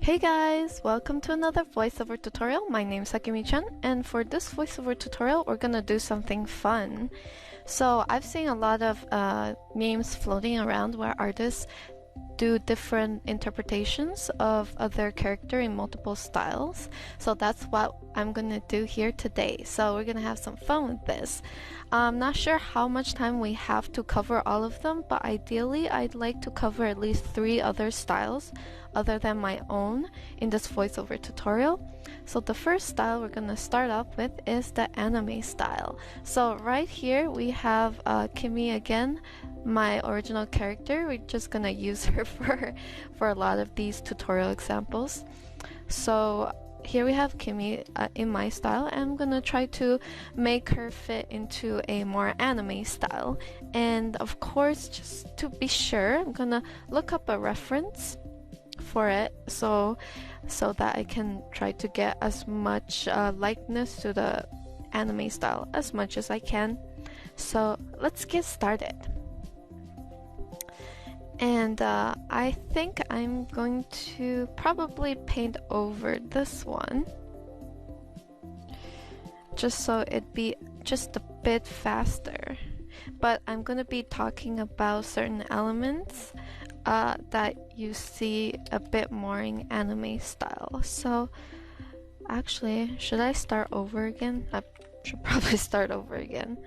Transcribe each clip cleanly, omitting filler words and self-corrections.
Hey guys, welcome to another voiceover tutorial. My name is Sakimi-chan, and for this voiceover tutorial, we're gonna do something fun. So I've seen a lot of memes floating around where artists do different interpretations of their character in multiple styles. So that's what I'm gonna do here today. So we're gonna have some fun with this. I'm not sure how much time we have to cover all of them, but ideally I'd like to cover at least 3 other styles other than my own in this voiceover tutorial. So the first style we're gonna start off with is the anime style. So right here we have Kimi again, my original character. We're just gonna use her for a lot of these tutorial examples. So here we have Kimi in my style, and I'm gonna try to make her fit into a more anime style. And of course, just to be sure, I'm gonna look up a reference for it so that I can try to get as much likeness to the anime style as much as I can. So let's get started. And I think I'm going to probably paint over this one just so it'd be just a bit faster. But I'm going to be talking about certain elements that you see a bit more in anime style. So actually, should I start over again? I should probably start over again.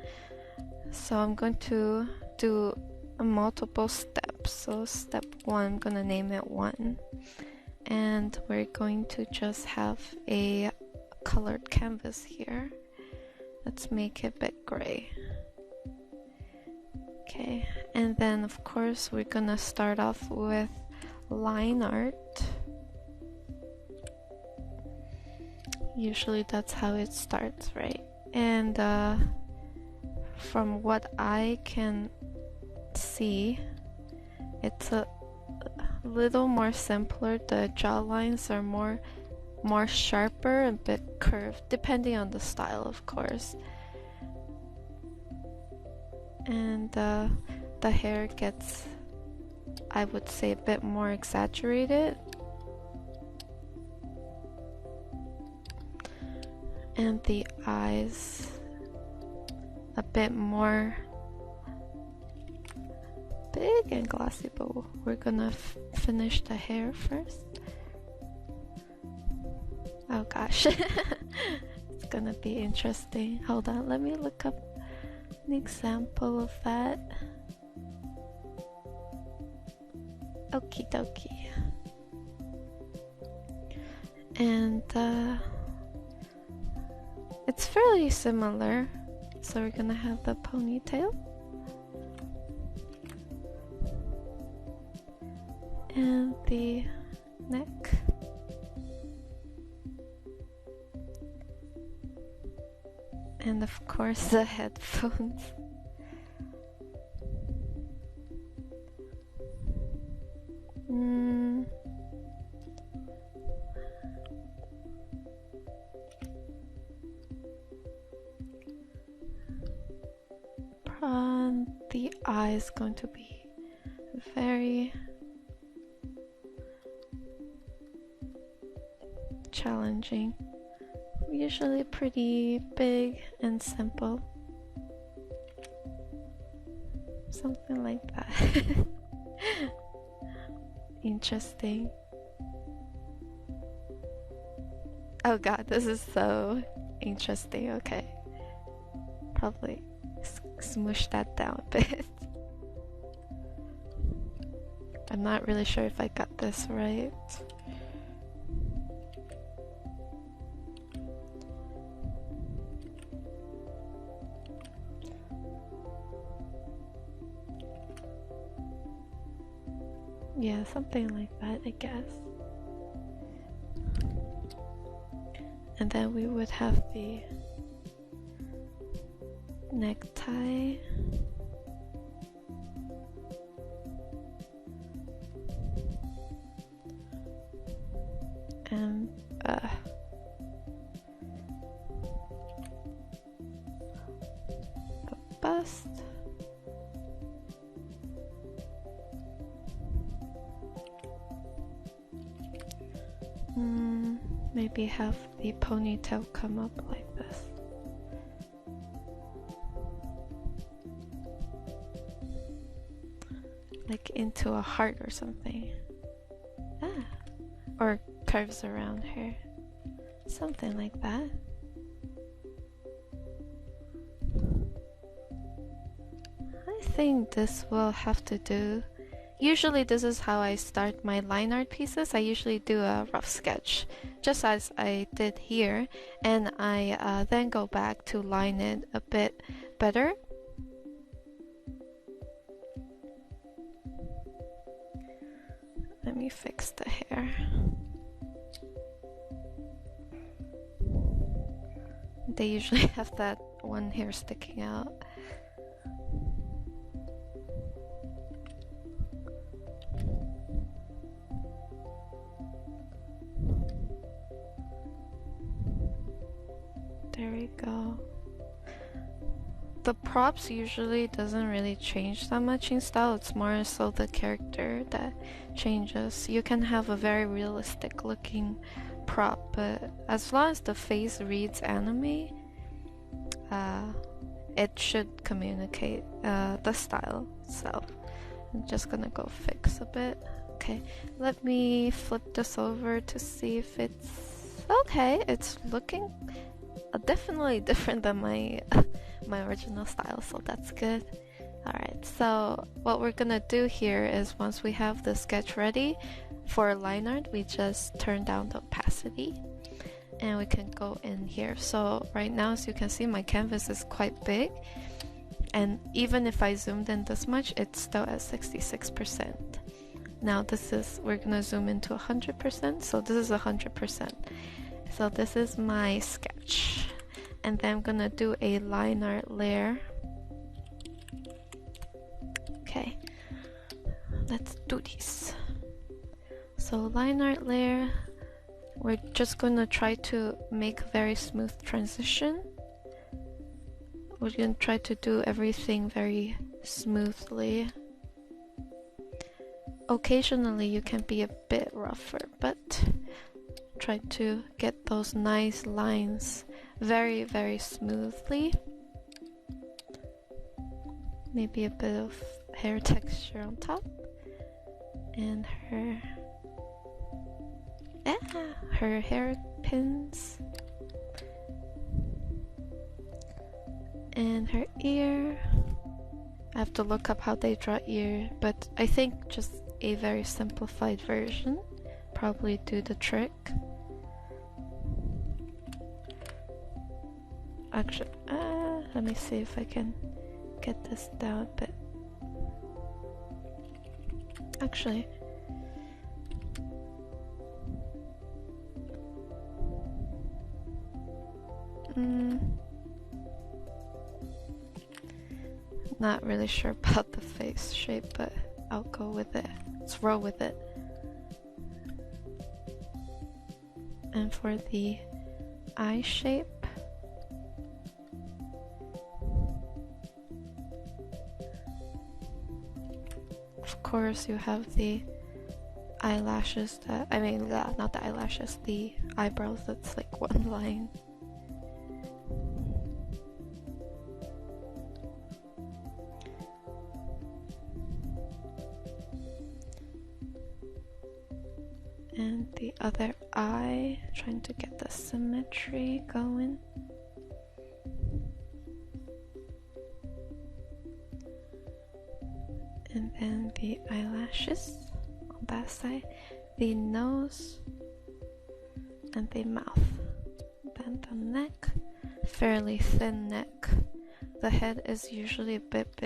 So I'm going to do multiple steps. So step 1, I'm gonna name it 1, and we're going to just have a colored canvas here. Let's make it a bit gray. Okay, and then of course we're gonna start off with line art. Usually that's how it starts, right? And from what I can see, it's a little more simpler. The jaw lines are more sharper and a bit curved, depending on the style, of course. And the hair gets, I would say, a bit more exaggerated. And the eyes a bit more big and glossy, but we're gonna finish the hair first. Oh gosh. It's gonna be interesting. Hold on, let me look up an example of that. Okie dokie. And it's fairly similar. So we're gonna have the ponytail and the neck. And of course the headphones. The eye is going to be very challenging. Usually pretty big and simple. Something like that. Interesting. Oh god, this is so interesting. Okay. Probably smoosh that down a bit. I'm not really sure if I got this right. Yeah, something like that, I guess. And then we would have the necktie. And the bust. Maybe have the ponytail come up like this. Like into a heart or something. Or curves around her. Something like that. I think this will have to do. Usually this is how I start my line art pieces. I usually do a rough sketch, just as I did here, and I then go back to line it a bit better. Let me fix the hair. They usually have that one hair sticking out. There we go. The props usually doesn't really change that much in style. It's more so the character that changes. You can have a very realistic looking prop, but as long as the face reads anime, it should communicate the style itself. I'm just gonna go fix a bit. Okay, let me flip this over to see if it's okay. It's looking definitely different than my my original style, so that's good. Alright, so what we're gonna do here is once we have the sketch ready for line art, we just turn down the opacity and we can go in here. So right now, as you can see, my canvas is quite big, and even if I zoomed in this much, it's still at 66%. Now we're gonna zoom into 100%, so this is 100%. So this is my sketch, and then I'm gonna do a line art layer. Okay, let's do this. So line art layer, we're just gonna try to make a very smooth transition. We're gonna try to do everything very smoothly. Occasionally you can be a bit rougher, but try to get those nice lines very, very smoothly. Maybe a bit of hair texture on top. And her hairpins. And her ear. I have to look up how they draw ear, but I think just a very simplified version probably do the trick. Actually, let me see if I can get this down a bit. Actually, not really sure about the face shape, but I'll go with it. Let's roll with it. And for the eye shape, of course you have the eyelashes that, not the eyelashes, the eyebrows that's like one line. And the other eye, trying to get the symmetry going. And then the eyelashes on that side, the nose, and the mouth. Then the neck, fairly thin neck. The head is usually a bit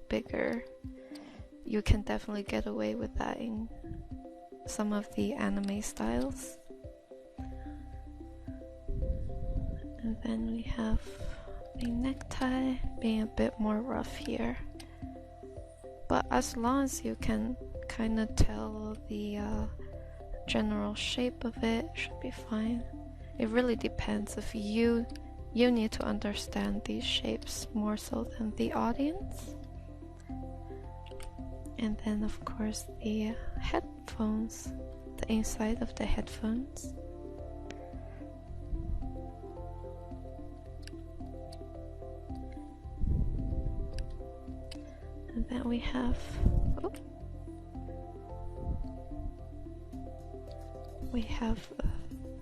bigger. You can definitely get away with that in some of the anime styles. And then we have the necktie being a bit more rough here. But as long as you can kind of tell the general shape of it, should be fine. It really depends if you need to understand these shapes more so than the audience. And then of course the headphones, the inside of the headphones. And then we have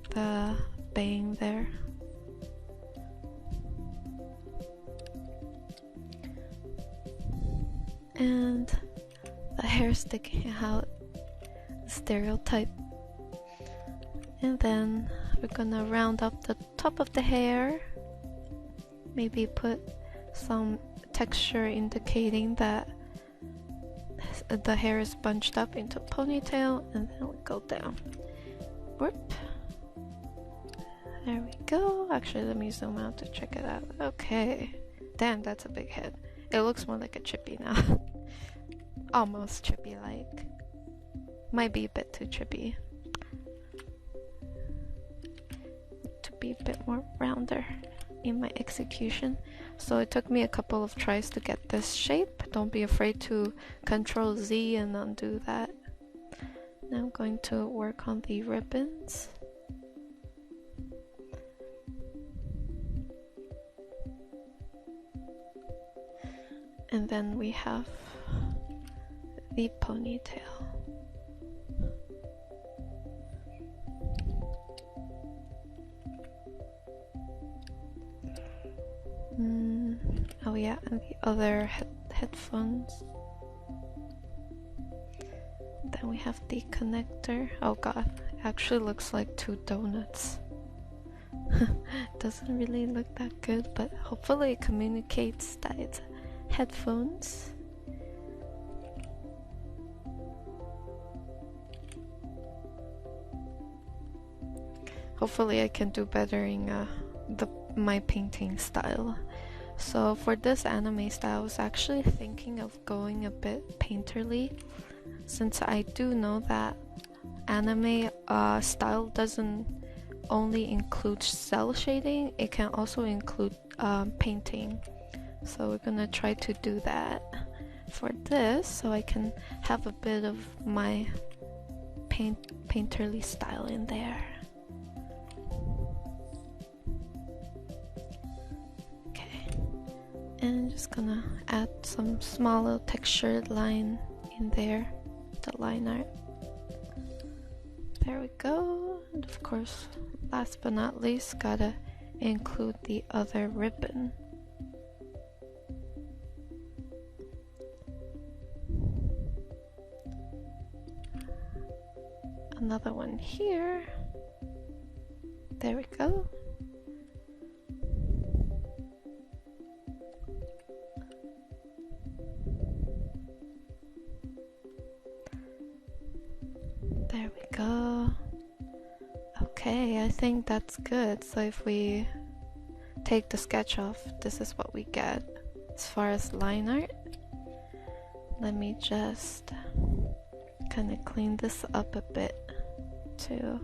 the bang there. And the hair sticking out, stereotype. And then we're gonna round up the top of the hair, maybe put some texture indicating that the hair is bunched up into a ponytail, and then we go down. Whoop. There we go. Actually, let me zoom out to check it out. Okay. Damn, that's a big head. It looks more like a chippy now. Almost chippy-like. Might be a bit too chippy. To be a bit more rounder in my execution. So it took me a couple of tries to get this shape. Don't be afraid to Control Z and undo that. Now I'm going to work on the ribbons. And then we have the ponytail. Oh yeah, and the other headphones. Then we have the connector. Oh god, it actually looks like two donuts. Doesn't really look that good, but hopefully it communicates that it's headphones. Hopefully I can do better in my painting style. So for this anime style, I was actually thinking of going a bit painterly, since I do know that anime style doesn't only include cell shading, it can also include painting. So we're gonna try to do that for this, so I can have a bit of my painterly style in there. Okay, and just gonna add some small little textured line in there, the line art. There we go. And of course, last but not least, gotta include the other ribbon. Another one here. There we go. There we go. Okay, I think that's good. So if we take the sketch off, this is what we get as far as line art. Let me just kind of clean this up a bit too.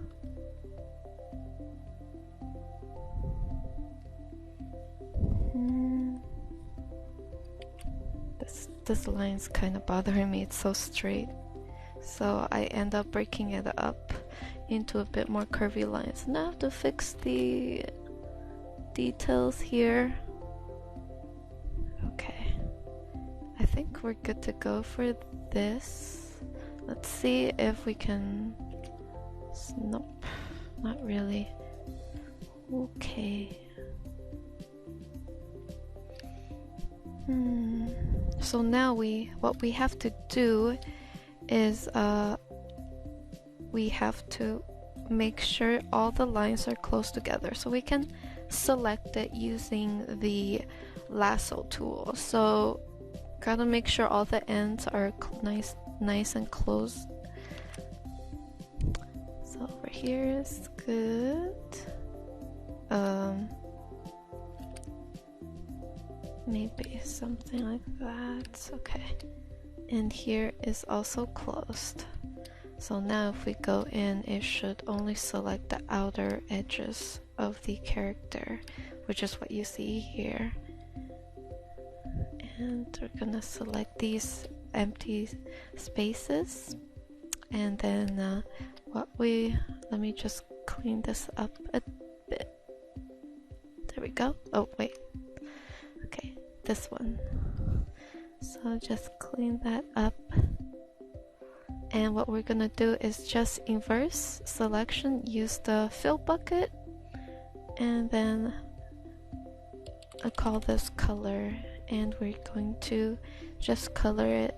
This line's kind of bothering me. It's so straight, so I end up breaking it up into a bit more curvy lines. Now I have to fix the details here. Okay, I think we're good to go for this. Let's see if we can. Nope, not really. Okay. So now what we have to do is we have to make sure all the lines are close together, so we can select it using the lasso tool. So gotta make sure all the ends are nice and close. So over here is good. Maybe something like that. Okay, and here is also closed. So now if we go in, it should only select the outer edges of the character, which is what you see here. And we're gonna select these empty spaces, and then let me just clean this up a bit. There we go. Oh wait, okay, this one. So just clean that up. And what we're gonna do is just inverse selection, use the fill bucket, and then I call this color, and we're going to just color it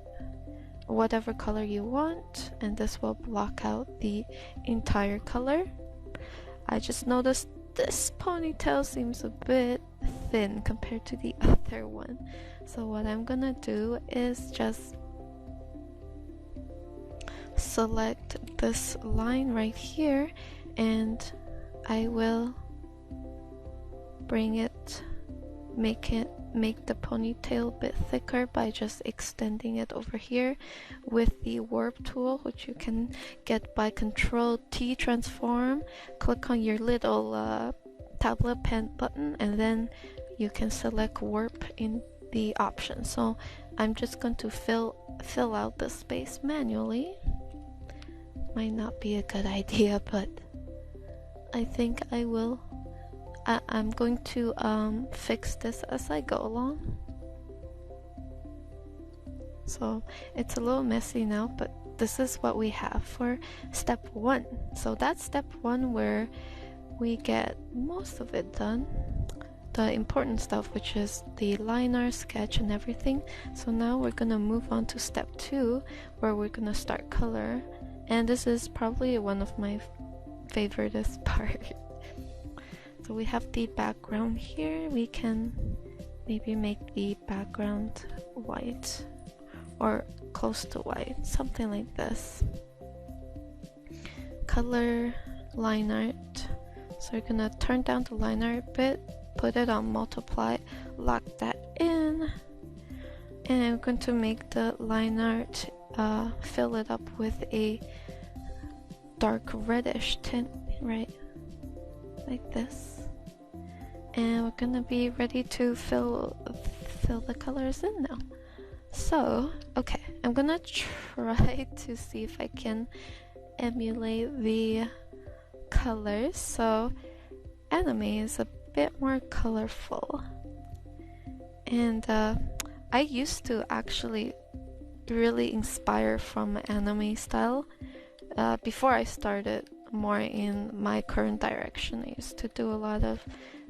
whatever color you want, and this will block out the entire color. I just noticed this ponytail seems a bit thin compared to the other one, so what I'm gonna do is just select this line right here, and I will bring it, make the ponytail a bit thicker by just extending it over here with the warp tool, which you can get by Control T transform. Click on your little tablet pen button, and then you can select warp in the option. So I'm just going to fill out the space manually. Might not be a good idea, but I think I will. I'm going to fix this as I go along. So it's a little messy now, but this is what we have for step 1. So that's step 1 where we get most of it done. The important stuff, which is the liner, sketch, and everything. So now we're gonna move on to step 2, where we're gonna start color. And this is probably one of my favoriteest parts. So we have the background here. We can maybe make the background white or close to white, something like this. Color, line art. So we're gonna turn down the line art a bit, put it on multiply, lock that in, and I'm going to make the line art fill it up with a dark reddish tint, right? Like this. And we're gonna be ready to fill the colors in now. So, okay, I'm gonna try to see if I can emulate the colors. So, anime is a bit more colorful. And I used to actually really inspire from anime style. Before I started more in my current direction, I used to do a lot of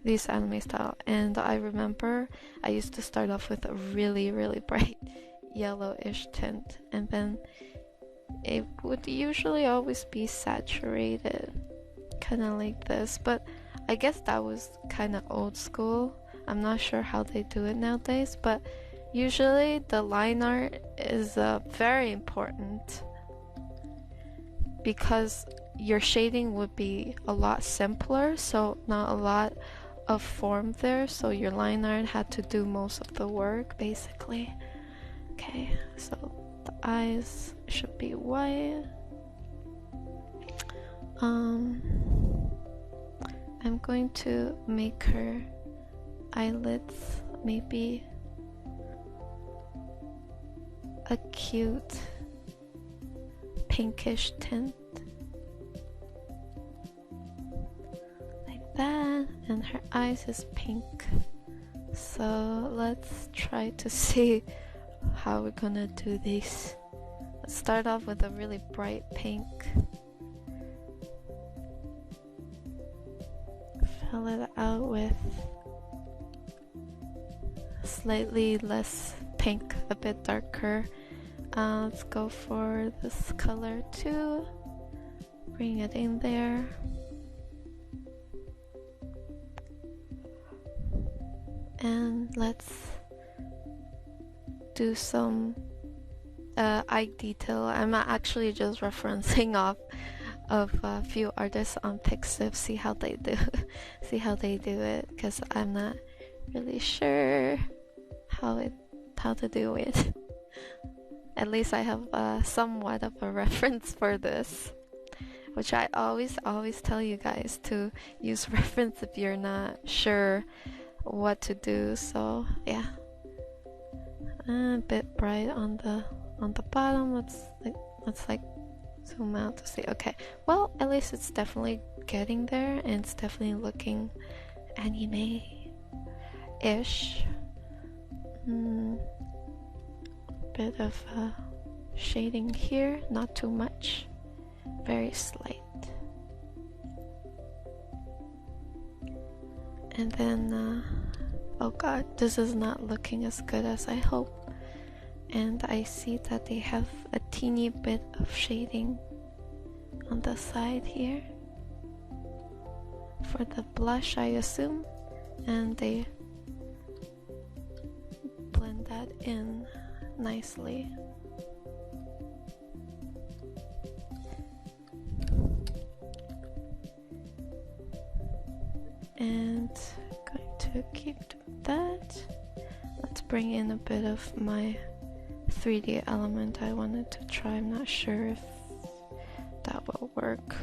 these anime style, and I remember I used to start off with a really bright yellowish tint, and then it would usually always be saturated, kind of like this. But I guess that was kind of old school. I'm not sure how they do it nowadays, but usually the line art is very important, because your shading would be a lot simpler, so not a lot of form there, so your line art had to do most of the work basically. Okay, so the eyes should be white. I'm going to make her eyelids maybe a cute pinkish tint, like that, and her eyes is pink. So let's try to see how we're gonna do these. Let's start off with a really bright pink. Fill it out with slightly less pink, a bit darker. Let's go for this color too. Bring it in there. And let's do some eye detail. I'm actually just referencing off of a few artists on Pixiv, see how they do it, because I'm not really sure how to do it. At least I have somewhat of a reference for this, which I always tell you guys to use reference if you're not sure what to do. So yeah, a bit bright on the bottom. Let's like zoom out to see. Okay, well, at least it's definitely getting there, and it's definitely looking anime-ish. Bit of shading here, not too much, very slight. And then, oh god, this is not looking as good as I hope. And I see that they have a teeny bit of shading on the side here for the blush, I assume, and they blend that in nicely. And going to keep that. Let's bring in a bit of my 3D element I wanted to try. I'm not sure if that will work.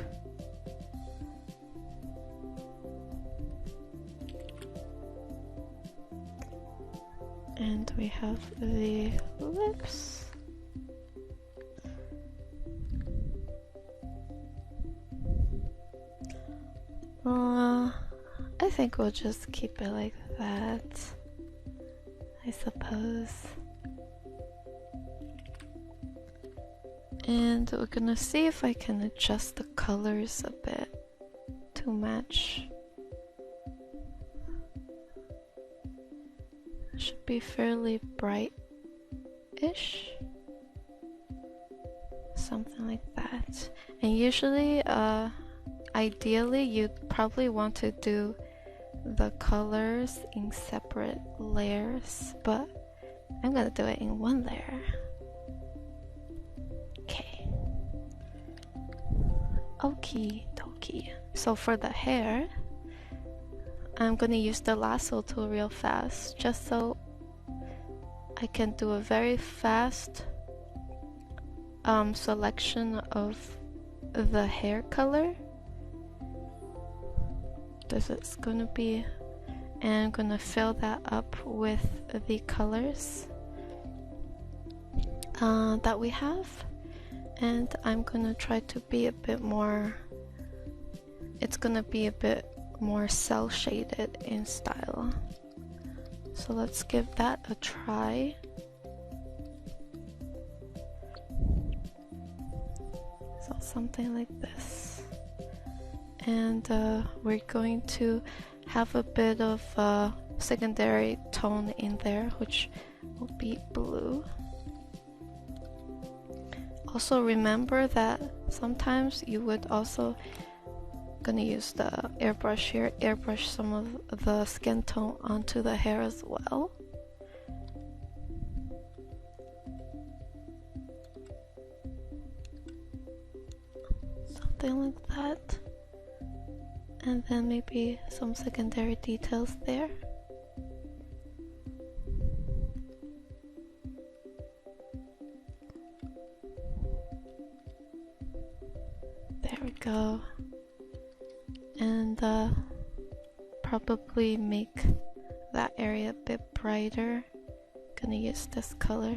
And we have the lips. I think we'll just keep it like that, I suppose. And we're gonna see if I can adjust the colors a bit to match. Should be fairly bright-ish. Something like that. And usually, ideally, you'd probably want to do the colors in separate layers, but I'm gonna do it in one layer. Okay. Okie dokie. So for the hair, I'm gonna use the lasso tool real fast, just so I can do a very fast selection of the hair color. This is gonna be, and I'm gonna fill that up with the colors that we have, and I'm gonna try to be a bit more, it's gonna be a bit more cell shaded in style. So let's give that a try. So something like this. And we're going to have a bit of secondary tone in there, which will be blue. Also remember that sometimes you would also gonna use the airbrush here, airbrush some of the skin tone onto the hair as well. Something like that. And then maybe some secondary details there. There we go. And probably make that area a bit brighter. Gonna use this color.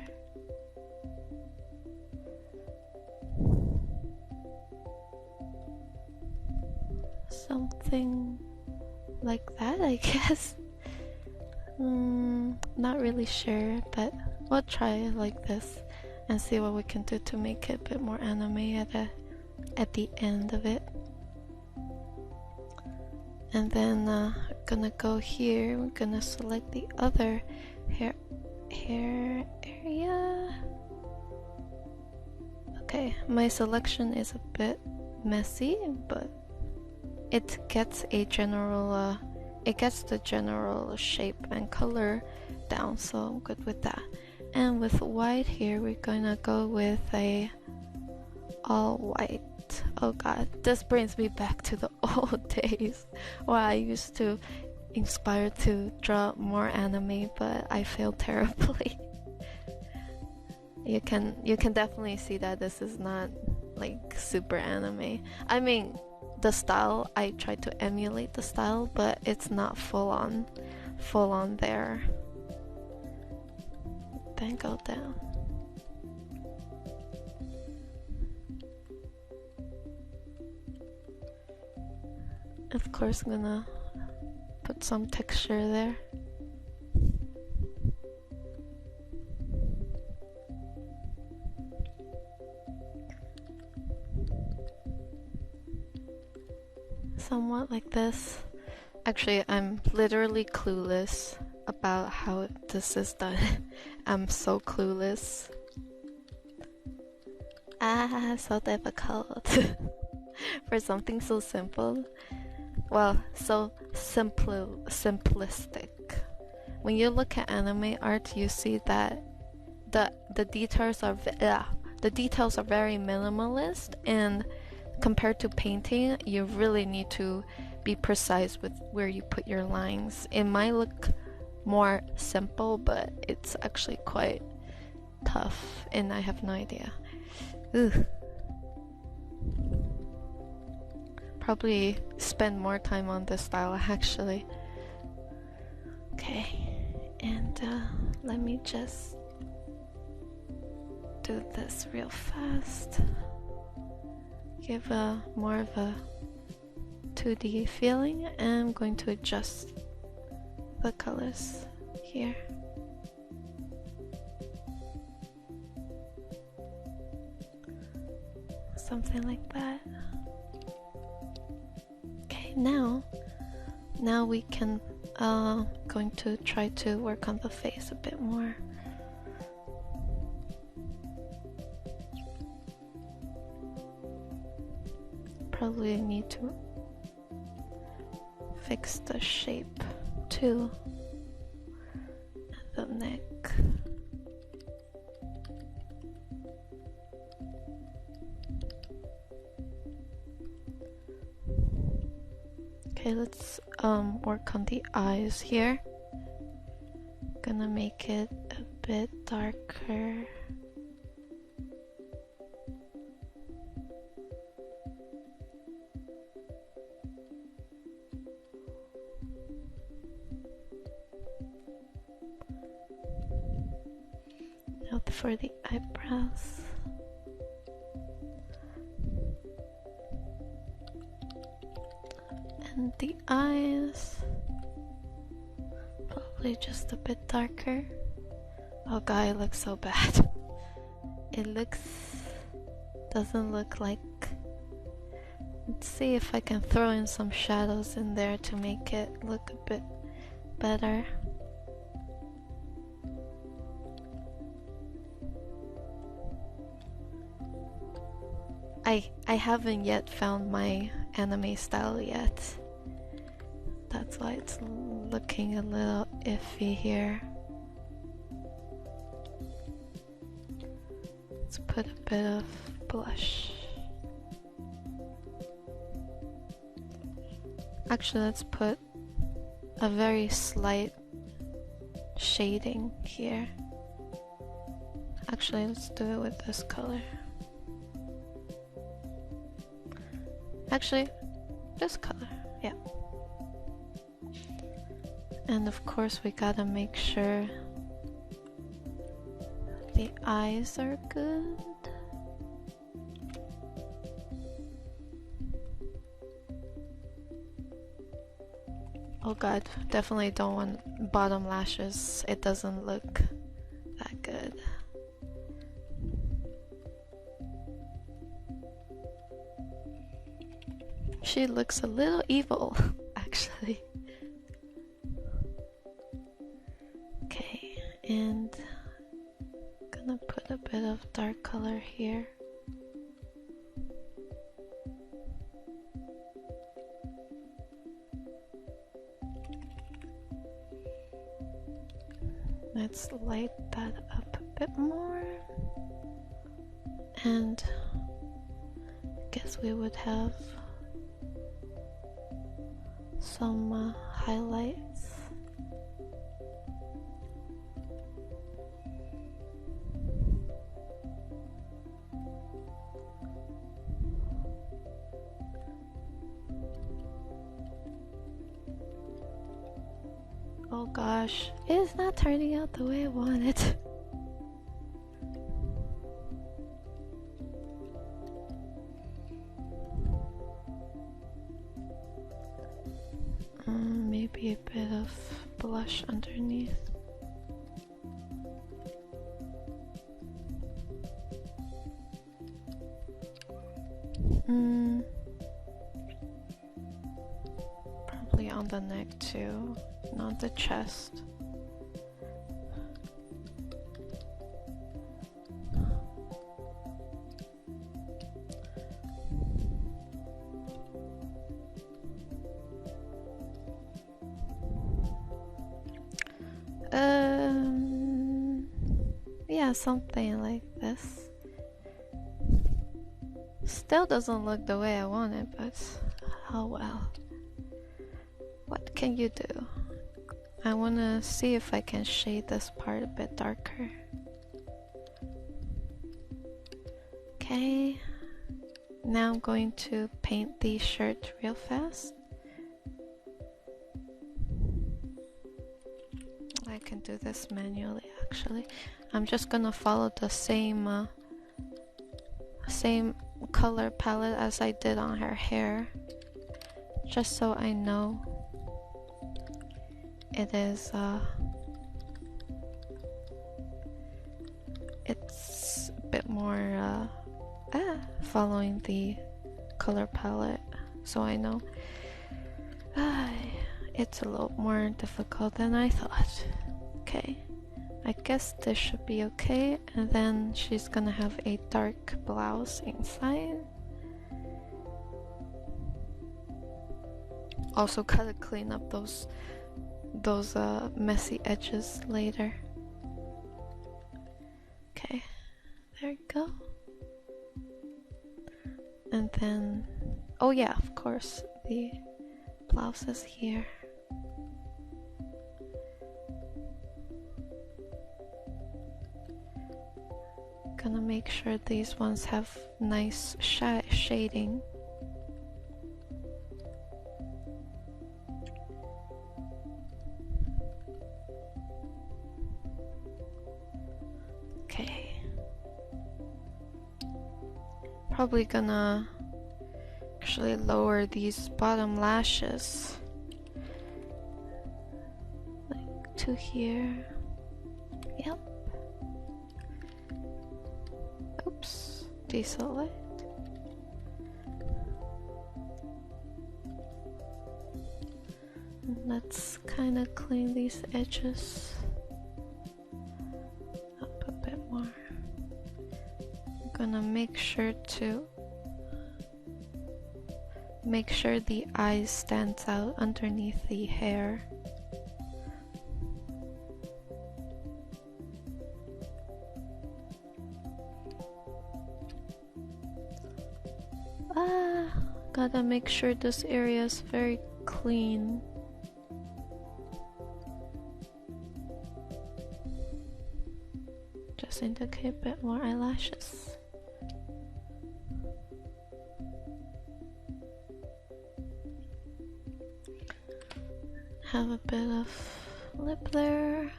Something like that, I guess. Not really sure, but we'll try it like this and see what we can do to make it a bit more anime at the end of it. And then gonna go here, we're gonna select the other hair area. Okay, my selection is a bit messy, but it gets a general it gets the general shape and color down, so I'm good with that. And with white here, we're gonna go with a all white. Oh god, this brings me back to the old days where I used to inspire to draw more anime, but I failed terribly. You can definitely see that this is not like super anime. I mean, the style, I try to emulate the style, but it's not full on there. Then go down. Of course, I'm gonna put some texture there. Somewhat like this. Actually, I'm literally clueless about how this is done. I'm so clueless. Ah, so difficult. For something so simple. Well, so simplistic. When you look at anime art, you see that the details are very minimalist, and compared to painting, you really need to be precise with where you put your lines. It might look more simple, but it's actually quite tough, and I have no idea. Ugh. Probably spend more time on this style actually. Okay, and let me just do this real fast. Give a more of a 2D feeling, and I'm going to adjust the colors here. Something like that. Okay, now we can going to try to work on the face a bit more. Probably need to fix the shape too. The neck. Okay, let's work on the eyes here. Gonna make it a bit darker. Now for the eyebrows. And the eyes, probably just a bit darker. Oh god, it looks so bad. It doesn't look like. Let's see if I can throw in some shadows in there to make it look a bit better. I haven't yet found my anime style yet. That's why it's looking a little iffy here. Let's put a bit of blush. Actually, let's put a very slight shading here. Actually, let's do it with this color. Actually, this color, yeah. And of course, we gotta make sure the eyes are good. Oh god, definitely don't want bottom lashes. It doesn't look that good. She looks a little evil, actually. Okay, and gonna put a bit of dark color here. Let's light that up a bit more. And I guess we would have some highlights. Oh gosh, it's not turning out the way I wanted. maybe a bit of blush underneath. Probably on the neck too, not the chest. Yeah, something like this. Still doesn't look the way I want it, but oh well. What can you do? I wanna see if I can shade this part a bit darker. Okay. Now I'm going to paint the shirt real fast. I can do this manually actually. I'm just gonna follow the same color palette as I did on her hair, just so I know it is it's a bit more following the color palette, so I know. It's a little more difficult than I thought. Okay, I guess this should be okay, and then she's gonna have a dark blouse inside. Also gotta clean up those messy edges later. Okay, there you go. And then, oh yeah, of course, the blouse is here. Gonna make sure these ones have nice shading. Okay. Probably gonna actually lower these bottom lashes like to here. Yep. Oops, deselect. Let's kind of clean these edges up a bit more. I'm gonna make sure the eyes stands out underneath the hair. Gotta make sure this area is very clean. Just indicate a bit more eyelashes. Have a bit of lip there.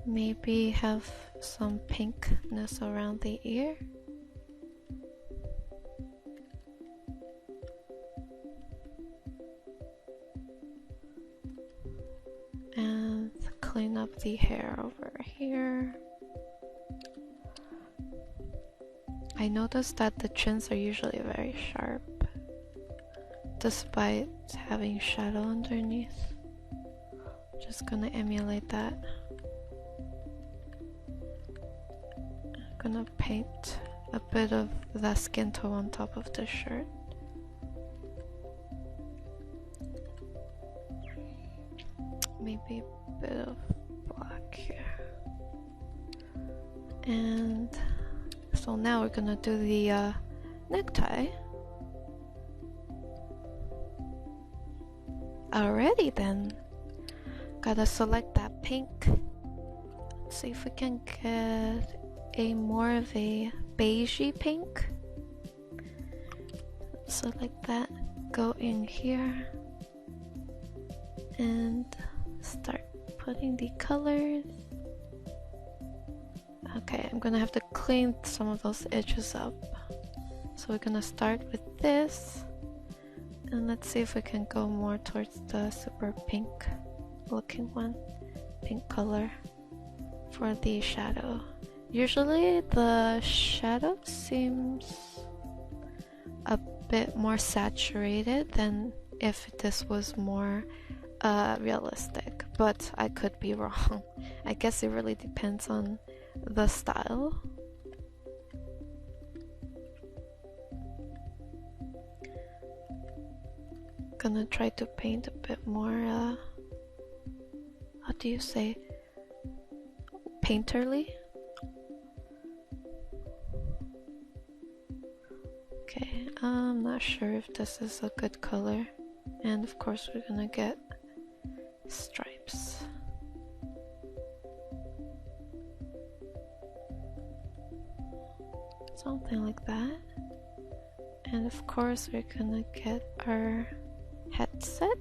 Maybe have some pinkness around the ear. And clean up the hair over here. I noticed that the chins are usually very sharp, despite having shadow underneath. Just gonna emulate that. I'm gonna paint a bit of that skin tone on top of the shirt. Maybe a bit of black here. And so now we're gonna do the necktie. Alrighty then. Gotta select that pink. Let's see if we can get a more of a beigey pink. Select that, go in here, and start putting the colors. Okay, I'm gonna have to clean some of those edges up. So we're gonna start with this, And let's see if we can go more towards the super pink looking one, pink color for the shadow. Usually the shadow seems a bit more saturated than if this was more realistic, but I could be wrong. I guess it really depends on the style. Gonna try to paint a bit more how do you say, painterly? Okay, I'm not sure if this is a good color, and of course we're gonna get stripes. Something like that. And of course we're gonna get our headset.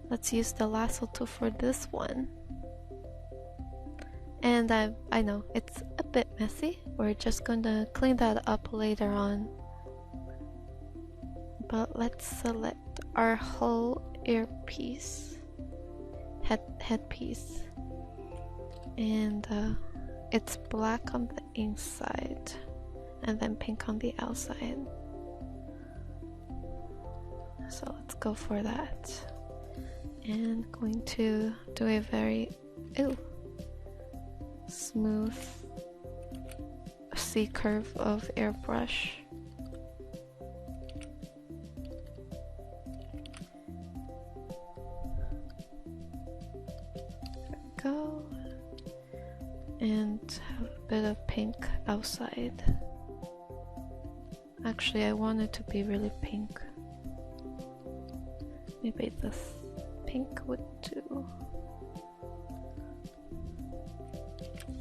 Let's use the lasso tool for this one. And I know it's a bit messy. We're just gonna clean that up later on. But let's select our whole earpiece, headpiece, and it's black on the inside and then pink on the outside. So let's go for that. And going to do a very smooth C curve of airbrush. Go and have a bit of pink outside. Actually, I want it to be really pink. Maybe this pink would do.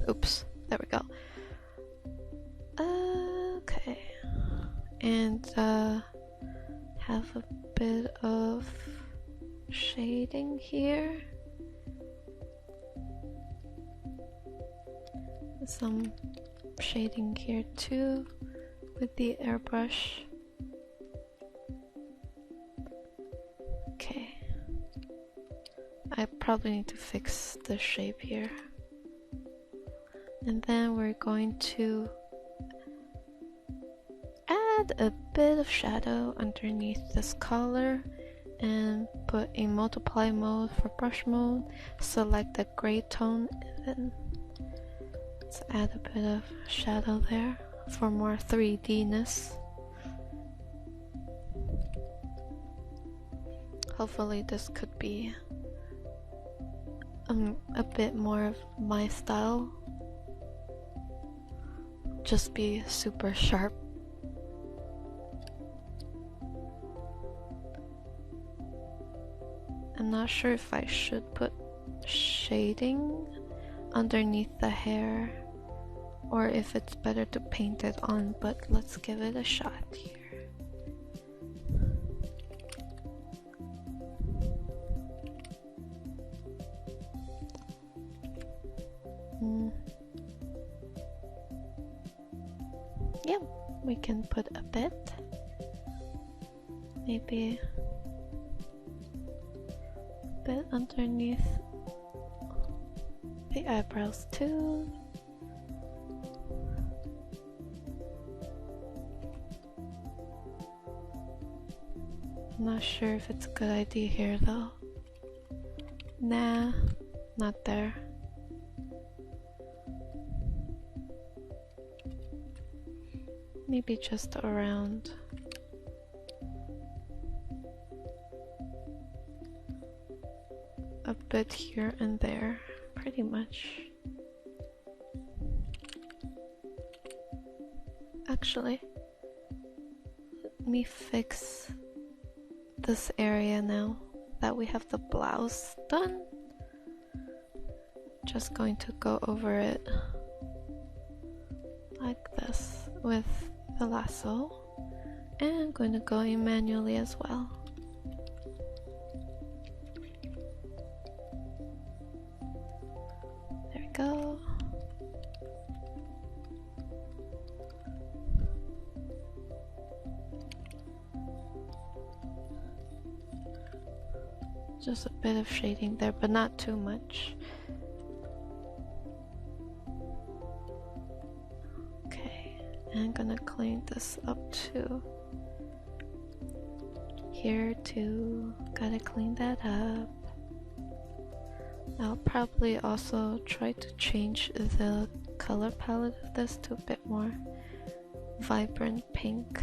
Oops, there we go. Okay, and have a bit of shading here. Some shading here too with the airbrush. Okay, I probably need to fix the shape here. And then we're going to add a bit of shadow underneath this color and put in multiply mode for brush mode. Select the gray tone and then let's add a bit of shadow there for more 3D-ness. Hopefully this could be a bit more of my style. Just be super sharp. I'm not sure if I should put shading underneath the hair or if it's better to paint it on, but let's give it a shot here. Yeah, we can put a bit, maybe a bit underneath the eyebrows too. I'm not sure if it's a good idea here though. Nah, not there. Maybe just around. A bit here and there, pretty much. Actually, let me fix this area now that we have the blouse done. Just going to go over it like this with the lasso, and I'm going to go in manually as well. There we go. Just a bit of shading there, but not too much. Okay, and I'm gonna clean this up too. Here too, gotta clean that up. I'll probably also try to change the color palette of this to a bit more vibrant pink.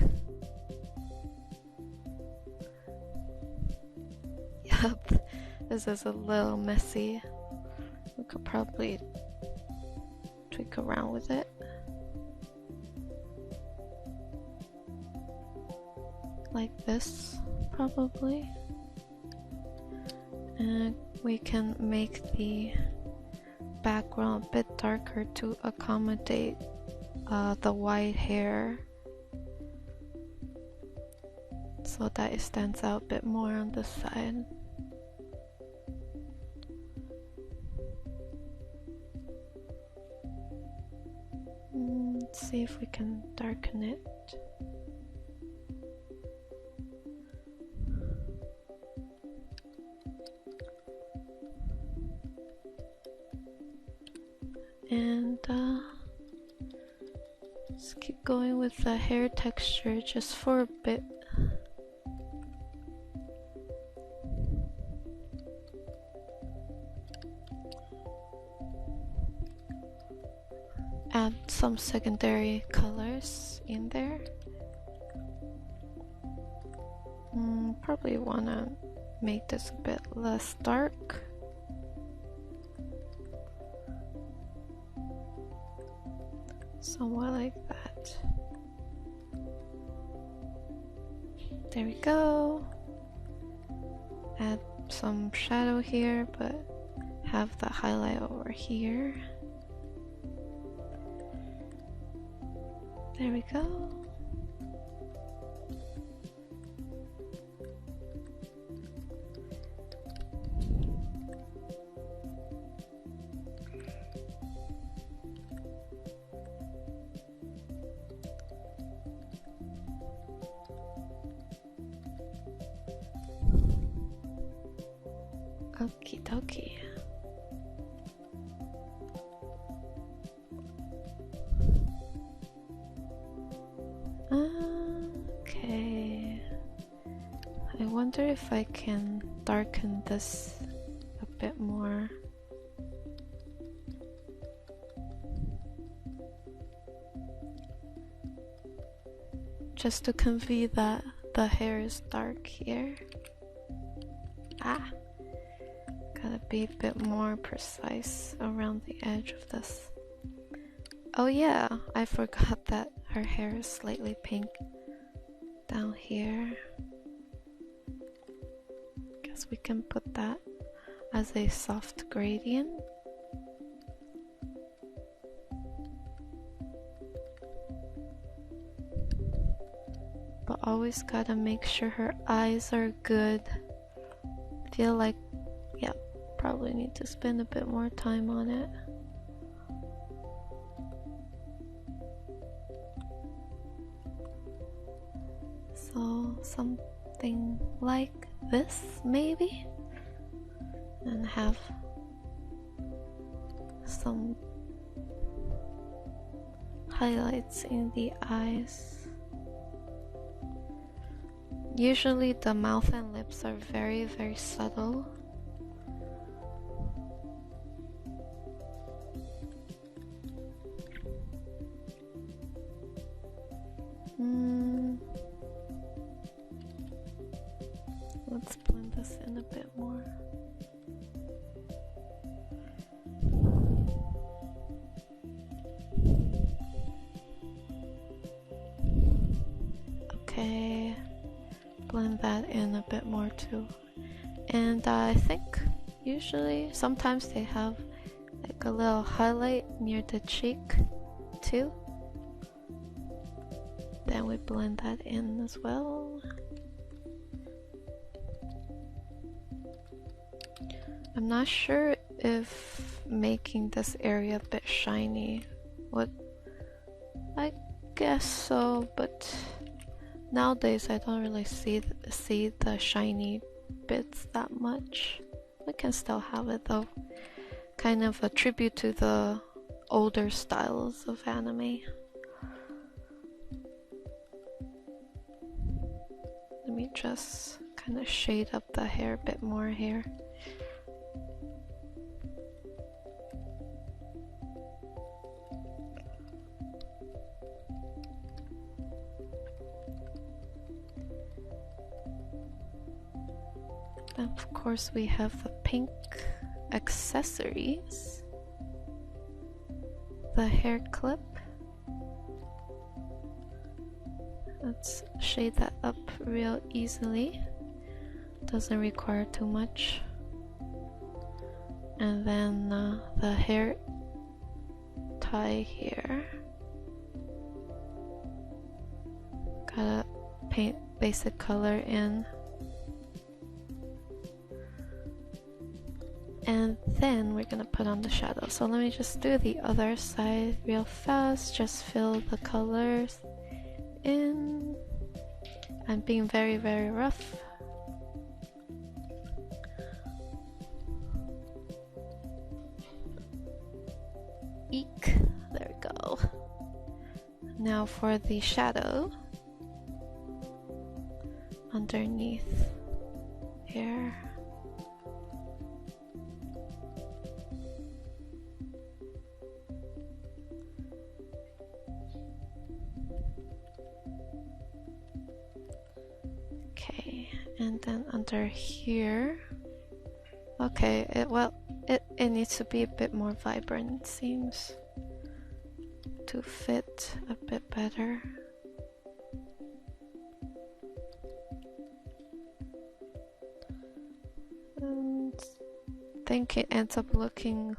Yup, this is a little messy. We could probably tweak around with it. Like this, probably. And we can make the background a bit darker to accommodate the white hair, so that it stands out a bit more on this side. Let's see if we can darken it. And let's keep going with the hair texture just for a bit. Add some secondary colors in there. Probably wanna make this a bit less dark. Somewhat like that. There we go. Add some shadow here, but have the highlight over here. There we go. Okie dokie. Okay. I wonder if I can darken this a bit more. Just to convey that the hair is dark here. Gotta be a bit more precise around the edge of this. Oh yeah, I forgot that her hair is slightly pink down here. Guess we can put that as a soft gradient. But always gotta make sure her eyes are good. Feel like, yeah, probably need to spend a bit more time on it. So something like this maybe, and have some highlights in the eyes. Usually the mouth and lips are very, very subtle. Let's blend this in a bit more. Okay, blend that in a bit more too. And I think usually sometimes they have like a little highlight near the cheek too. Then we blend that in as well. I'm not sure if making this area a bit shiny would, I guess so, but nowadays I don't really see the shiny bits that much. We can still have it though. Kind of a tribute to the older styles of anime. Let me just kind of shade up the hair a bit more here. And of course we have the pink accessories. The hair clip. Let's shade that up real easily. Doesn't require too much. And then the hair tie here. Gotta paint basic color in. And then we're gonna put on the shadow. So let me just do the other side real fast. Just fill the colors in. I'm being very, very rough. Eek. There we go. Now for the shadow. Underneath here. And then under here, okay, it needs to be a bit more vibrant, it seems, to fit a bit better. And I think it ends up looking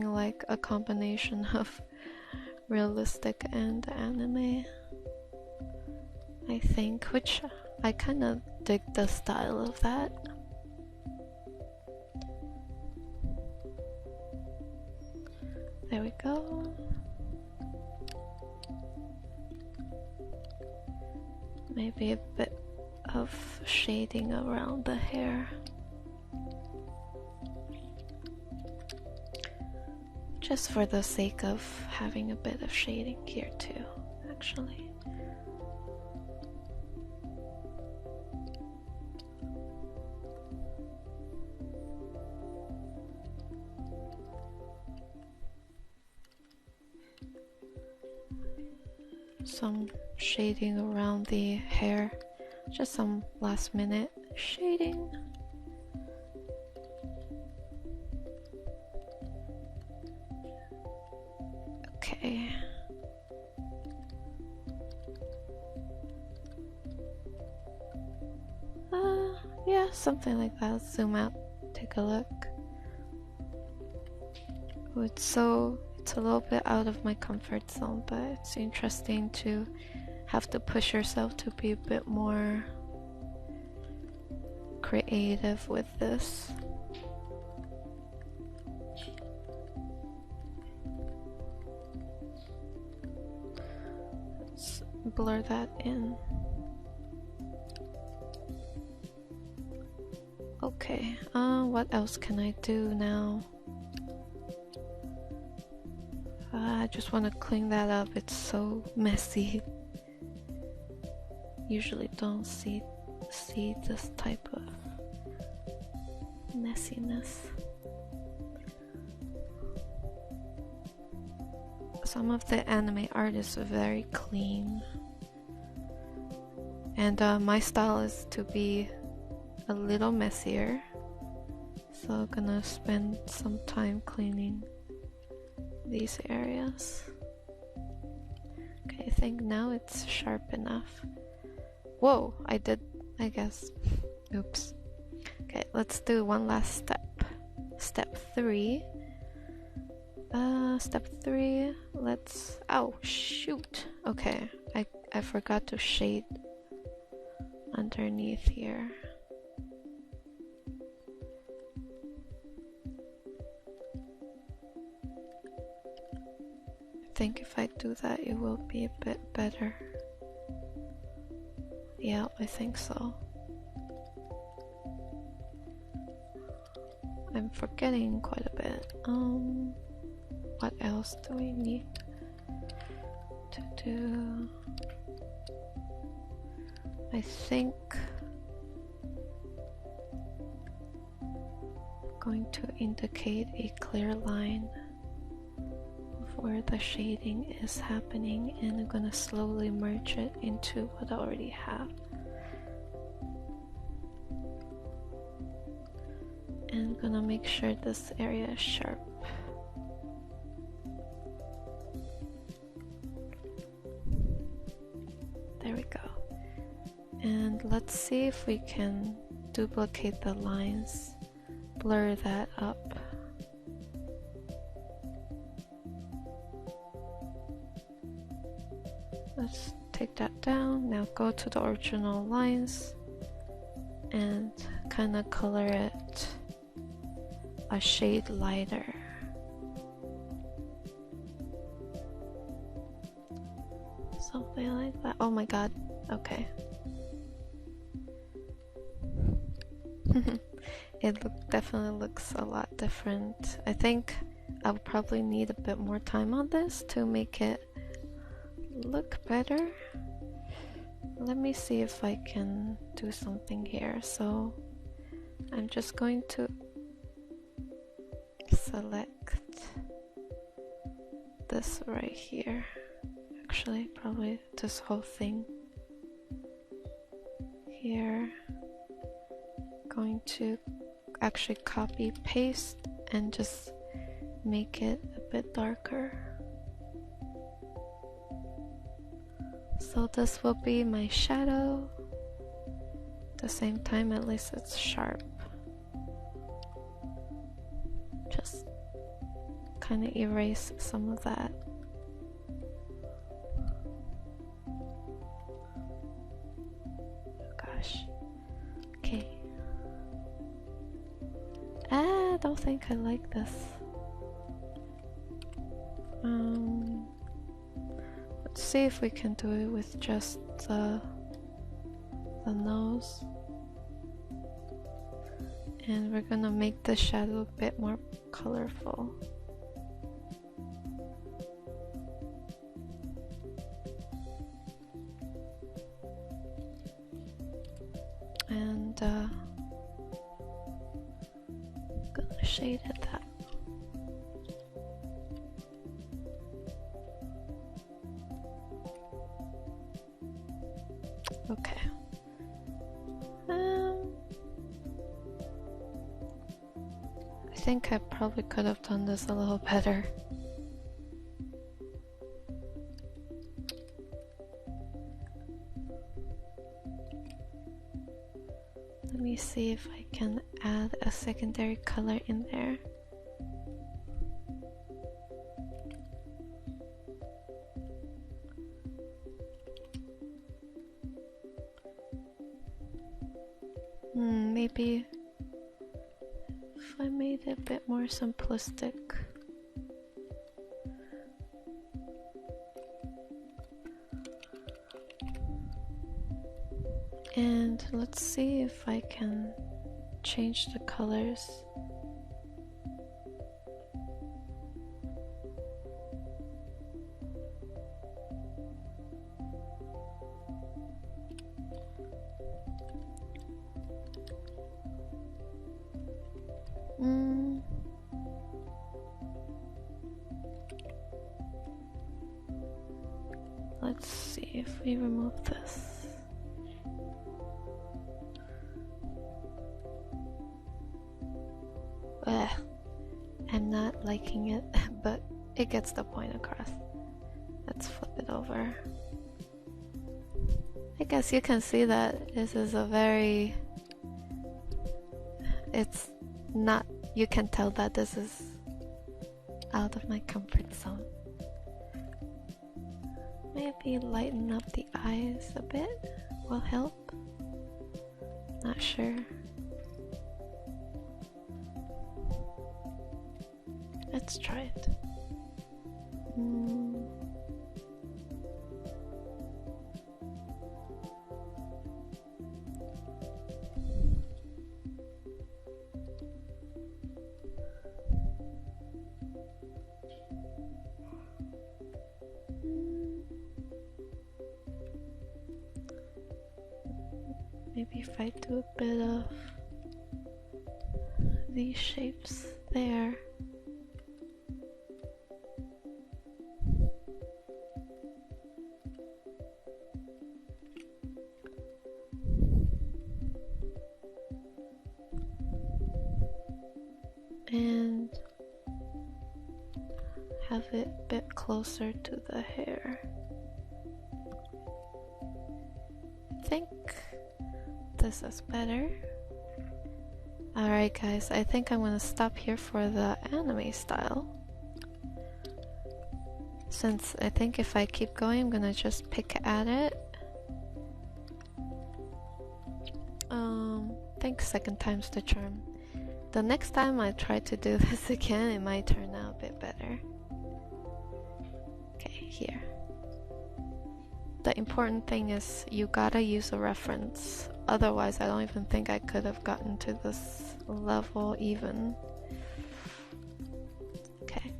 like a combination of realistic and anime, I think, which I kind of dig the style of that. There we go. Maybe a bit of shading around the hair. Just for the sake of having a bit of shading here too, actually. Some shading around the hair, just some last minute shading. Okay. Yeah, something like that. Let's zoom out, take a look. Oh, it's a little bit out of my comfort zone, but it's interesting to have to push yourself to be a bit more creative with this. Let's blur that in. Okay, what else can I do now? I just want to clean that up. It's so messy. Usually don't see this type of messiness. Some of the anime art is very clean, and my style is to be a little messier, so I'm gonna spend some time cleaning these areas. Okay, I think now it's sharp enough. Whoa, I guess. Oops. Okay, let's do one last step. Step 3. Step 3, let's, oh shoot. Okay, I forgot to shade underneath here. I think if I do that, it will be a bit better. Yeah, I think so. I'm forgetting quite a bit. What else do we need to do? I think I'm going to indicate a clear line of where the shading is happening, and I'm gonna slowly merge it into what I already have. And I'm gonna make sure this area is sharp. There we go. And let's see if we can duplicate the lines, blur that up. Let's take that down. Now go to the original lines and kind of color it a shade lighter. Something like that. Oh my god. Okay. It definitely looks a lot different. I think I would probably need a bit more time on this to make it look better. Let me see if I can do something here. So I'm just going to select this right here. Actually, probably this whole thing here. Going to actually copy paste and just make it a bit darker. So this will be my shadow. At the same time, at least it's sharp. Just kind of erase some of that. Oh gosh. Okay. I don't think I like this. Let's see if we can do it with just the nose. And we're gonna make the shadow a bit more colorful. And gonna shade it that. Okay. I think I probably could have done this a little better. Let me see if I can add a secondary color in there. Maybe if I made it a bit more simplistic. And let's see if I can change the colors. Let's see if we remove this. I'm not liking it, but it gets the point across. Let's flip it over. I guess you can see that this is a very... It's not... You can tell that this is out of my comfort zone. Maybe lighten up the eyes a bit will help. Not sure. Let's try it. Maybe if I do a bit of these shapes there. And have it a bit closer to the hair. I think this is better. Alright guys, I think I'm gonna stop here for the anime style. Since I think if I keep going, I'm gonna just pick at it. I think second time's the charm. The next time I try to do this again, it might turn out a bit better. Okay, here. The important thing is you gotta use a reference. Otherwise, I don't even think I could have gotten to this level even. Okay.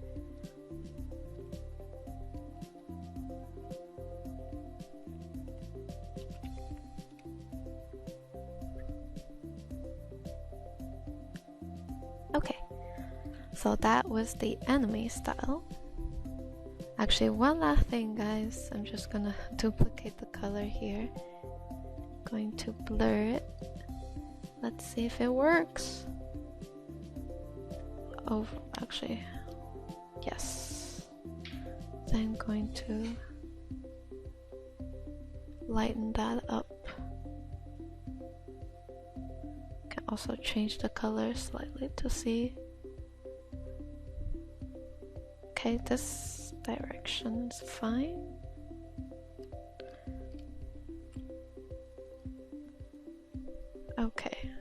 Okay, so that was the anime style. Actually, one last thing guys, I'm just gonna duplicate the color here. Going to blur it. Let's see if it works. Oh, actually, yes. Then I'm going to lighten that up. Can also change the color slightly to see. Okay, this direction is fine. Okay,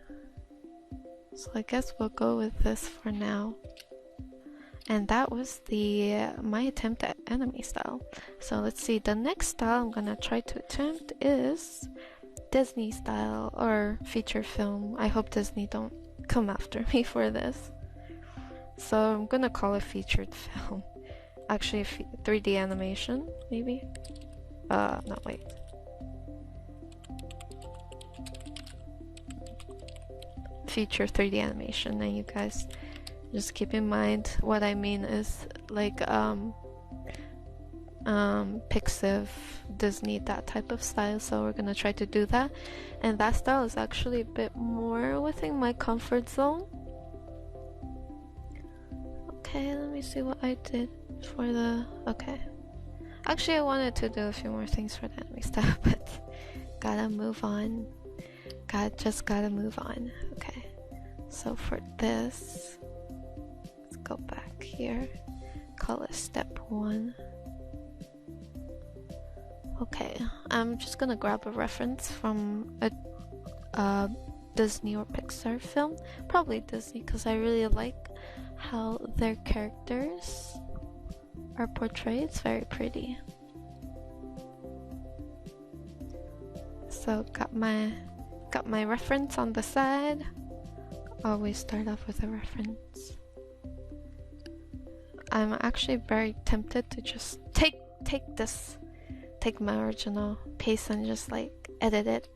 so I guess we'll go with this for now. And that was my attempt at anime style. So let's see, the next style I'm gonna try to attempt is Disney style or feature film. I hope Disney don't come after me for this. So I'm gonna call it featured film. Actually, 3D animation, maybe? No, wait. Feature 3D animation, and you guys just keep in mind what I mean is like Pixiv, Disney, that type of style. So we're gonna try to do that, and that style is actually a bit more within my comfort zone. Okay, let me see what I did for the... Okay, actually I wanted to do a few more things for the anime style, but gotta move on. Just gotta move on. Okay, so for this, let's go back here, call it step 1. Okay, I'm just gonna grab a reference from a Disney or Pixar film, probably Disney, because I really like how their characters are portrayed. It's very pretty. So got my reference on the side. Always start off with a reference. I'm actually very tempted to just take my original piece and just like edit it.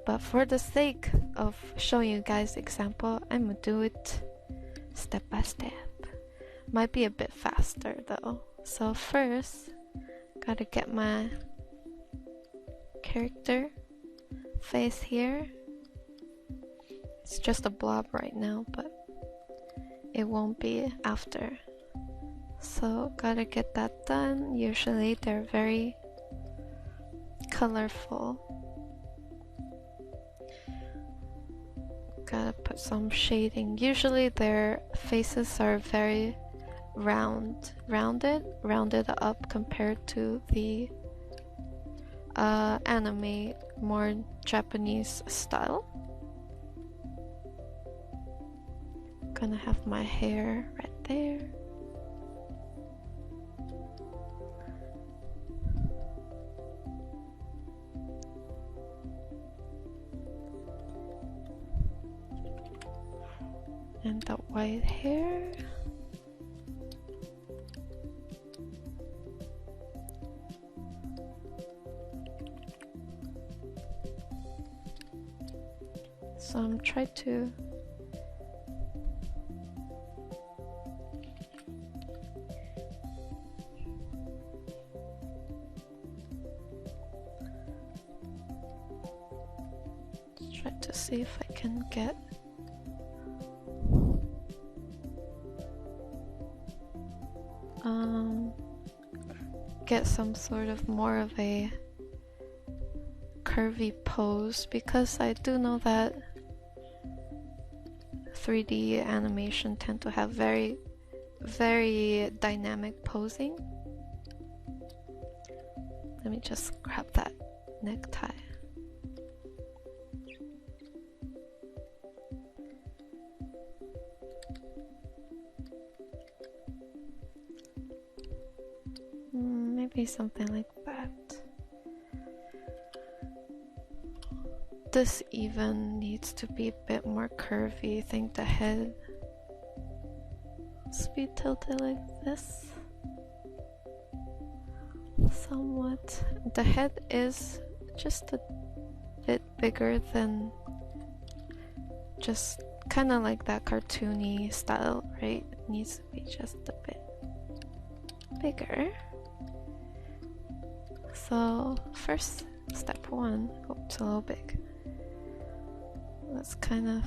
But for the sake of showing you guys example, I'm gonna do it step by step. Might be a bit faster though. So first, gotta get my character face here. It's just a blob right now, but it won't be after. So gotta get that done. Usually they're very colorful. Gotta put some shading. Usually their faces are very rounded up compared to the anime, more Japanese style. Gonna have my hair right there. And the white hair. try to see if I can get some sort of more of a curvy pose, because I do know that 3D animation tend to have very dynamic posing. Let me just grab that necktie. Maybe something like that. This even needs to be a bit more curvy. I think the head must be tilted like this. Somewhat. The head is just a bit bigger than just kind of like that cartoony style, right? It needs to be just a bit bigger. So first, step one, oh, it's a little big. Let's kind of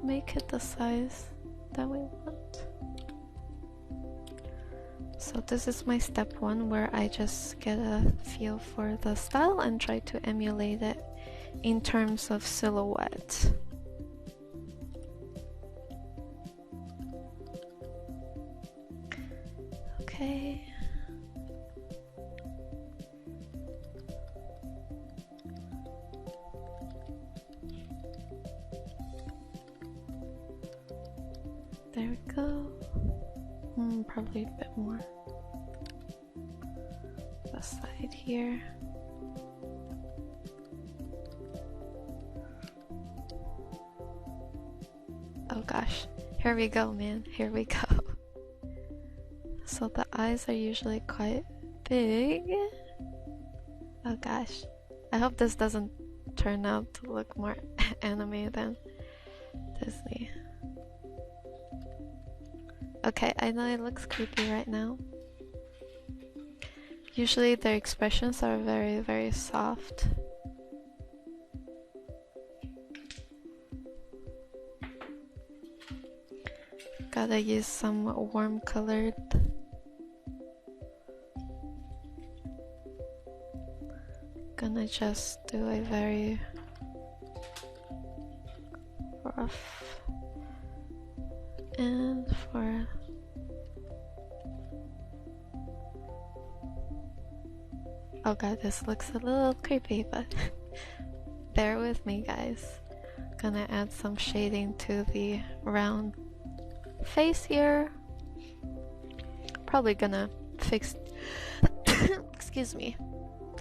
make it the size that we want. So this is my step one, where I just get a feel for the style and try to emulate it in terms of silhouette. Okay. There we go. Probably a bit more. The side here. Oh gosh. Here we go, man. Here we go. So the eyes are usually quite big. Oh gosh. I hope this doesn't turn out to look more anime than Disney. Okay, I know it looks creepy right now. Usually their expressions are very soft. Gotta use some warm colored. Gonna just do a very rough. And for oh god, this looks a little creepy, but bear with me, guys. Gonna add some shading to the round face here. Probably gonna fix excuse me.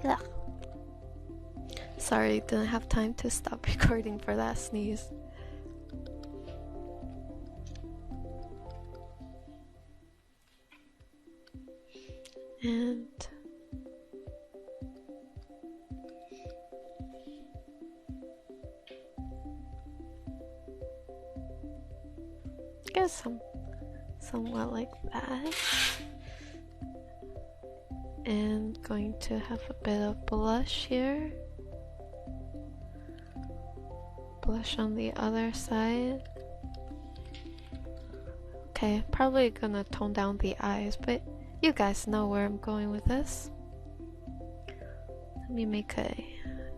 Ugh. Sorry, didn't have time to stop recording for that sneeze. And guess somewhat like that. And going to have a bit of blush here. Blush on the other side. Okay, probably gonna tone down the eyes, but you guys know where I'm going with this. Let me make a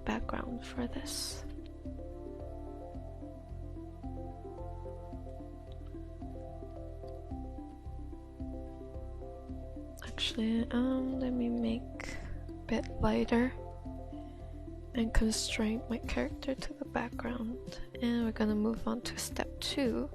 background for this. Actually, let me make a bit lighter and constrain my character to the background. And we're gonna move on to step 2.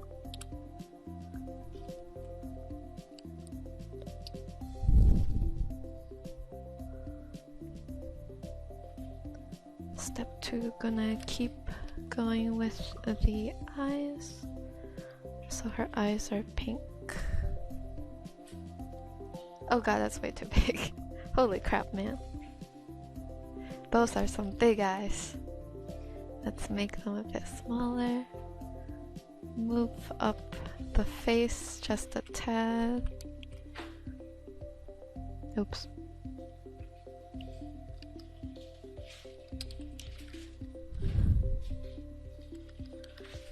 Step 2, gonna keep going with the eyes. So her eyes are pink. Oh god, that's way too big. Holy crap, man. Those are some big eyes. Let's make them a bit smaller. Move up the face just a tad. Oops.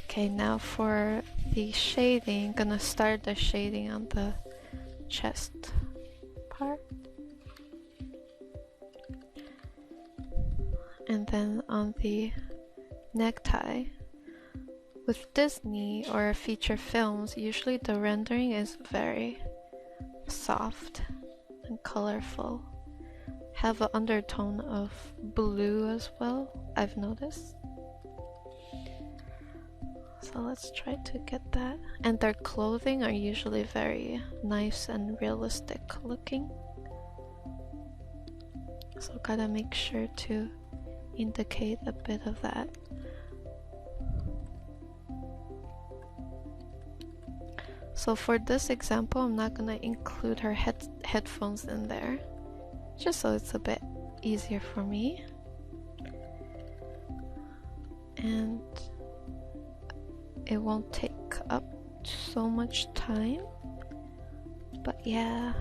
Okay, now for the shading, gonna start the shading on the chest part. And then on the necktie. With Disney or feature films, usually the rendering is very soft and colorful. Have an undertone of blue as well, I've noticed. So let's try to get that. And their clothing are usually very nice and realistic looking. So gotta make sure to indicate a bit of that. So for this example, I'm not gonna include her headphones in there, just so it's a bit easier for me. And it won't take up so much time. But yeah,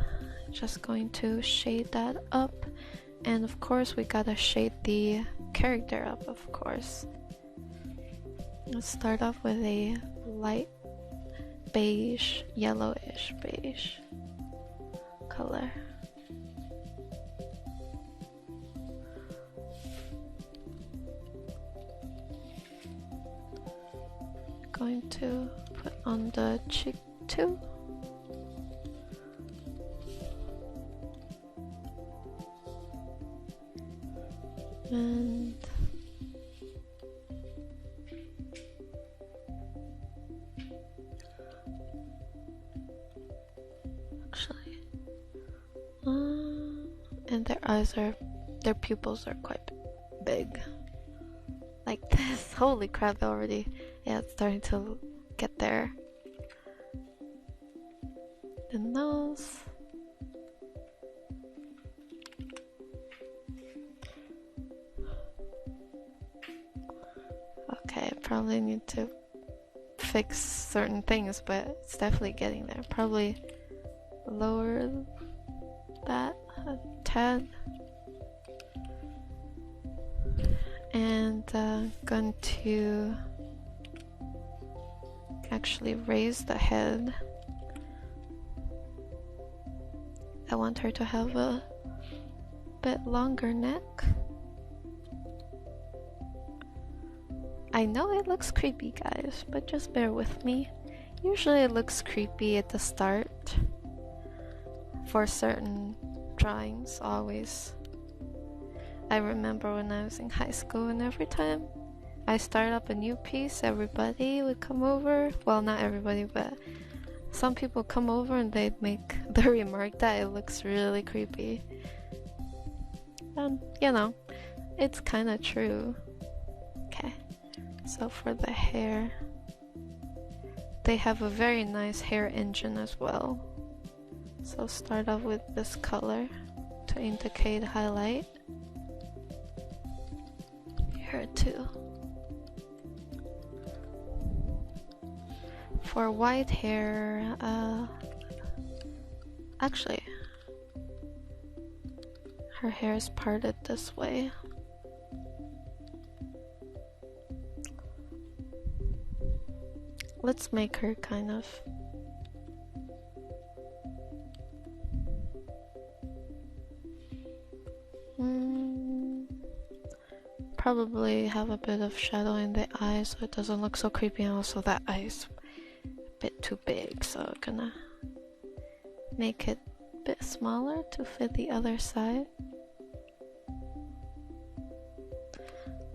just going to shade that up. And of course, we gotta shade the character up, of course. Let's start off with a light beige, yellowish beige color. Going to put on the cheek too. And actually, and their pupils are quite big. Like this. Holy crap, already. Yeah, it's starting to get there. The nose. Okay, probably need to fix certain things, but it's definitely getting there. Probably lower that a tad. And going to actually raise the head. I want her to have a bit longer neck. I know it looks creepy, guys, but just bear with me. Usually it looks creepy at the start for certain drawings, always. I remember when I was in high school, and every time I start up a new piece, everybody would come over. Well, not everybody, but some people come over and they'd make the remark that it looks really creepy. And, you know, it's kind of true. Okay, so for the hair, they have a very nice hair engine as well. So start off with this color to indicate highlight. Here too. For white hair, actually, her hair is parted this way. Let's make her kind of probably have a bit of shadow in the eye so it doesn't look so creepy, and also that eye is a bit too big, so I'm gonna make it a bit smaller to fit the other side.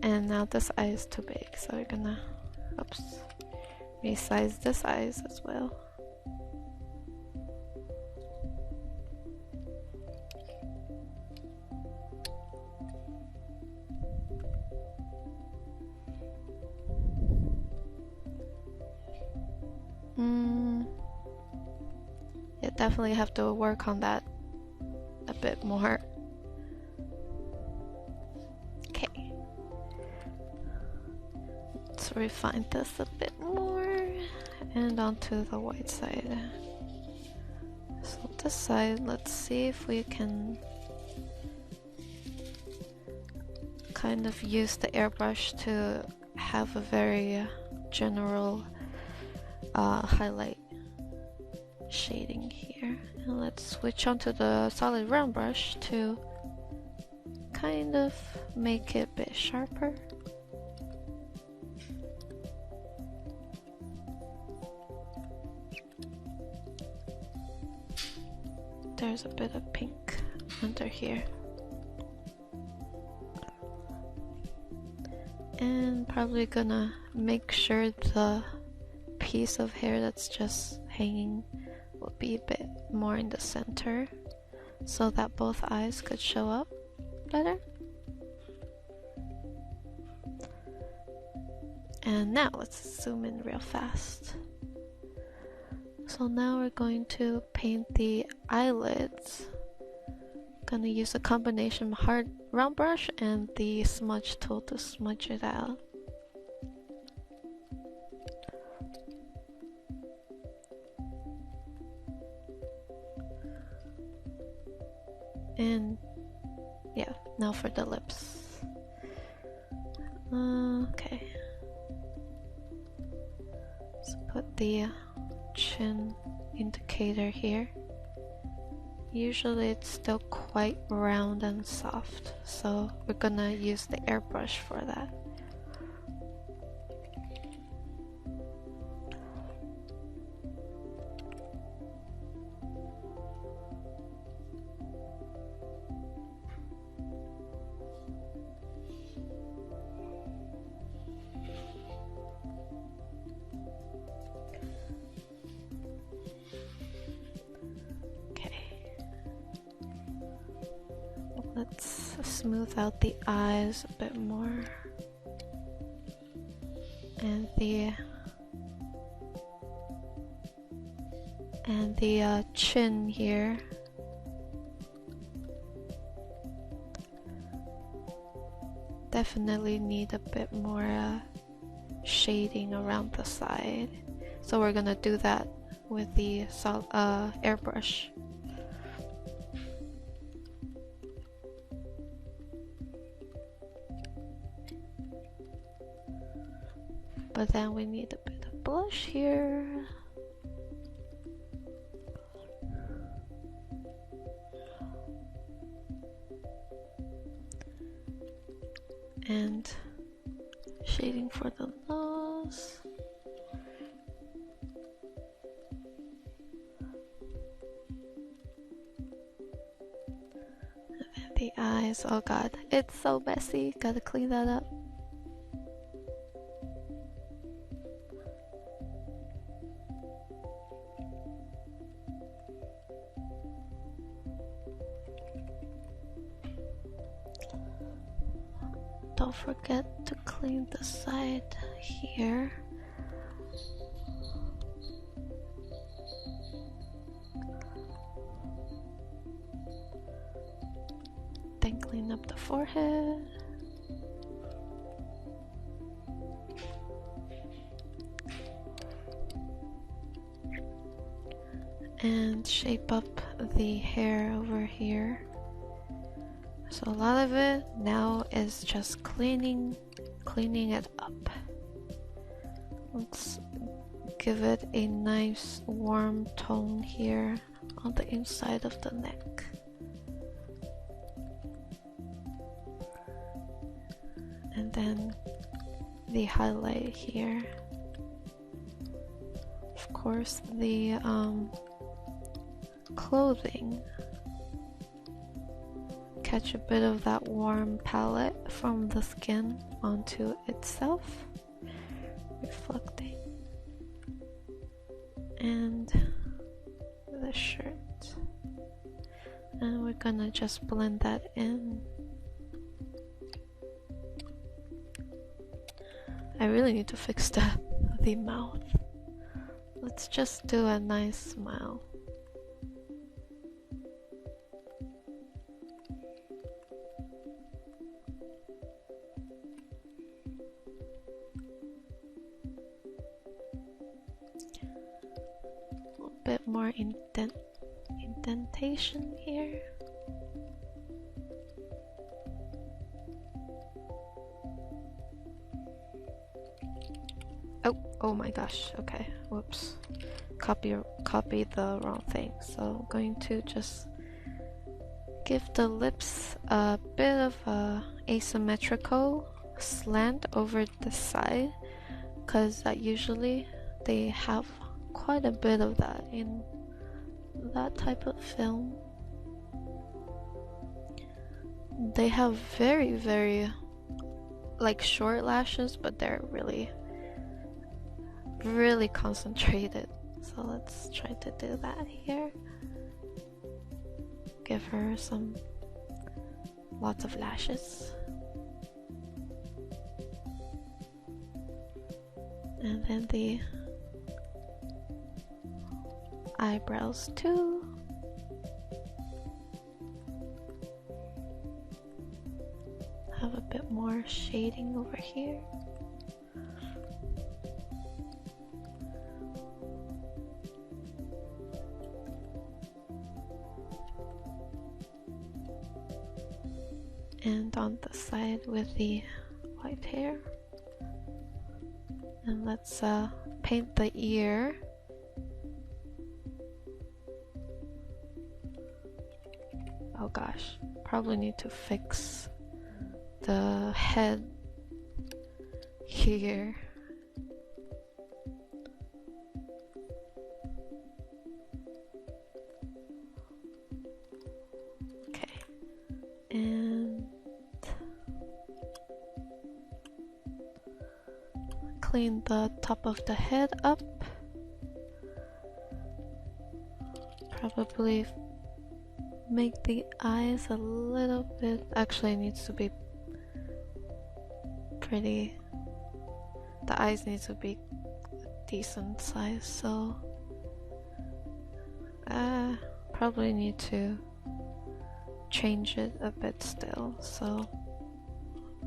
And now this eye is too big, so we're gonna resize this eye as well. Yeah, definitely have to work on that a bit more. Okay. Let's refine this a bit more and onto the white side. So this side, let's see if we can kind of use the airbrush to have a very general highlight shading here. And let's switch onto the solid round brush to kind of make it a bit sharper. There's a bit of pink under here. And probably gonna make sure the piece of hair that's just hanging will be a bit more in the center so that both eyes could show up better. And now let's zoom in real fast. So now we're going to paint the eyelids. Gonna use a combination of hard round brush and the smudge tool to smudge it out. And yeah, now for the lips. Okay. Let's put the chin indicator here. Usually it's still quite round and soft, so we're gonna use the airbrush for that. Let's smooth out the eyes a bit more. And the chin here. Definitely need a bit more shading around the side. So we're gonna do that with the airbrush. But then we need a bit of blush here. And shading for the nose. And then the eyes. Oh god, it's so messy. Gotta clean that up. Don't forget to clean the side here. Then clean up the forehead. And shape up the hair over here. So a lot of it now is just cleaning it up. Let's give it a nice warm tone here on the inside of the neck. And then the highlight here. Of course, the clothing. Catch a bit of that warm palette from the skin onto itself, reflecting. And the shirt. And we're gonna just blend that in. I really need to fix the mouth. Let's just do a nice smile. more indentation here. Oh my gosh, okay, whoops. Copy the wrong thing. So I'm going to just give the lips a bit of a asymmetrical slant over the side, because usually they have quite a bit of that in that type of film. They have very, very like short lashes, but they're really concentrated. So let's try to do that here. Give her lots of lashes. And then the eyebrows too. Have a bit more shading over here. And on the side with the white hair. And let's paint the ear. Oh gosh, probably need to fix the head here. Okay, and clean the top of the head up. Probably make the eyes a little bit, actually it needs to be pretty, the eyes need to be decent size, so probably need to change it a bit still, so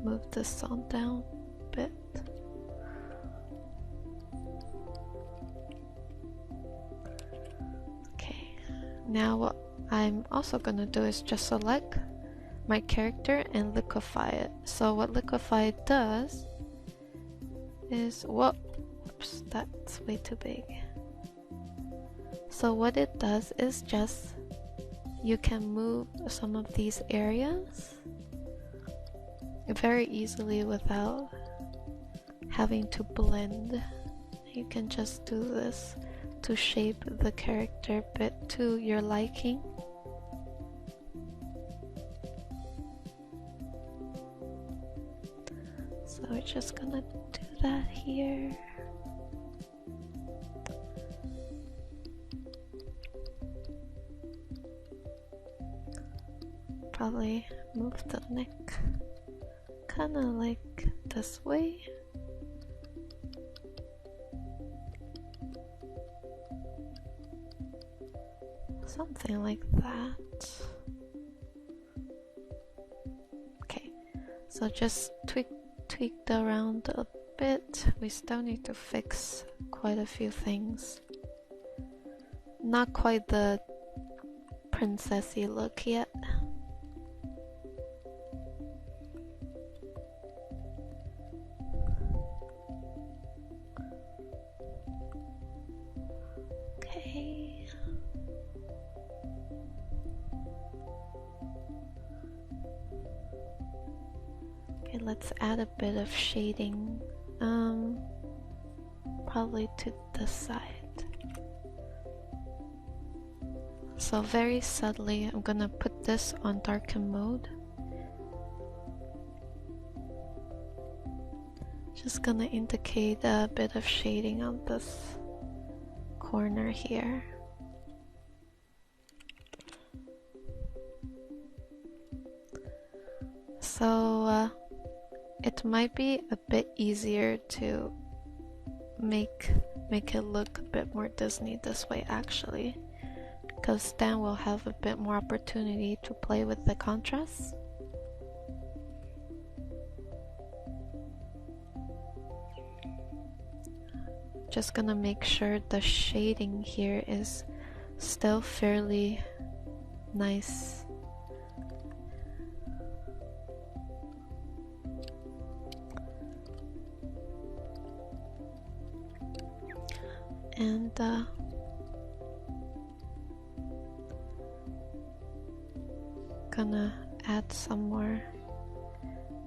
move this on down a bit. Okay, now what I'm also gonna do is just select my character and liquefy it. So what liquefy does is, whoops, that's way too big. So what it does is just, you can move some of these areas very easily without having to blend. You can just do this to shape the character a bit to your liking. So we're just gonna do that here. Probably move the neck kinda like this way. Something like that. Okay, so just tweaked around a bit. We still need to fix quite a few things. Not quite the princessy look yet. Okay. Okay, let's add a bit of shading, probably to the side. So very subtly, I'm gonna put this on darken mode. Just gonna indicate a bit of shading on this corner here. So it might be a bit easier to make it look a bit more Disney this way actually, because then we'll have a bit more opportunity to play with the contrast. Just gonna make sure the shading here is still fairly nice. And gonna add some more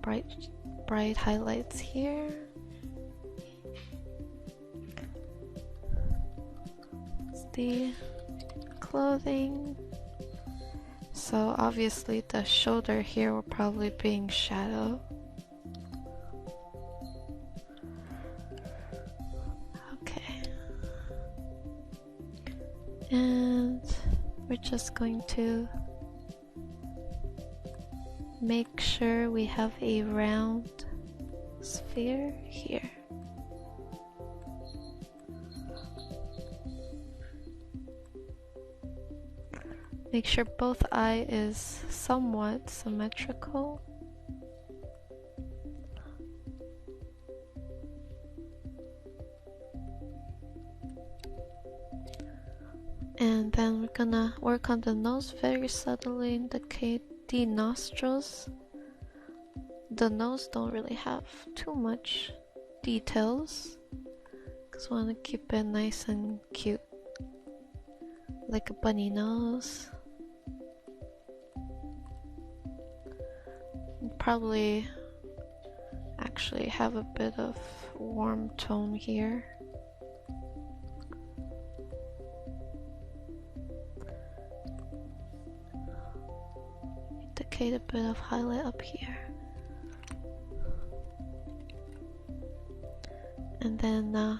bright highlights here. It's the clothing. So obviously the shoulder here will probably be in shadow. Okay. And we're just going to make sure we have a round sphere here. Make sure both eye is somewhat symmetrical. And then we're gonna work on the nose, very subtly indicate the nostrils. The nose don't really have too much details, because we want to keep it nice and cute, like a bunny nose. Probably actually have a bit of warm tone here. Indicate a bit of highlight up here. And then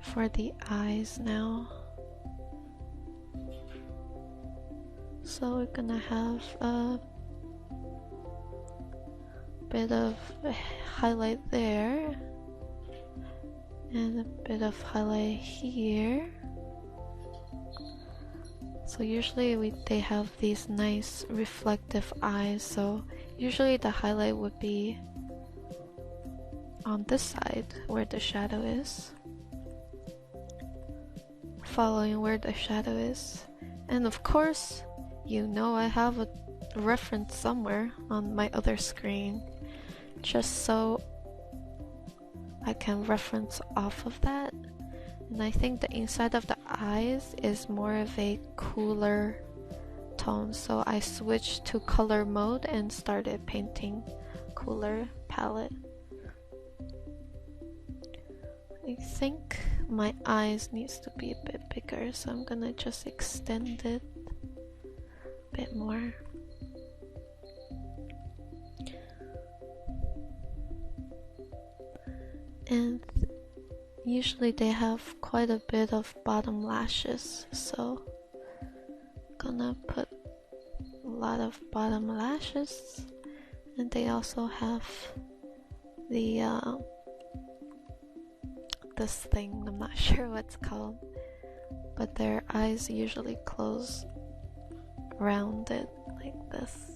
for the eyes now. So we're gonna have a bit of highlight there and a bit of highlight here. So usually they have these nice reflective eyes, so usually the highlight would be on this side where the shadow is, following where the shadow is. And of course, you know I have a reference somewhere on my other screen, just so I can reference off of that. And I think the inside of the eyes is more of a cooler tone, so I switched to color mode and started painting cooler palette. I think my eyes needs to be a bit bigger, so I'm gonna just extend it a bit more. And usually they have quite a bit of bottom lashes, so gonna put a lot of bottom lashes. And they also have the this thing, I'm not sure what it's called, but their eyes usually close rounded like this.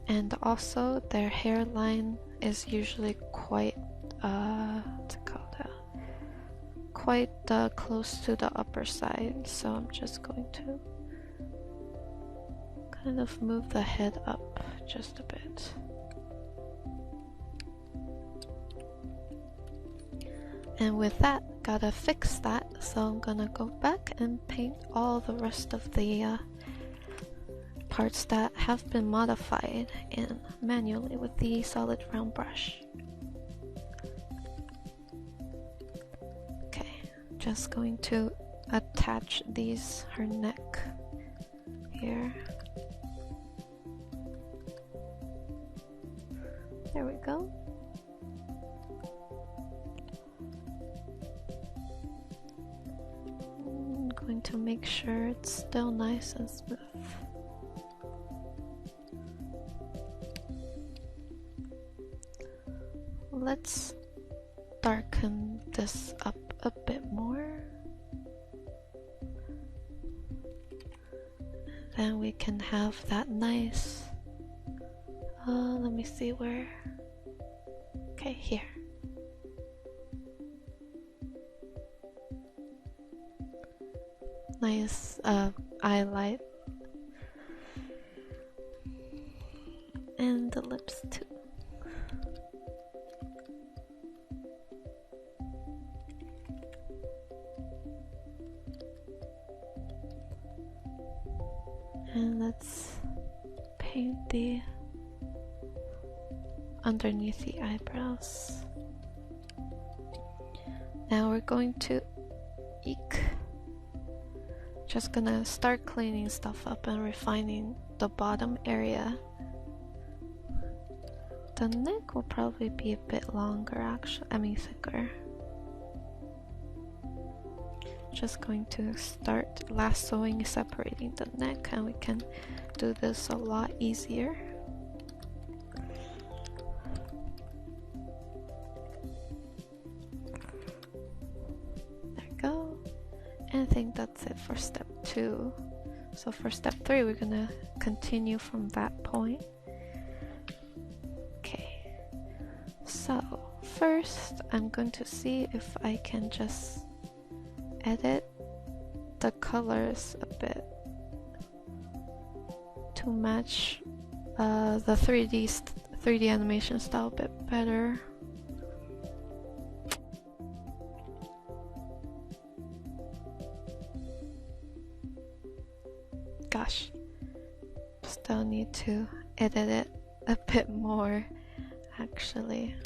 And also their hairline is usually quite what's it called, quite close to the upper side, so I'm just going to kind of move the head up just a bit. And with that, gotta fix that, so I'm gonna go back and paint all the rest of the parts that have been modified and manually with the solid round brush. Okay, just going to attach her neck here. There we go. I'm going to make sure it's still nice and smooth. Let's darken this up a bit more. Then we can have that nice Let me see where. Okay, here. Nice highlight. And the lips too. And let's paint the underneath the eyebrows. Now we're going to eek. Just gonna start cleaning stuff up and refining the bottom area. The neck will probably be a bit longer, actually. I mean thicker. Just going to start lassoing, separating the neck, and we can do this a lot easier. There we go. And I think that's it for step 2. So for step 3, we're gonna continue from that point. Okay. So first, I'm going to see if I can just edit the colors a bit to match the 3D animation style a bit better. Gosh, still need to edit it a bit more actually.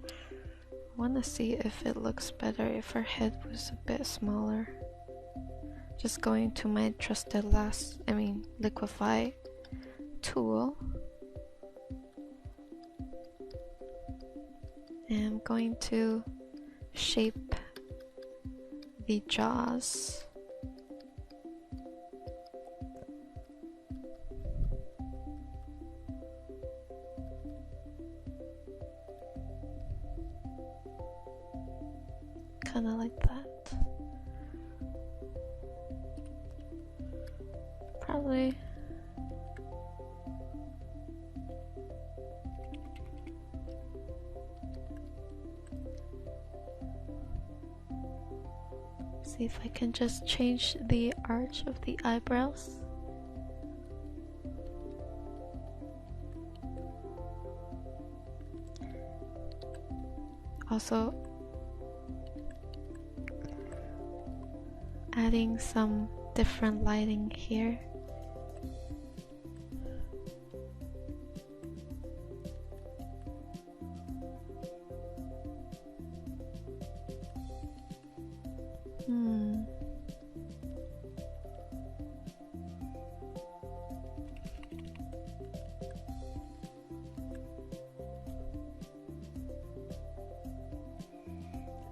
I want to see if it looks better if her head was a bit smaller. Just going to my trusted liquify tool. And I'm going to shape the jaws. Kinda like that. Probably. See if I can just change the arch of the eyebrows. Also, adding some different lighting here.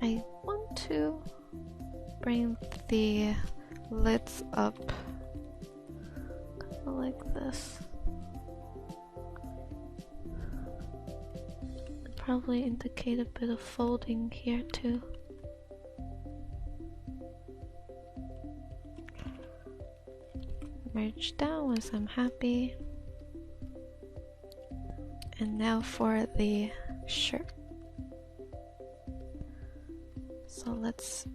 I want to bring the lids up kind of like this. Probably indicate a bit of folding here too. Merge down once I'm happy. And now for the shirt. So let's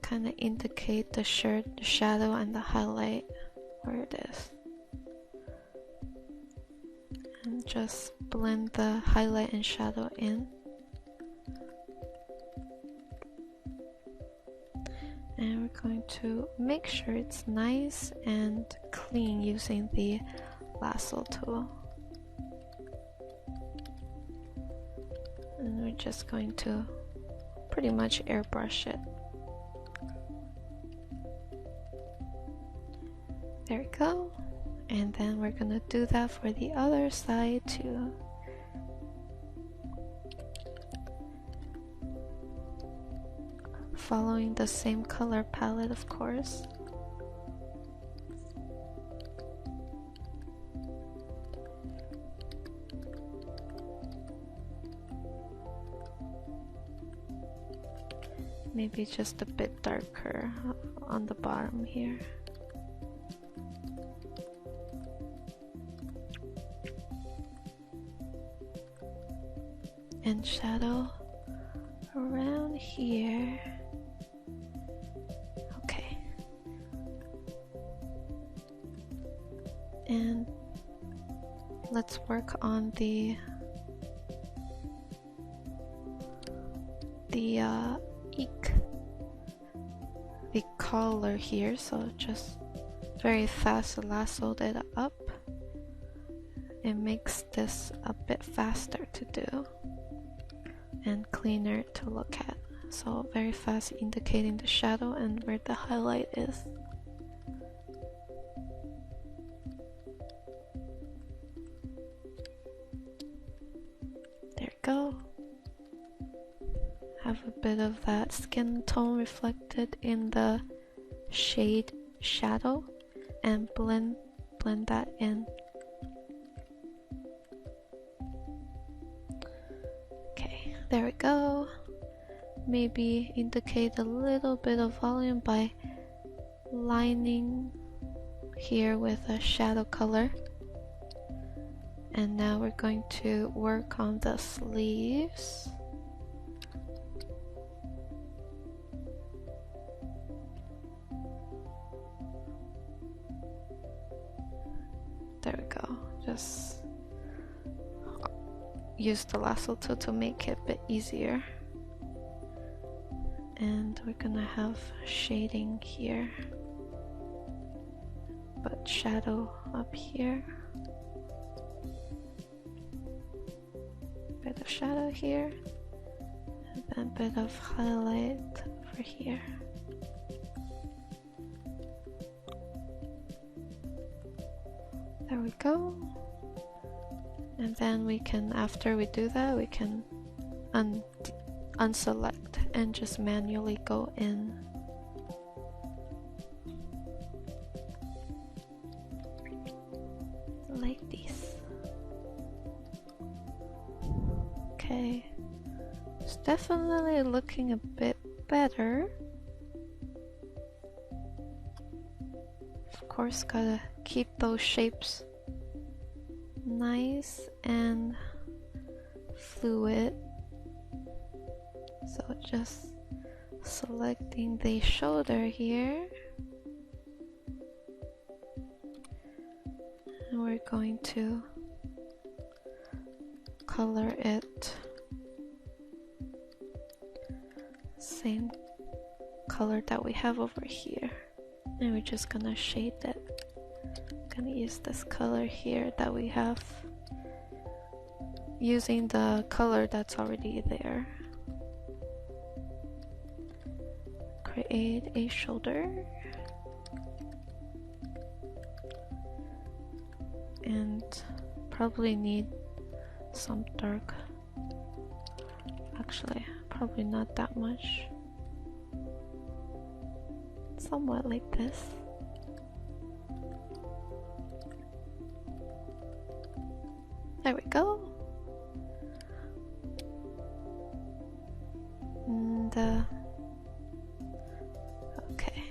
kind of indicate the shirt, the shadow, and the highlight where it is. And just blend the highlight and shadow in. And we're going to make sure it's nice and clean using the lasso tool. And we're just going to pretty much airbrush it. There we go. And then we're gonna do that for the other side too. Following the same color palette, of course. Maybe just a bit darker on the bottom here. shadow around here. Okay. And let's work on the color here, so just very fast lassoed it up. It makes this a bit faster to do and cleaner to look at. So very fast indicating the shadow and where the highlight is. There we go. Have a bit of that skin tone reflected in the shade shadow and blend that in. Okay, there we go. Maybe indicate a little bit of volume by lining here with a shadow color. And now we're going to work on the sleeves. There we go. Just use the lasso tool to make it a bit easier. And we're gonna have shading here, but shadow up here. Bit of shadow here, and then a bit of highlight over here. There we go. And then we can, after we do that, we can unselect and just manually go in. Like this. Okay. It's definitely looking a bit better. Of course, gotta keep those shapes nice and fluid. So just selecting the shoulder here, and we're going to color it same color that we have over here, and we're just gonna shade it. Gonna use this color here that we have, using the color that's already there. Create a shoulder and probably need some dark, actually probably not that much, somewhat like this. There we go. And okay,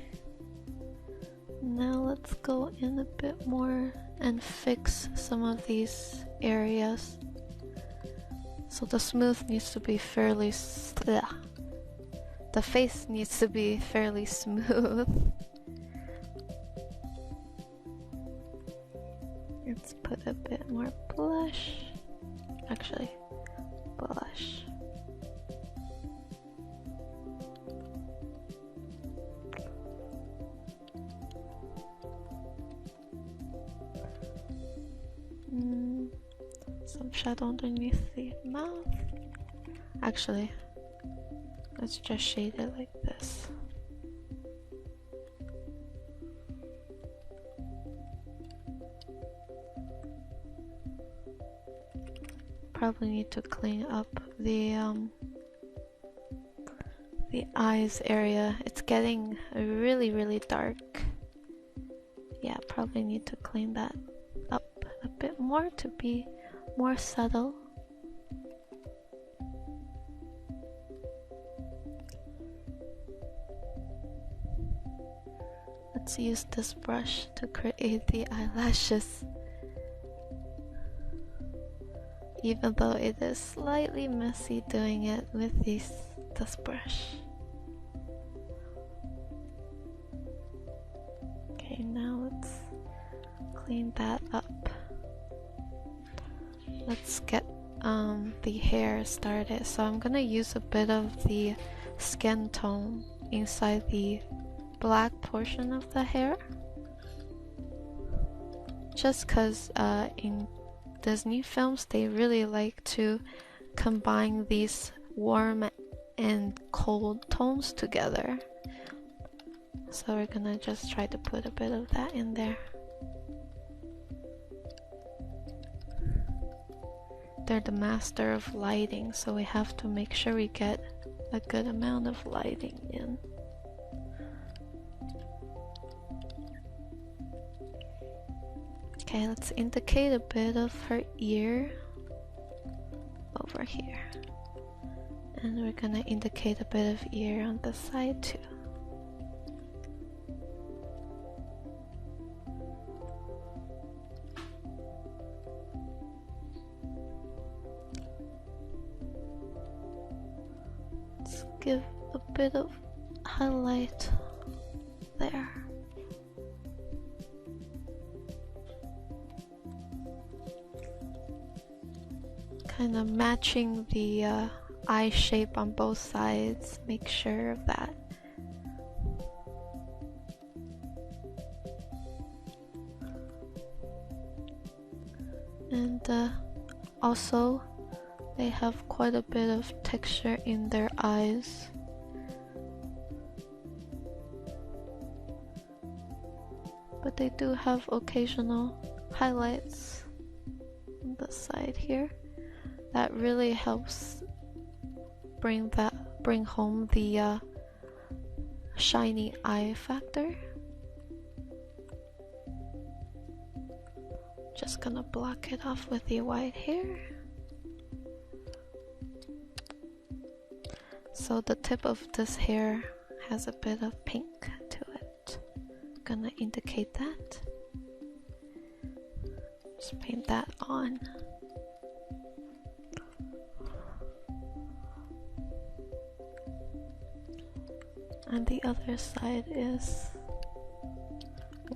now let's go in a bit more and fix some of these areas. So the smooth needs to be fairly the face needs to be fairly smooth. Let's put a bit more blush. Actually, blush. Some shadow underneath the mouth. Actually, let's just shade it like this. Probably need to clean up the eyes area. It's getting really dark. Yeah, probably need to clean that up a bit more to be more subtle. Let's use this brush to create the eyelashes. even though it is slightly messy doing it with this brush. Okay, now let's clean that up. Let's get the hair started. So I'm gonna use a bit of the skin tone inside the black portion of the hair, just because in Disney films they really like to combine these warm and cold tones together. So we're gonna just try to put a bit of that in there. They're the master of lighting, so we have to make sure we get a good amount of lighting in. Okay, let's indicate a bit of her ear over here. And we're gonna indicate a bit of ear on the side too. Let's give a bit of highlight there. Kind of matching the eye shape on both sides, make sure of that. And also they have quite a bit of texture in their eyes. But they do have occasional highlights on the side here. That really helps bring home the shiny eye factor. Just gonna block it off with the white hair. So the tip of this hair has a bit of pink to it. Gonna indicate that. Just paint that on. And the other side is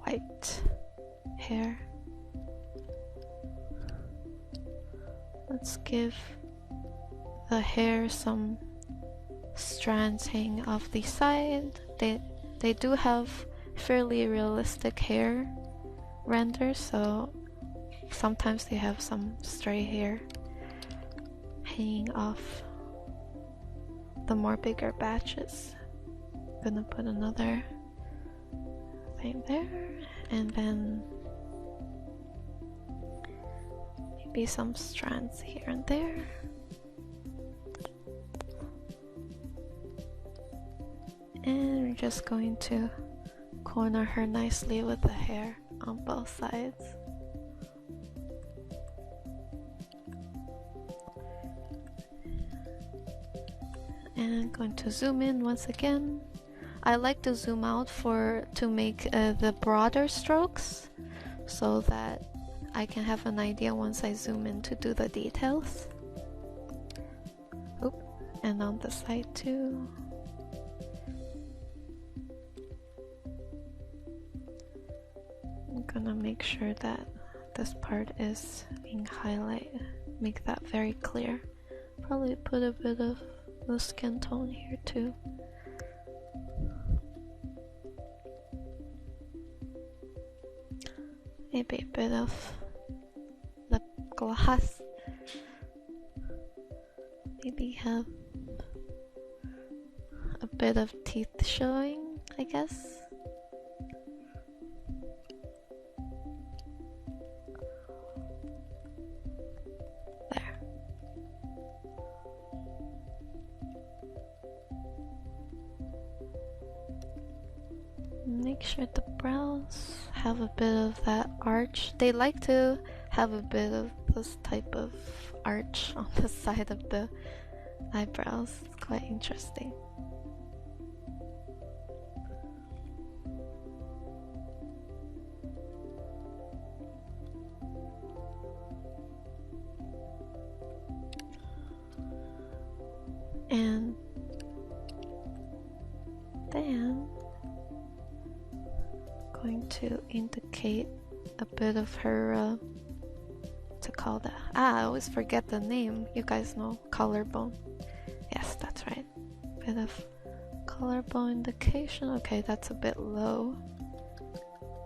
white hair. Let's give the hair some strands hanging off the side. They do have fairly realistic hair renders, so sometimes they have some stray hair hanging off the more bigger batches. Gonna put another thing there, and then maybe some strands here and there. And we're just going to corner her nicely with the hair on both sides. And I'm going to zoom in once again. I like to zoom out to make the broader strokes, so that I can have an idea once I zoom in to do the details. Oop, and on the side too. I'm gonna make sure that this part is being highlighted, make that very clear. Probably put a bit of the skin tone here too. Maybe a bit of lip gloss. Maybe have a bit of teeth showing, I guess. There. Make sure the brows have a bit of that arch. They like to have a bit of this type of arch on the side of the eyebrows. It's quite interesting. then going to indicate a bit of her to call that. I always forget the name. You guys know collarbone. Yes, that's right. Bit of collarbone indication. Okay, that's a bit low.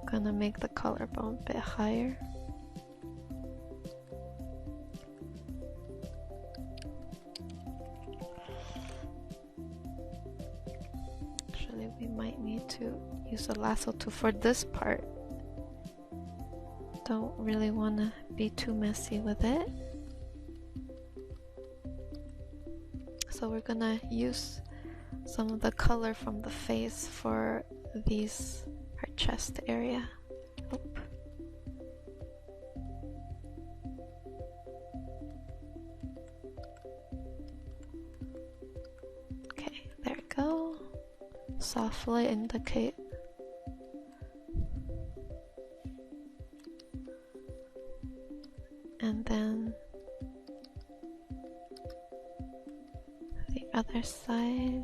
Gonna make the collarbone a bit higher. Actually, we might need to use a lasso tool for this part. Don't really want to be too messy with it. So we're gonna use some of the color from the face for these, her chest area. Oop. Okay, there we go. Softly indicate. And then the other side.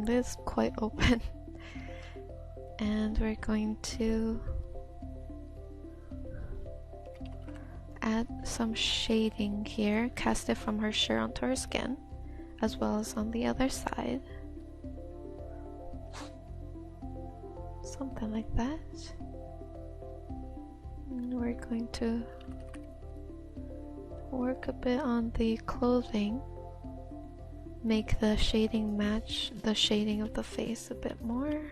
This is quite open. And we're going to add some shading here, cast it from her shirt onto her skin, as well as on the other side. Something like that. And we're going to work a bit on the clothing, make the shading match the shading of the face a bit more.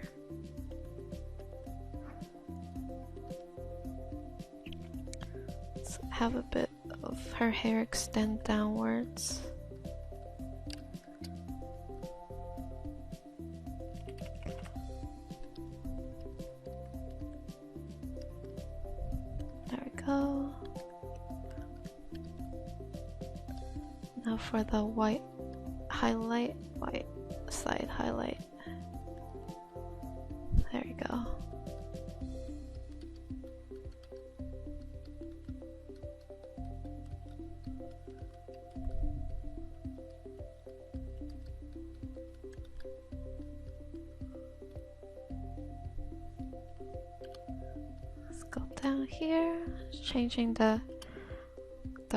Let's have a bit of her hair extend downwards. There we go. Now for the white highlight, white side highlight. There we go. Let's go down here, changing the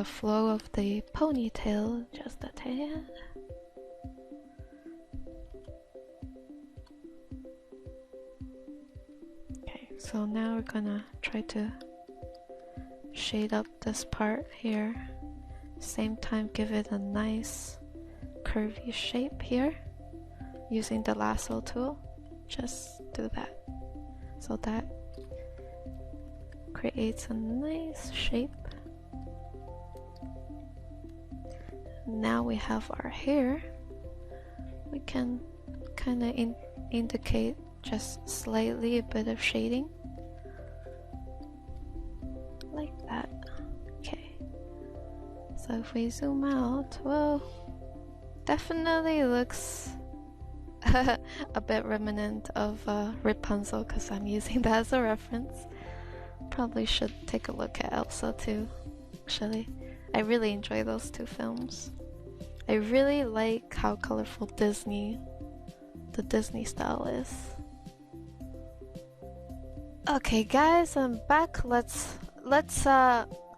flow of the ponytail just a tad. Okay, so now we're gonna try to shade up this part here. Same time, give it a nice curvy shape here using the lasso tool. Just do that. So that creates a nice shape. Now we have our hair. We can kind of indicate just slightly a bit of shading. Like that. Okay. So if we zoom out, well, definitely looks a bit remnant of Rapunzel because I'm using that as a reference. Probably should take a look at Elsa too, actually. I really enjoy those two films. I really like how colorful the Disney style is. Okay guys, I'm back. Let's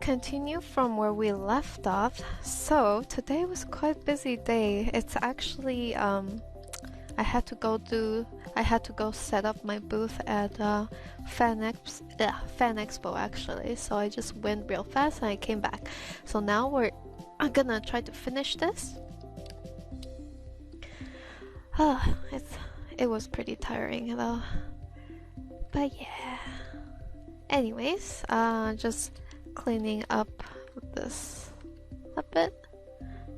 continue from where we left off. So today was quite a busy day. It's actually I had to go set up my booth at Fan Expo actually. So I just went real fast and I came back. So now I'm gonna try to finish this. It was pretty tiring though. But yeah. Anyways, just cleaning up this a bit.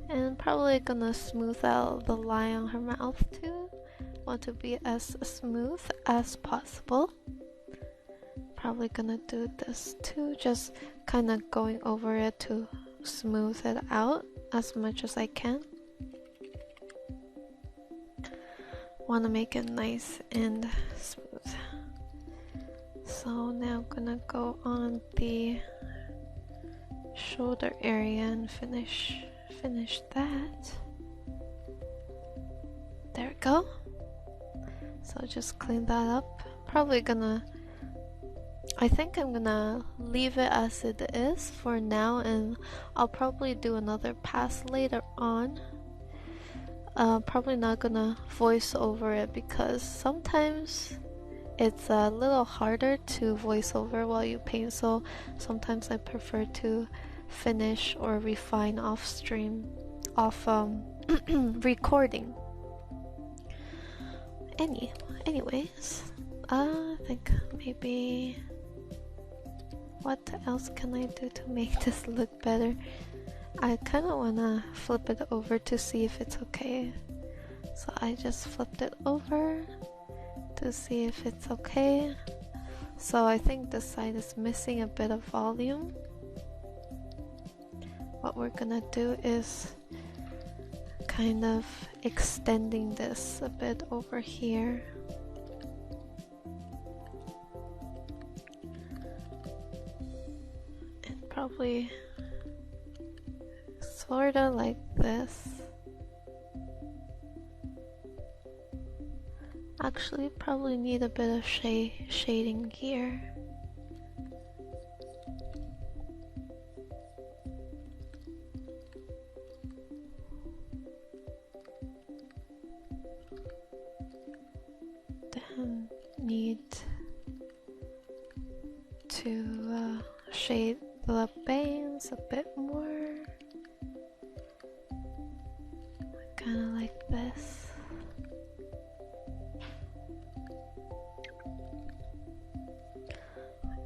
And probably gonna smooth out the line on her mouth too. Want to be as smooth as possible. Probably gonna do this too, just kind of going over it to smooth it out as much as I can. Want to make it nice and smooth. smooth. So now I'm gonna go on the shoulder area and finish that. There we go. So just clean that up. I think I'm gonna leave it as it is for now, and I'll probably do another pass later on. Probably not gonna voice over it because sometimes it's a little harder to voice over while you paint, so sometimes I prefer to finish or refine off stream, recording. Anyways, I think maybe what else can I do to make this look better? I kind of want to flip it over to see if it's okay. So I just flipped it over to see if it's okay. So I think this side is missing a bit of volume. What we're gonna do is kind of extending this a bit over here. And probably sorta like this. Actually, probably need a bit of shading here. Then need to shade the bangs a bit more. Kind of like this.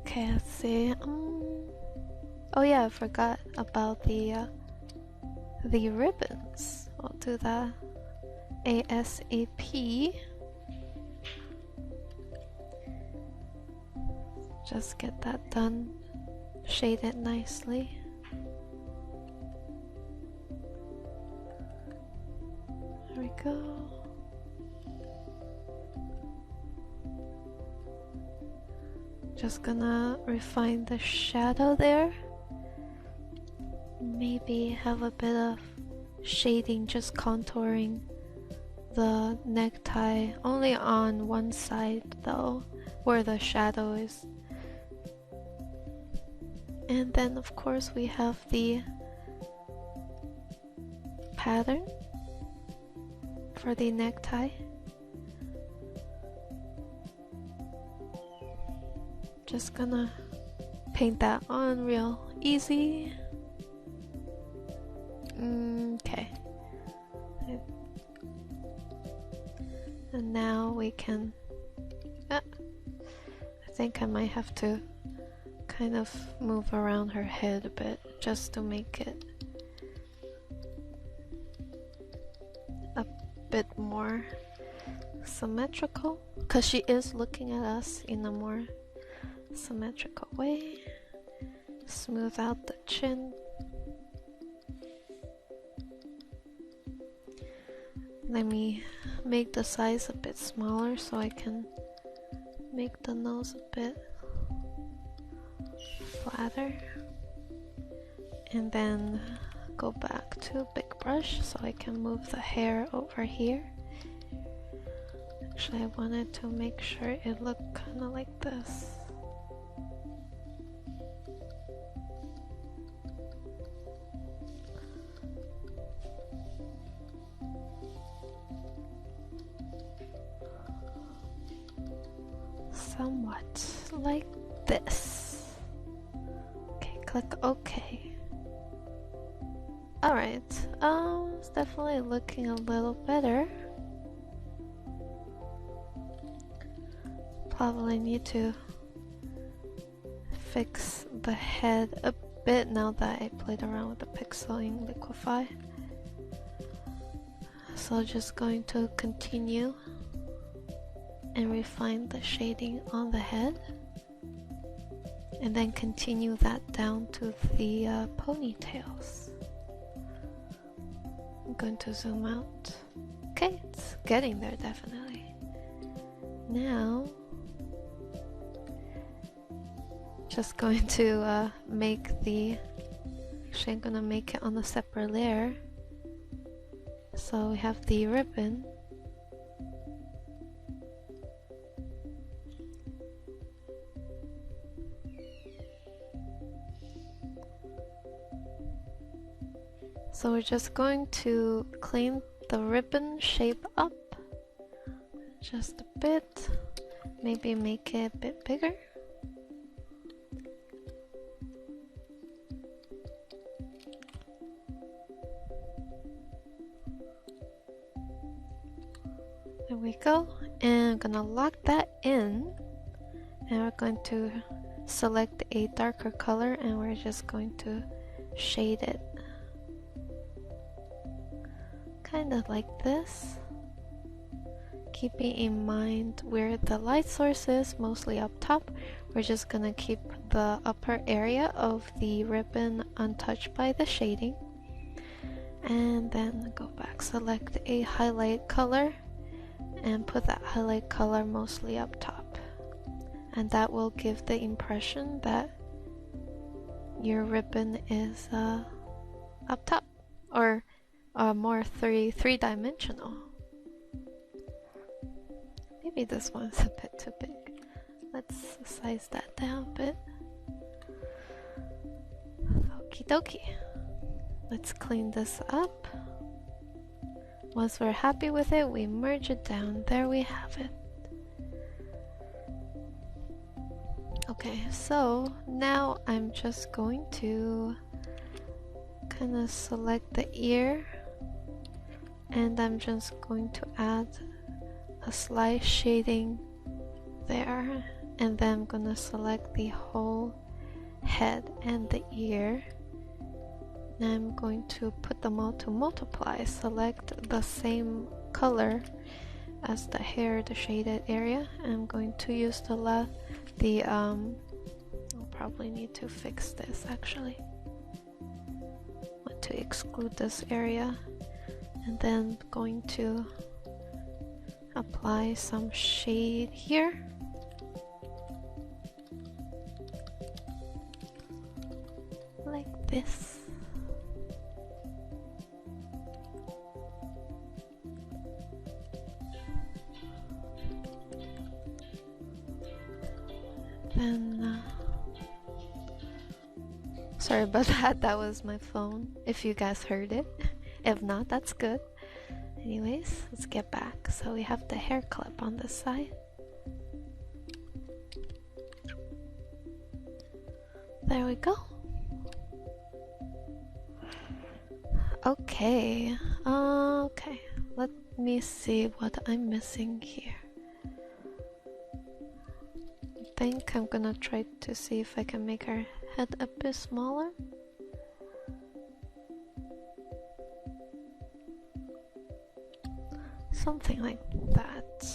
Okay, let's see. Oh yeah, I forgot about the ribbons. I'll do that ASAP. Just get that done. Shade it nicely. There we go. Just gonna refine the shadow there. Maybe have a bit of shading, just contouring the necktie. Only on one side though, where the shadow is. And then of course we have the pattern for the necktie. Just gonna paint that on real easy. Okay. And now we can... I think I might have to kind of move around her head a bit just to make it a bit more symmetrical, because she is looking at us in a more symmetrical way. Smooth out the chin. Let me make the size a bit smaller so I can make the nose a bit flatter. And then go back to big brush so I can move the hair over here. Actually, I wanted to make sure it looked kind of like this. Somewhat like this. Okay, click OK. Alright, it's definitely looking a little better. Probably need to fix the head a bit now that I played around with the pixeling liquify. So just going to continue and refine the shading on the head, and then continue that down to the ponytails. I'm going to zoom out. Okay, it's getting there definitely. Now just going to make the... Actually, I'm gonna make it on a separate layer. So we have the ribbon. So we're just going to clean the ribbon shape up just a bit, maybe make it a bit bigger. There we go, and I'm gonna lock that in, and we're going to select a darker color and we're just going to shade it. Kind of like this, keeping in mind where the light source is, mostly up top. We're just gonna keep the upper area of the ribbon untouched by the shading, and then go back, select a highlight color and put that highlight color mostly up top, and that will give the impression that your ribbon is up top, or more three-dimensional. Maybe this one's a bit too big. Let's size that down a bit. Okie dokie. Let's clean this up. Once we're happy with it, we merge it down. There we have it. Okay, so now I'm just going to kind of select the ear, and I'm just going to add a slight shading there, and then I'm gonna select the whole head and the ear. Now I'm going to put them all to multiply, select the same color as the hair, the shaded area. I'm going to use I'll probably need to fix this actually. Want to exclude this area, and then going to apply some shade here. Like this. Then, sorry about that, that was my phone, if you guys heard it. If not, that's good. Anyways, let's get back. So we have the hair clip on this side. There we go. Okay, okay, let me see what I'm missing here. I think I'm gonna try to see if I can make her head a bit smaller. Something like that.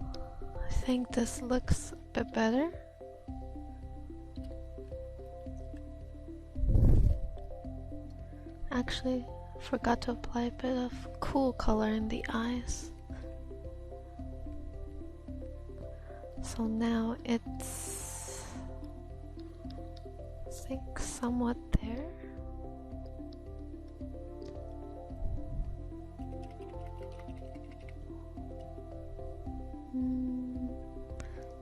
I think this looks a bit better. Actually, forgot to apply a bit of cool color in the eyes. So now it's, I think, somewhat there.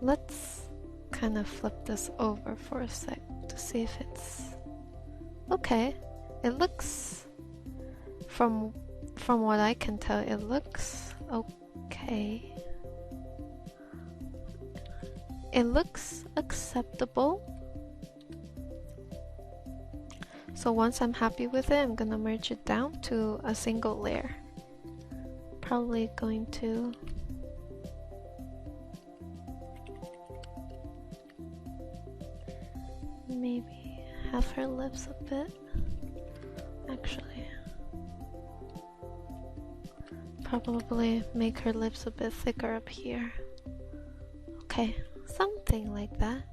Let's kind of flip this over for a sec to see if it's okay. It looks, from what I can tell, it looks okay. It looks acceptable. So once I'm happy with it, I'm gonna merge it down to a single layer. Probably going to maybe have her lips a bit. Actually, probably make her lips a bit thicker up here. Okay, something like that.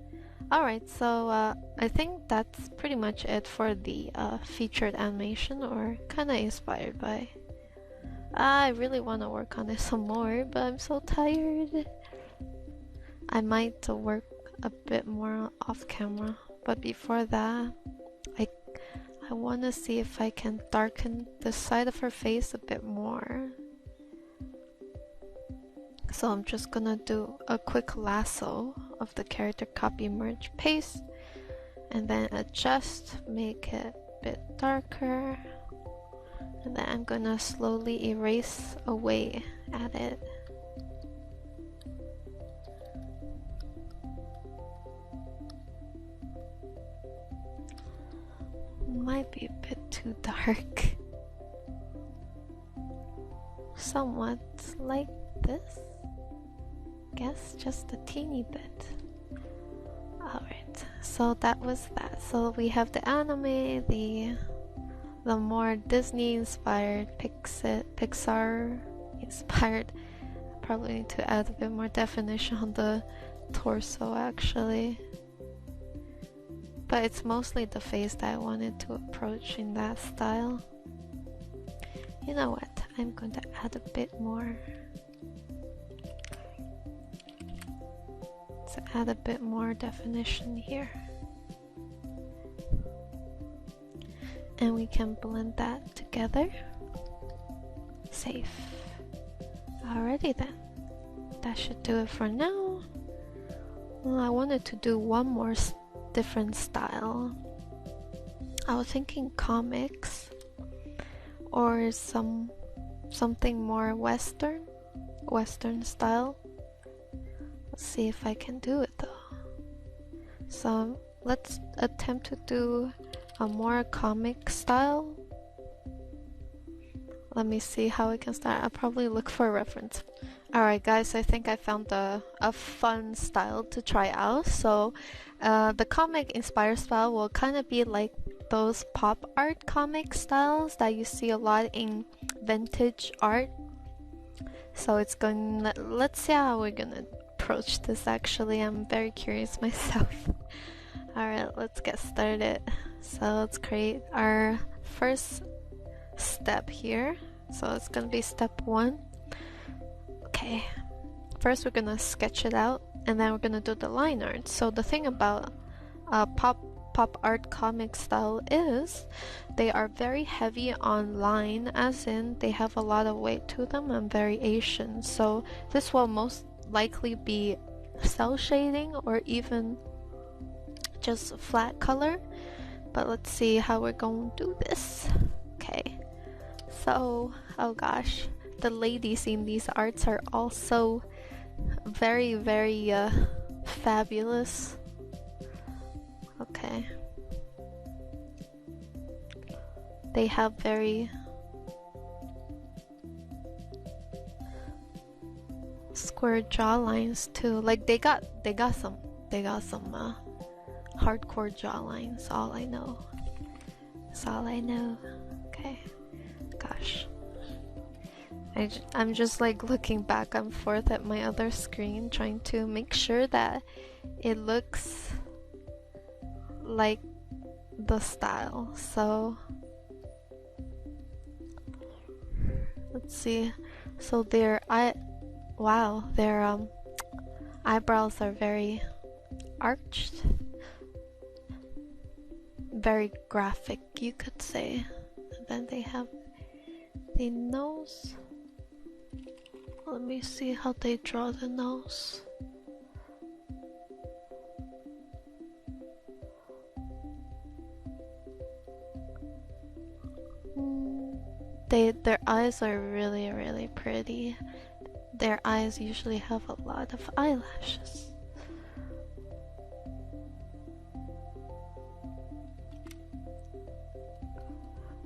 Alright, so I think that's pretty much it for the featured animation, or kinda inspired by. I really want to work on it some more, but I'm so tired. I might work a bit more off camera, but before that, I want to see if I can darken the side of her face a bit more. So I'm just gonna do a quick lasso of the character, copy, merge, paste, and then adjust, make it a bit darker, and then I'm gonna slowly erase away at it. Might be a bit too dark. Somewhat like this. Guess just a teeny bit. Alright, so that was that. So we have the anime, the more Disney inspired, Pixar inspired. Probably need to add a bit more definition on the torso actually. But it's mostly the face that I wanted to approach in that style. You know what? I'm going to add a bit more. Let's add a bit more definition here. And we can blend that together. Save. Alrighty then. That should do it for now. Well, I wanted to do one more different style. I was thinking comics or something more Western style. Let's see if I can do it though. So let's attempt to do a more comic style. Let me see how I can start. I'll probably look for a reference. Alright guys, I think I found a fun style to try out. So the comic inspired style will kind of be like those pop art comic styles that you see a lot in vintage art. So it's going, let's see how we're gonna approach this actually. I'm very curious myself. Alright, let's get started. So let's create our first step here. So it's gonna be step 1. Okay, first we're gonna sketch it out and then we're gonna do the line art. So the thing about pop art comic style is they are very heavy on line, as in they have a lot of weight to them and variation. So this will most likely be cell shading or even just flat color. But let's see how we're going to do this. Okay, so oh gosh, the ladies in these arts are also very fabulous. Okay, they have very square jawlines too. Like they got some hardcore jawlines. All I know. That's all I know. Okay, gosh. I'm just like looking back and forth at my other screen trying to make sure that it looks like the style. So let's see. So their eyebrows are very arched, very graphic, you could say. And then they have the nose. Let me see how they draw the nose. Their eyes are really pretty. Their eyes usually have a lot of eyelashes.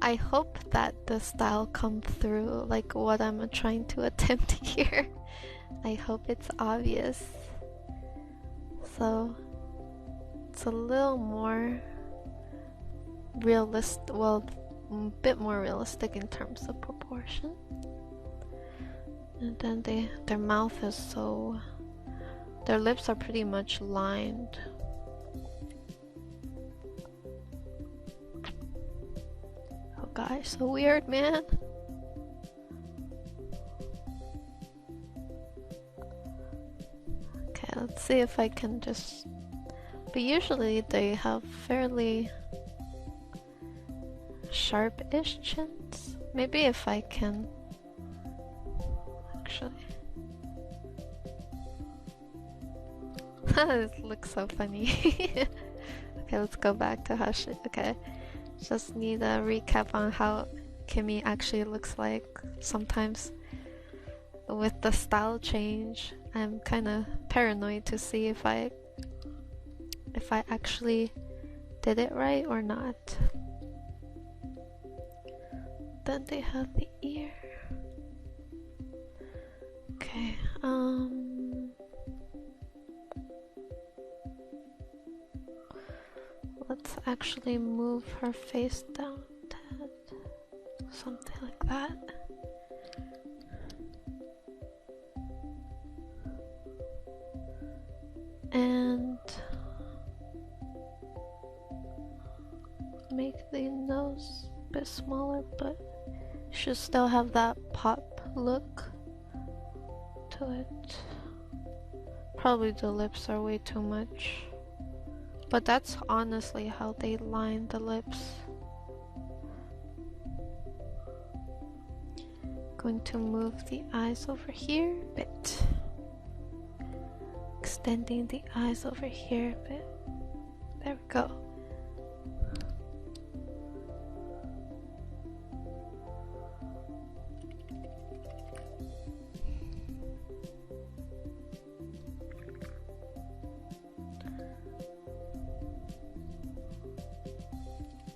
I hope that the style comes through like what I'm trying to attempt here. I hope it's obvious. So it's a little more realistic, well, a bit more realistic in terms of proportion. And then their mouth is so, their lips are pretty much lined. Oh gosh, so weird, man. Okay, Let's see if I can just... But usually they have fairly sharp-ish chins. Maybe if I can... Actually... It looks so funny. Okay, let's go back to how she... Okay. Just need a recap on how Kimmy actually looks like. Sometimes with the style change, I'm kind of paranoid to see if I actually did it right or not. Then they have the ear. Okay, let's actually move her face down a tad. Something like that. And make the nose a bit smaller, but should still have that pop look to it. Probably the lips are way too much, but that's honestly how they line the lips. Going to move the eyes over here a bit. Extending the eyes over here a bit. There we go.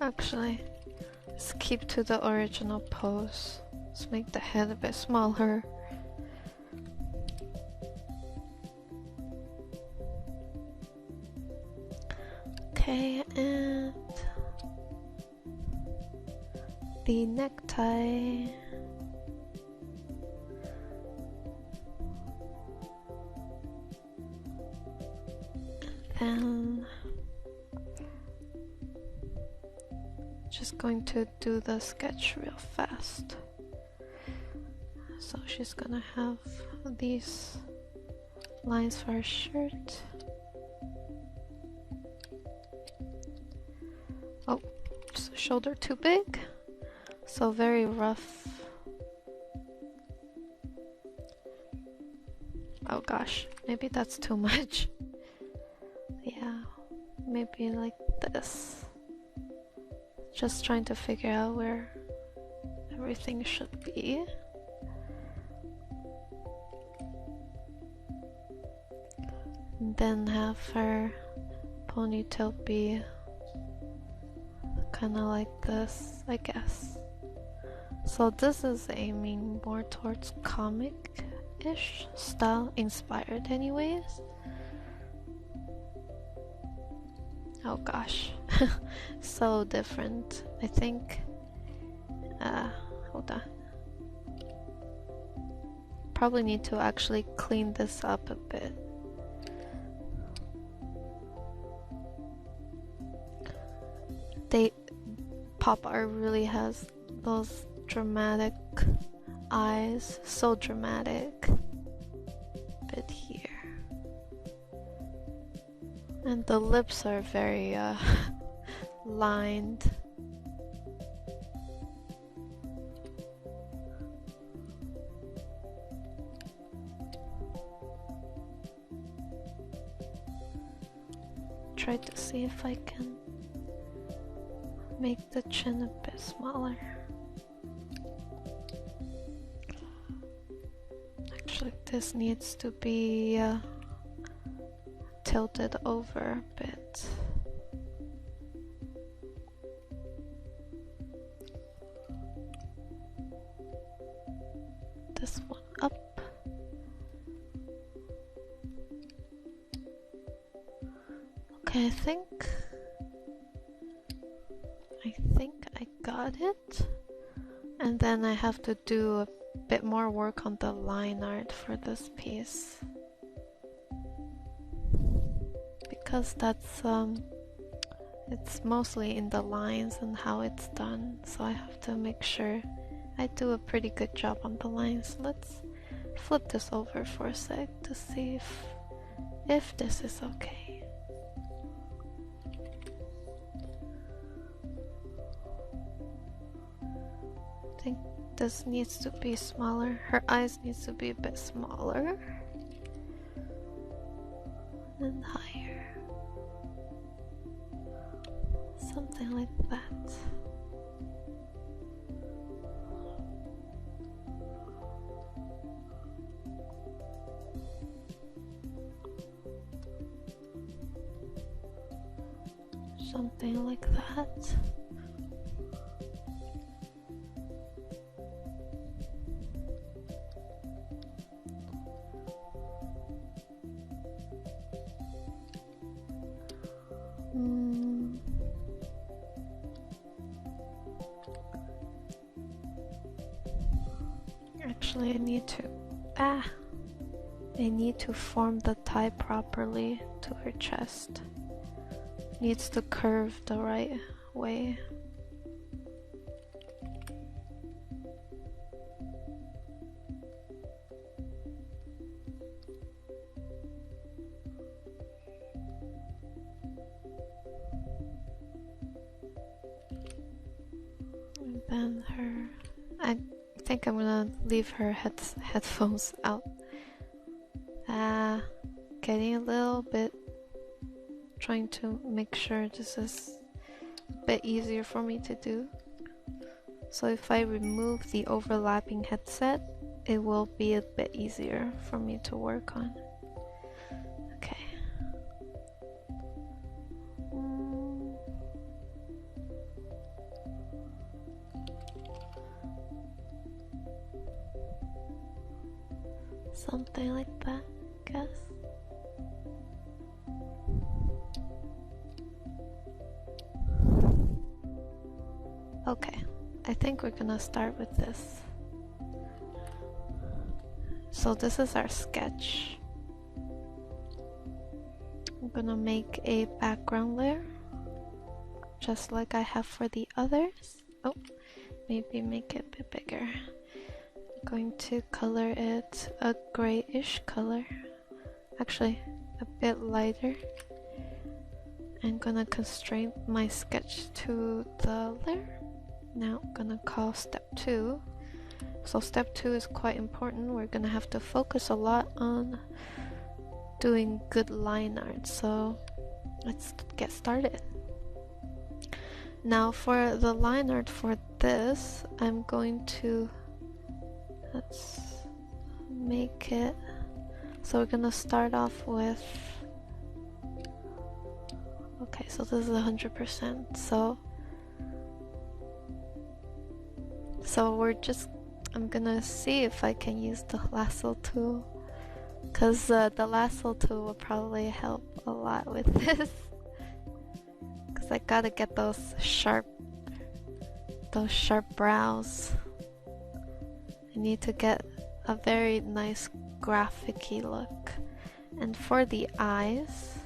Actually, let's keep to the original pose. Let's make the head a bit smaller. Okay, and the necktie. And just going to do the sketch real fast. So she's gonna have these lines for her shirt. Oh, just a shoulder too big, so very rough. Oh gosh, maybe that's too much. Yeah, maybe like this. Just trying to figure out where everything should be. And then have her ponytail be kind of like this, I guess. So this is aiming more towards comic-ish style, inspired anyways. Oh gosh, so different. I think, hold on. Probably need to actually clean this up a bit. Pop art really has those dramatic eyes, so dramatic. Bit here. And the lips are very lined. Try to see if I can make the chin a bit smaller. Actually, this needs to be tilted over a bit. This one up. Okay, I think I got it. And then I have to do a bit more work on the line art for this piece. Because that's it's mostly in the lines and how it's done, so I have to make sure I do a pretty good job on the lines. Let's flip this over for a sec to see if if this is okay. I think this needs to be smaller. Her eyes needs to be a bit smaller and higher. Something like that. Something like that. Actually, I need to form the tie properly to her chest. Needs to curve the right way. And then I think I'm gonna leave her headphones out. Getting a little bit, trying to make sure this is a bit easier for me to do. So if I remove the overlapping headset, it will be a bit easier for me to work on. Okay. Something like that, I guess. Okay, I think we're gonna start with this. So this is our sketch. I'm gonna make a background layer, just like I have for the others. Oh, maybe make it a bit bigger. I'm going to color it a grayish color. Actually, a bit lighter. I'm gonna constrain my sketch to the layer. Now I'm gonna call step 2. So step 2 is quite important. We're gonna have to focus a lot on doing good line art. So let's get started. Now for the line art for this, I'm going to, let's make it, so we're gonna start off with, okay, so this is 100%. So we're just, I'm gonna see if I can use the lasso tool, because the lasso tool will probably help a lot with this, because I gotta get those sharp brows. I need to get a very nice graphic-y look. And for the eyes,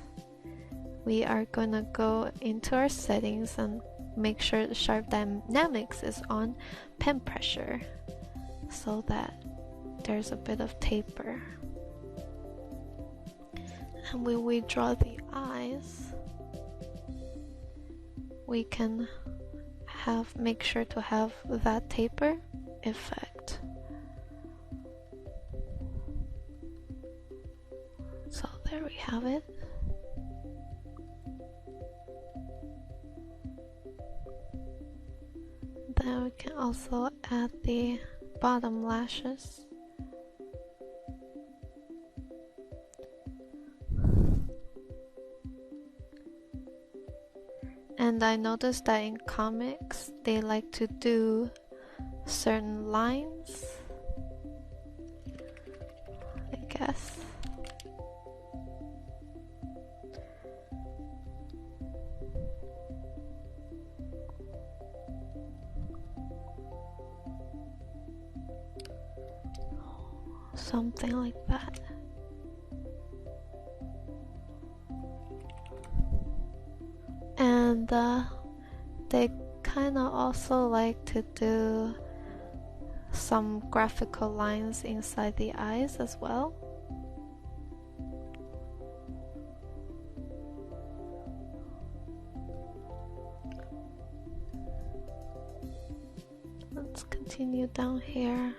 we are gonna go into our settings and make sure the sharp dynamics is on pen pressure so that there's a bit of taper. And when we draw the eyes, we can make sure to have that taper effect. So there we have it. Then we can also add the bottom lashes. And I noticed that in comics, they like to do certain lines, I guess. Something like that. And they kind of also like to do some graphical lines inside the eyes as well. continue down here.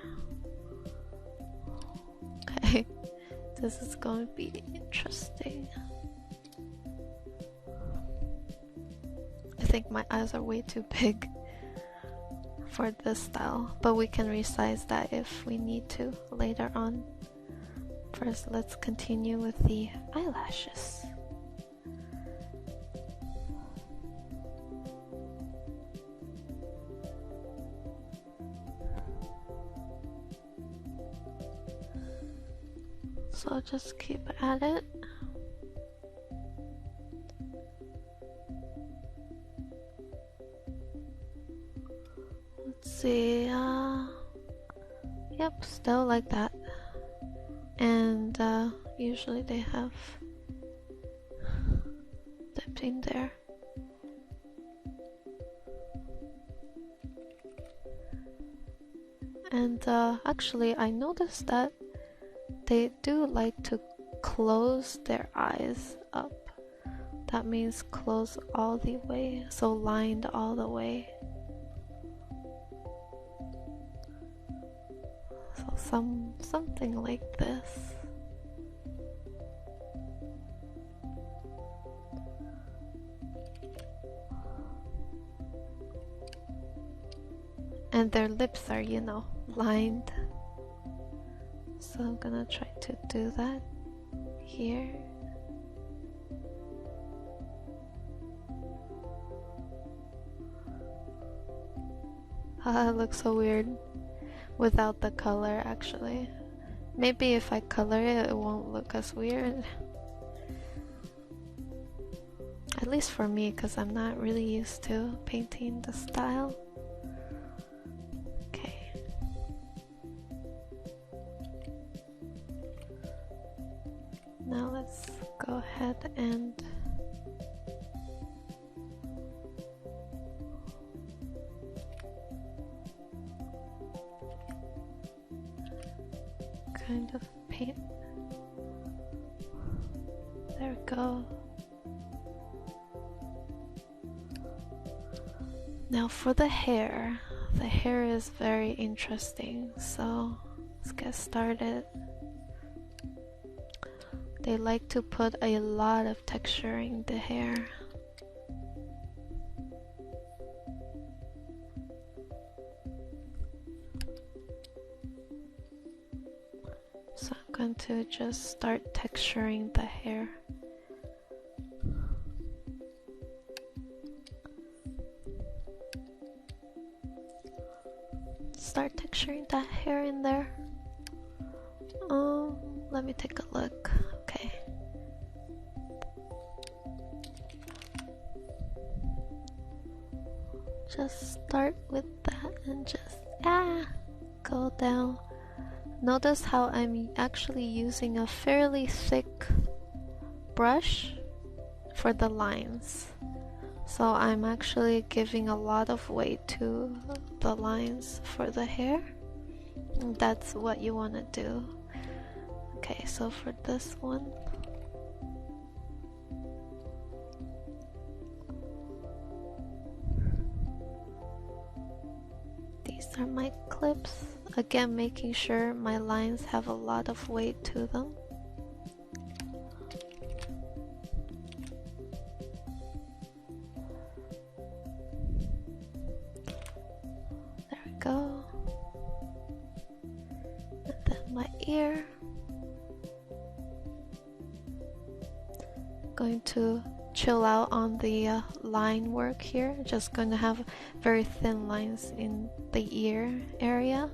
Okay, this is going to be interesting. I think my eyes are way too big for this style, but we can resize that if we need to later on. First, let's continue with the eyelashes. So I'll just keep at it. Let's see, yep, still like that. And usually they have dipping there. And actually I noticed that they do like to close their eyes up. That means close all the way, so lined all the way. So something like this. And their lips are, you know, lined. So I'm gonna try to do that here. It looks so weird without the color actually. Maybe if I color it, it won't look as weird. At least for me, because I'm not really used to painting the style. Now let's go ahead and kind of paint. There we go. Now for the hair is very interesting, so let's get started. They like to put a lot of texture in the hair. So I'm going to just start texturing the hair. Start texturing that hair in there. Let me take a look. Okay. Just start with that and just go down. Notice how I'm actually using a fairly thick brush for the lines. So I'm actually giving a lot of weight to the lines for the hair. And that's what you want to do. Okay, so for this one, these are my clips. Again, making sure my lines have a lot of weight to them. There we go. And then my ear. Going to chill out on the line work here. Just going to have very thin lines in the ear area.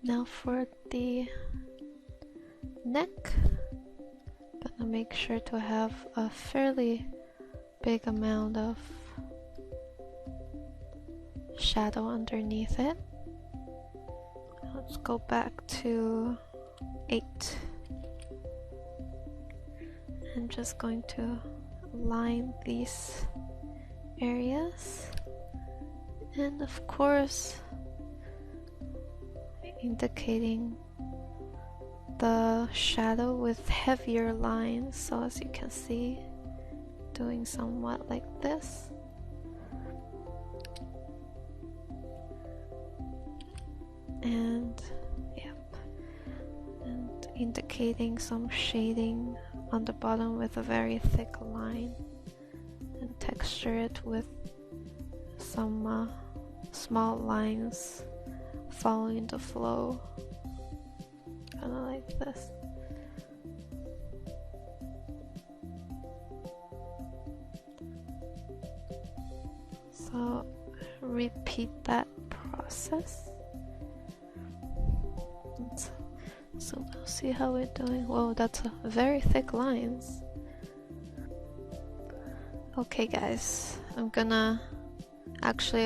Now for the neck, gonna make sure to have a fairly big amount of shadow underneath it. Let's go back to 8. I'm just going to line these areas, and of course indicating the shadow with heavier lines, so as you can see, doing somewhat like this. And yep, and indicating some shading on the bottom with a very thick line, and texture it with some small lines following the flow, kind of like this. So repeat that process. So we'll see how we're doing. Whoa, that's a very thick lines. Okay guys, I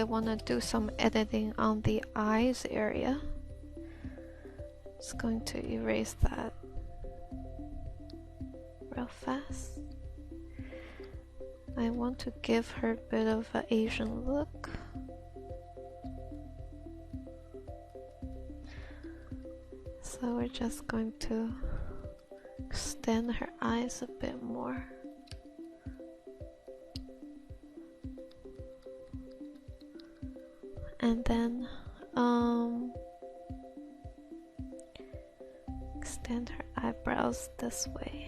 want to do some editing on the eyes area. Just going to erase that real fast. I want to give her a bit of an Asian look. So we're just going to extend her eyes a bit more. And then extend her eyebrows this way.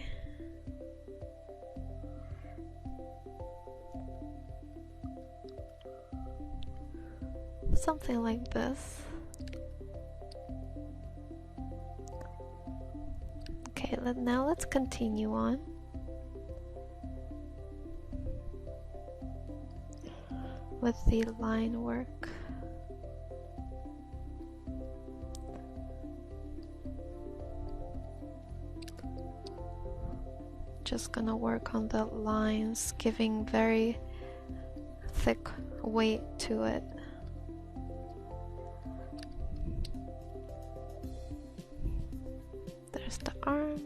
Something like this. Okay, now let's continue on. With the line work. Just gonna work on the lines, giving very thick weight to it. There's the arm,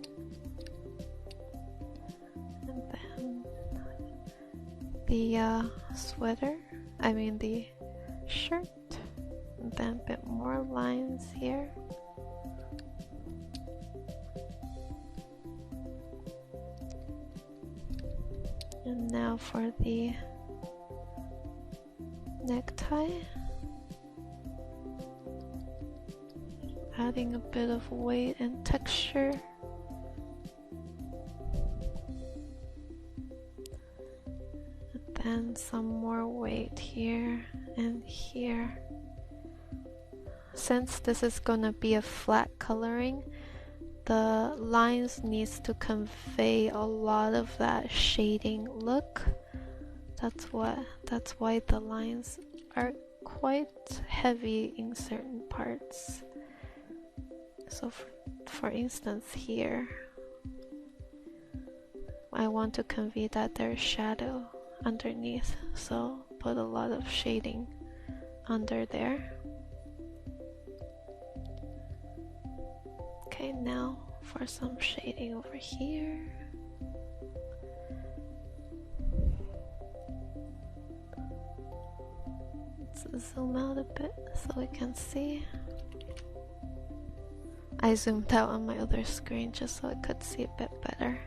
and then the sweater, the shirt, and then a bit more lines here. And now for the necktie, adding a bit of weight and texture. And then some more weight here and here. Since this is gonna be a flat coloring, the lines needs to convey a lot of that shading look. That's why the lines are quite heavy in certain parts. So for instance here, I want to convey that there's shadow underneath, so put a lot of shading under there. Okay, now for some shading over here. Let's zoom out a bit so we can see. I zoomed out on my other screen just so I could see a bit better.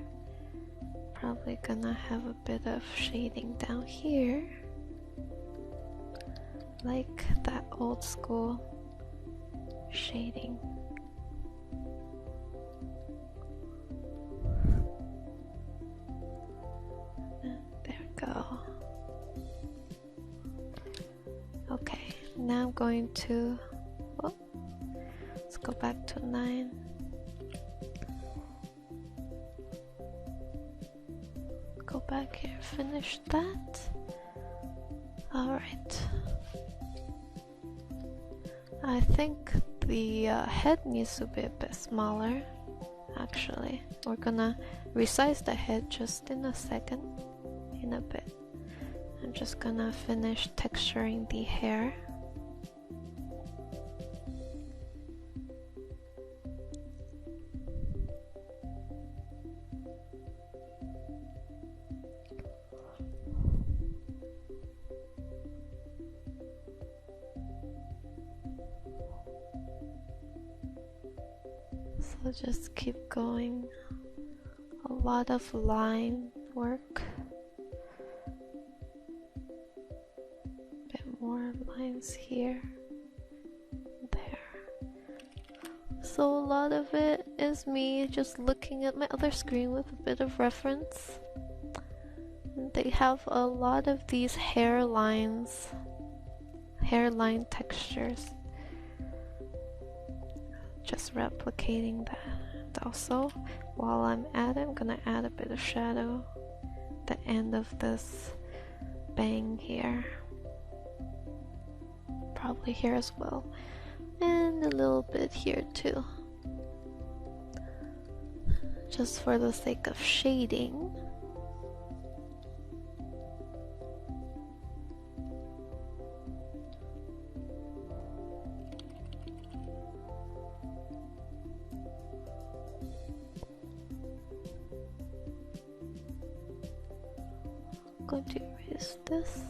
Probably gonna have a bit of shading down here, like that old school shading. Go. Okay, now I'm going to, let's go back to 9. Go back here, finish that. Alright. I think the head needs to be a bit smaller, actually. We're gonna resize the head just in a second. In a bit. I'm just gonna finish texturing the hair So just keep going. A lot of line work. Bit more lines here, there. So a lot of it is me just looking at my other screen with a bit of reference. And they have a lot of these hairline textures. Just replicating that. And also, while I'm at it, I'm gonna add a bit of shadow at the end of this bang here. Probably here as well. And a little bit here too. Just for the sake of shading. I'm going to erase this.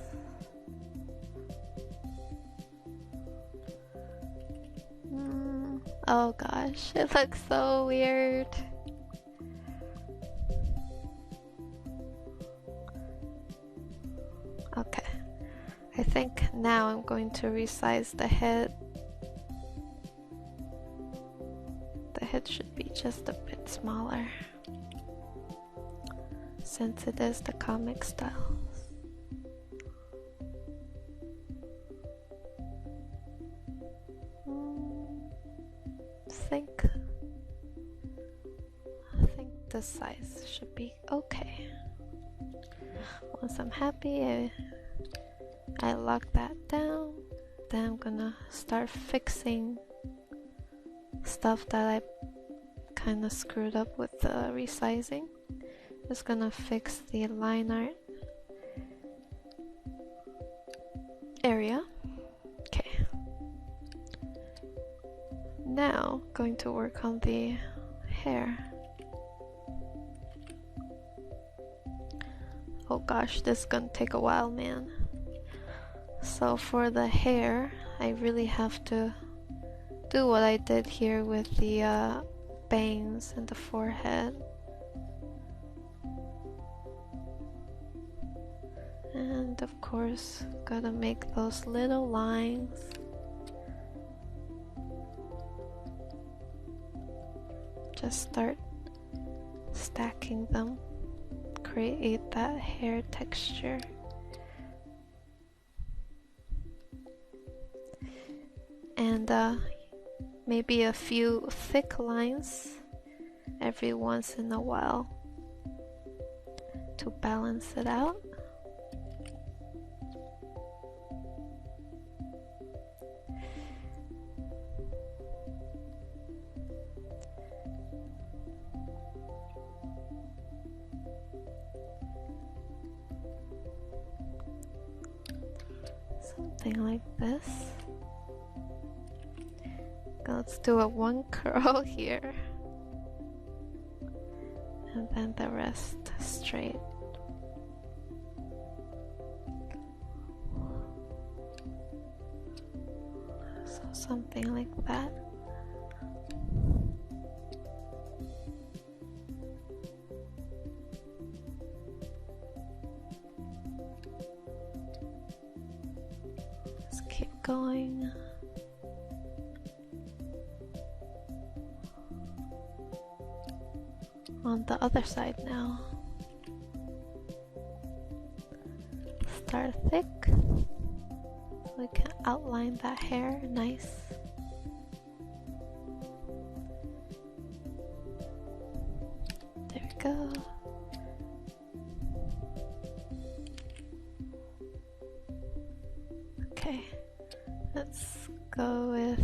Oh gosh, it looks so weird. Okay, I think now I'm going to resize the head. The head should be just a bit smaller, since it is the comic style. I think this size should be okay. Once I'm happy, I lock that down. Then I'm gonna start fixing stuff that I kind of screwed up with the resizing. Just gonna fix the line art area. Okay. Now, going to work on the hair. Oh gosh, this is gonna take a while, man. So for the hair, I really have to do what I did here with the bangs and the forehead. And of course, gotta make those little lines. Just start stacking them, create that hair texture. And maybe a few thick lines every once in a while to balance it out. Something like this. Let's do a one curl here, and then the rest straight. So something like that. Let's keep going. On the other side now. Start thick so we can outline that hair nice. There we go. Okay, let's go with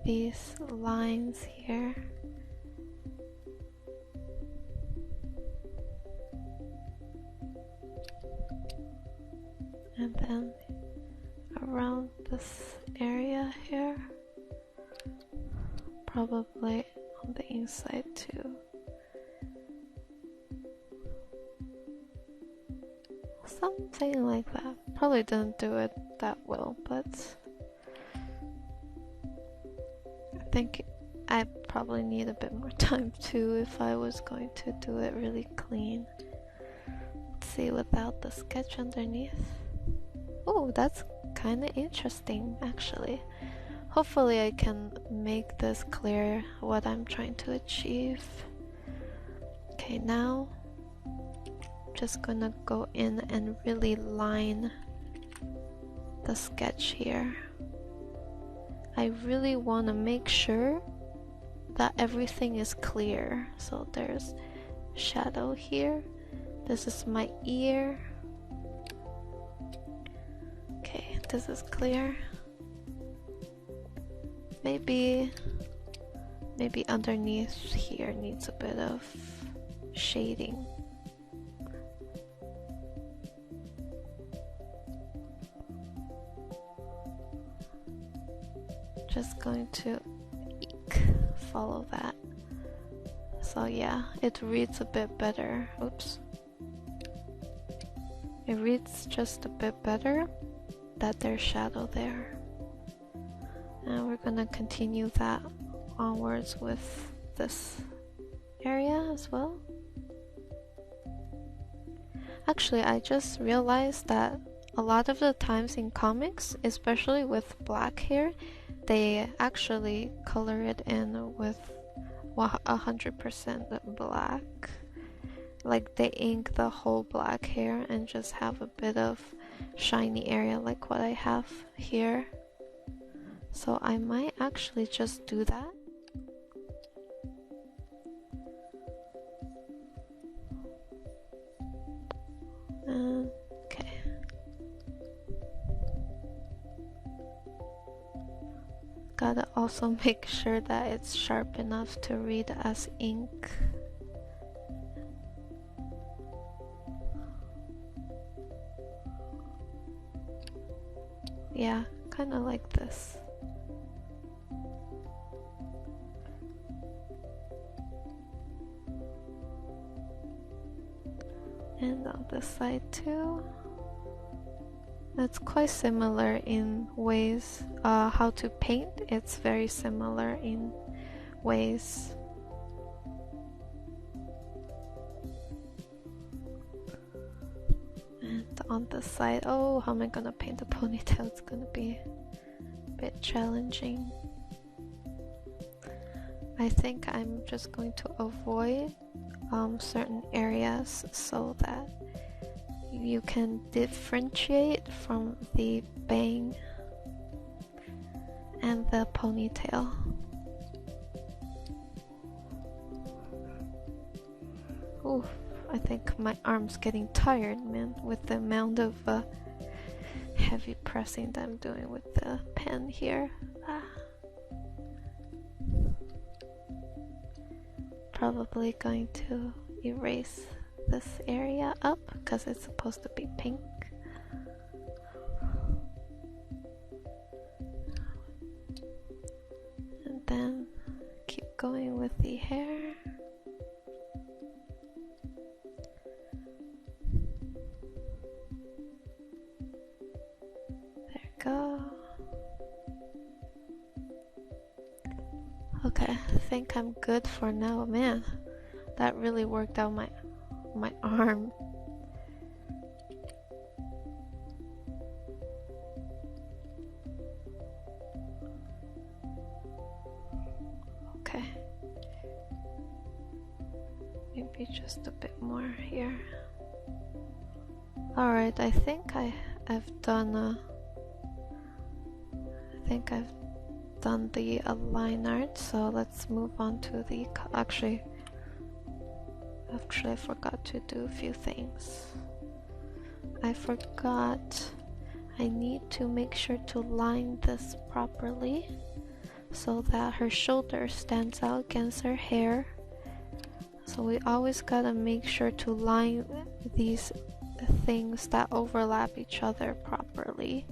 these lines here. And then around this area here, probably on the inside too. Something like that. Probably didn't do it that well, but I think I probably need a bit more time too if I was going to do it really clean. Let's see without the sketch underneath. Oh, that's kind of interesting actually. Hopefully I can make this clear what I'm trying to achieve. Okay, now just gonna go in and really line the sketch here. I really want to make sure that everything is clear. So there's shadow here. This is my ear. Okay, this is clear. Maybe underneath here needs a bit of shading. Just going to follow that. So yeah, it reads a bit better. Oops. It reads just a bit better that there's shadow there. And we're gonna continue that onwards with this area as well. Actually, I just realized that a lot of the times in comics, especially with black hair, they actually color it in with 100% black. Like they ink the whole black hair and just have a bit of shiny area like what I have here. So I might actually just do that. Okay. Gotta also make sure that it's sharp enough to read as ink. Yeah, kind of like this. And on this side too. It's quite similar in ways. How to paint, it's very similar in ways. And on this side, oh, how am I gonna paint the ponytail? It's gonna be a bit challenging. I think I'm just going to avoid certain areas so that you can differentiate from the bang and the ponytail. Oof, I think my arm's getting tired, man, with the amount of heavy pressing that I'm doing with the pen here. Probably going to erase this area up because it's supposed to be pink. And then keep going with the hair. There we go. Okay, I think I'm good for now. Man, that really worked out my arm. Okay. Maybe just a bit more here. Alright, I think I've done the line art, so let's move on to the actually I forgot to do a few things. I forgot I need to make sure to line this properly so that her shoulder stands out against her hair. So we always gotta make sure to line these things that overlap each other properly.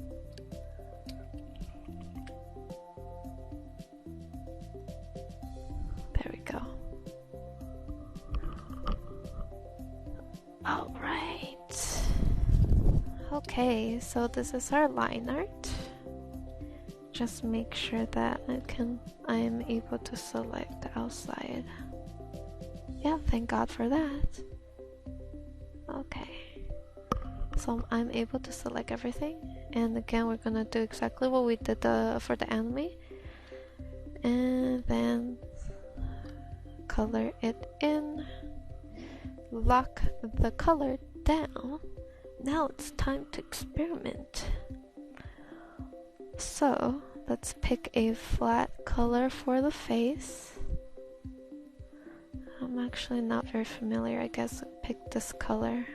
There we go. Alright. Okay, so this is our line art. just make sure that I am able to select outside. Yeah, thank God for that. Okay, so I'm able to select everything, and again we're gonna do exactly what we did for the anime, and then color it in, lock the color down. Now it's time to experiment. So let's pick a flat color for the face. I'm actually not very familiar. I guess I'll pick this color.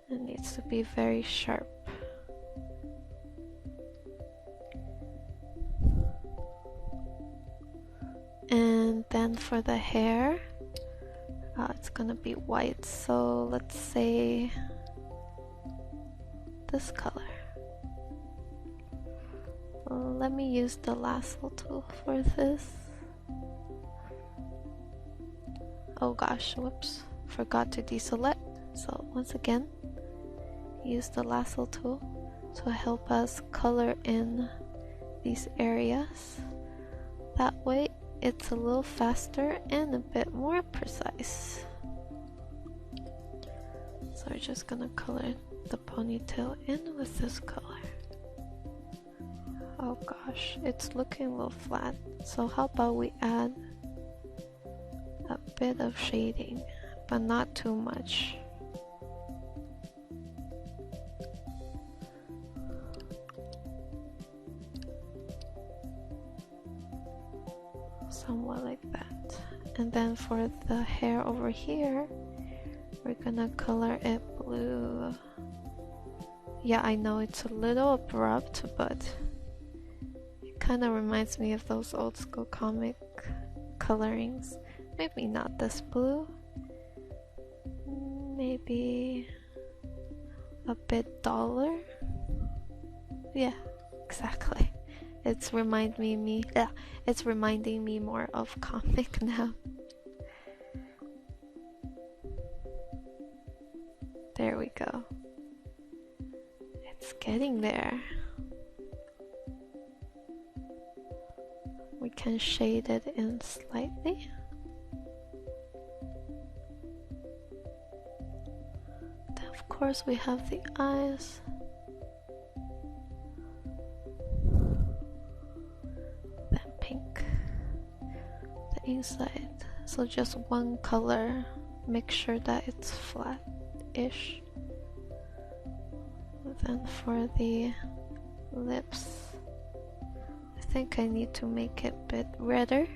It needs to be very sharp. And then for the hair, it's gonna be white. So let's say this color. Let me use the lasso tool for this. Oh gosh, whoops, forgot to deselect. So once again, use the lasso tool to help us color in these areas. That way it's a little faster and a bit more precise. So we're just gonna color the ponytail in with this color. Oh gosh, it's looking a little flat. So how about we add a bit of shading, but not too much. Somewhat like that. And then for the hair over here, we're gonna color it blue. Yeah, I know it's a little abrupt, but it kind of reminds me of those old school comic colorings. Maybe not this blue. Maybe a bit duller. Yeah, exactly. It's reminding me more of comic now. There we go. It's getting there. We can shade it in slightly. Then of course we have the eyes. Then pink. The inside. So just one color. Make sure that it's flat-ish. Then for the lips, I think I need to make it a bit redder.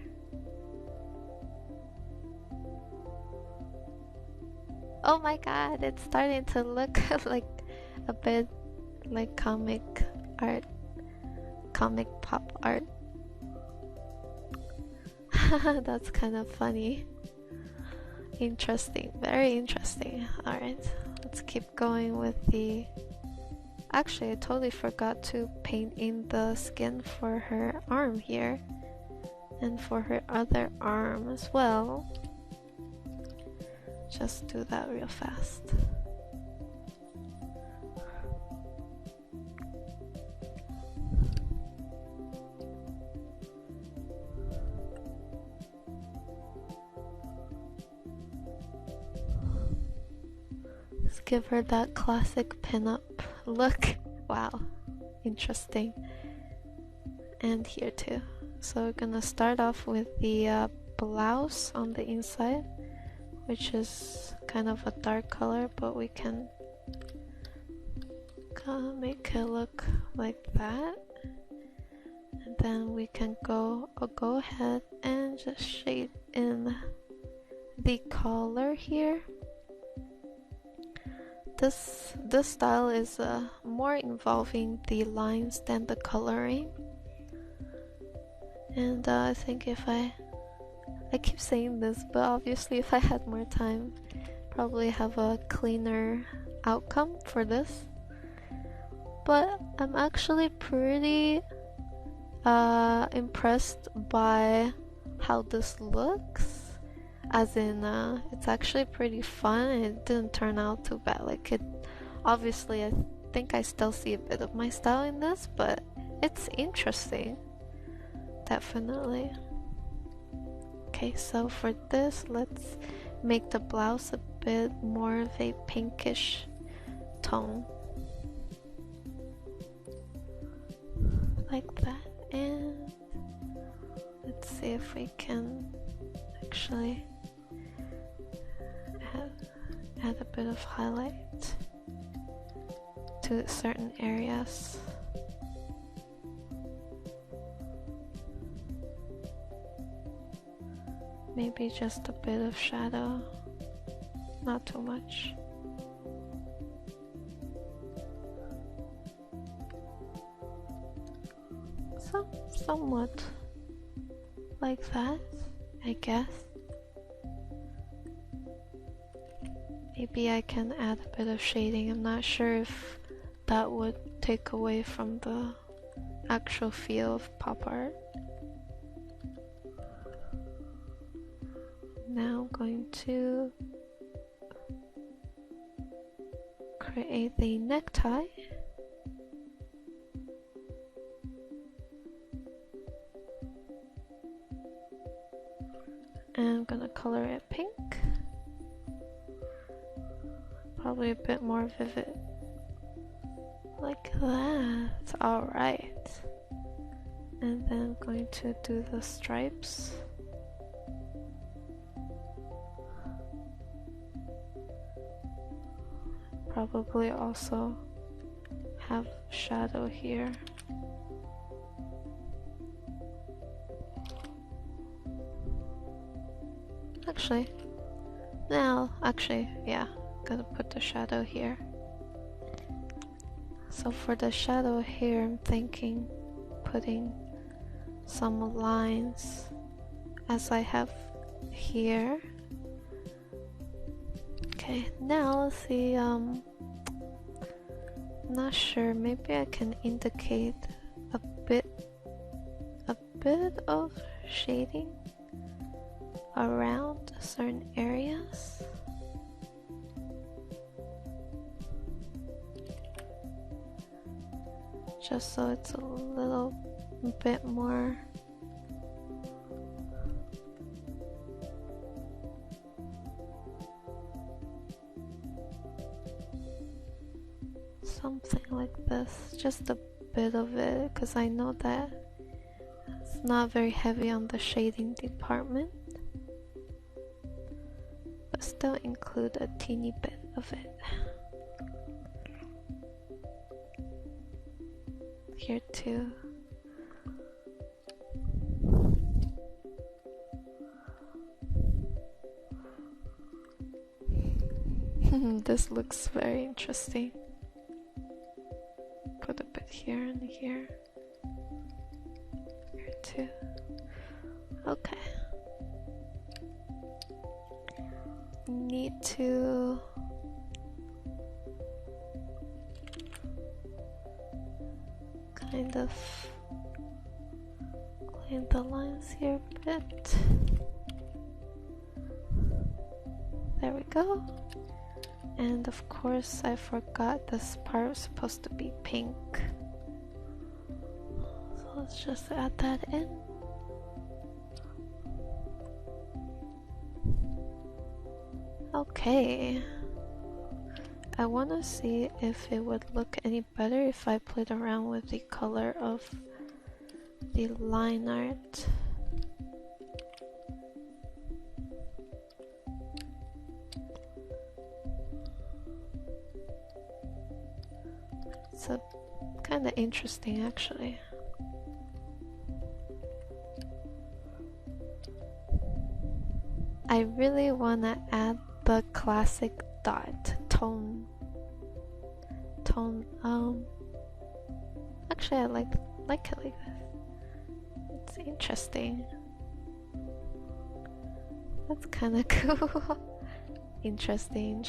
Oh my god, it's starting to look like a bit like comic art, comic pop art. That's kind of funny. Interesting, very interesting. Alright, let's keep going with the... Actually, I totally forgot to paint in the skin for her arm here. And for her other arm as well. Just do that real fast. Let's give her that classic pinup look. Wow, interesting. And here too. So we're gonna start off with the blouse on the inside, which is kind of a dark color, but we can make it look like that. And then we can go ahead and just shade in the collar here. This style is more involving the lines than the coloring. And I think if I keep saying this, but obviously if I had more time, probably have a cleaner outcome for this. But I'm actually pretty impressed by how this looks. As in, it's actually pretty fun and it didn't turn out too bad. Like, it obviously, I think I still see a bit of my style in this, but it's interesting, definitely. Okay, so for this, let's make the blouse a bit more of a pinkish tone. Like that, and let's see if we can actually add a bit of highlight to certain areas. Maybe just a bit of shadow, not too much. So, somewhat like that, I guess. Maybe I can add a bit of shading. I'm not sure if that would take away from the actual feel of pop art. Now I'm going to create the necktie. And I'm gonna color it pink. Probably a bit more vivid. Like that. Alright. And then I'm going to do the stripes. Probably also have shadow here. Actually, yeah, gonna put the shadow here. So for the shadow here, I'm thinking putting some lines as I have here. Okay, now let's see, I'm not sure, maybe I can indicate a bit of shading around certain areas. Just so it's a little bit more something like this, just a bit of it, because I know that it's not very heavy on the shading department, but still include a teeny bit of it. Here too. This looks very interesting. Put a bit here and here. Here too. Okay. Need to kind of clean the lines here a bit. There we go. And of course I forgot this part was supposed to be pink. So let's just add that in. Okay. I want to see if it would look any better if I played around with the color of the line art. It's kind of interesting actually. I really want to add the classic dot tone. Actually I like it like this. It's interesting. That's kind of cool. Interesting.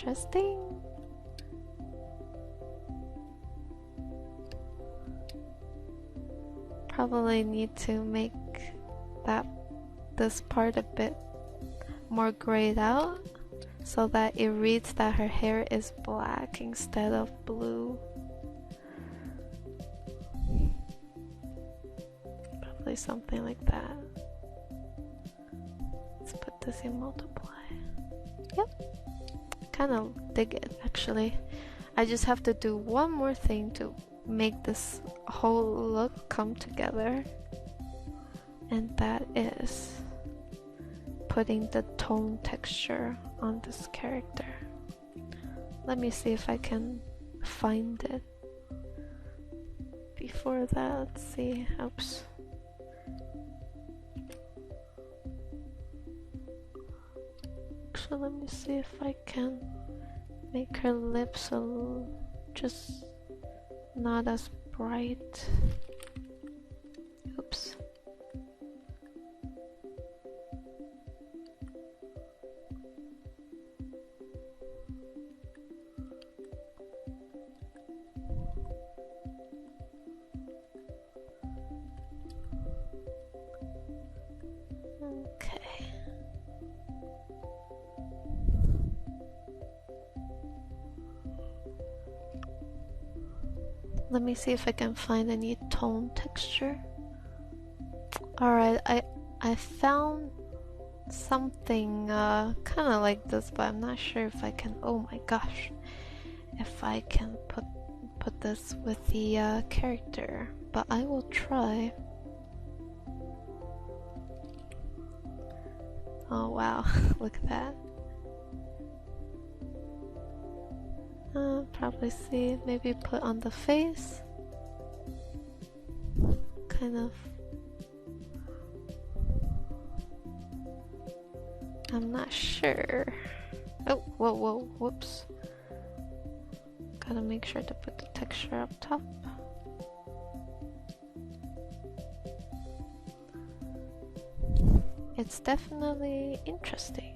Probably need to make this part a bit more grayed out so that it reads that her hair is black instead of blue. probably something like that. Let's put this in multiply. Yep, kind of dig it actually. I just have to do one more thing to make this whole look come together, and that is putting the tone texture on this character. Let me see if I can find it. Before that, let's see. Oops. Actually, let me see if I can make her lips just not as bright. Oops. Okay. Let me see if I can find any tone texture. Alright, I found something kind of like this, but I'm not sure if I can. Oh my gosh, if I can put this with the character, but I will try. Oh wow, look at that. Probably see, maybe put on the face. Kind of. I'm not sure. Oh, whoa, whoops. Gotta make sure to put the texture up top. It's definitely interesting.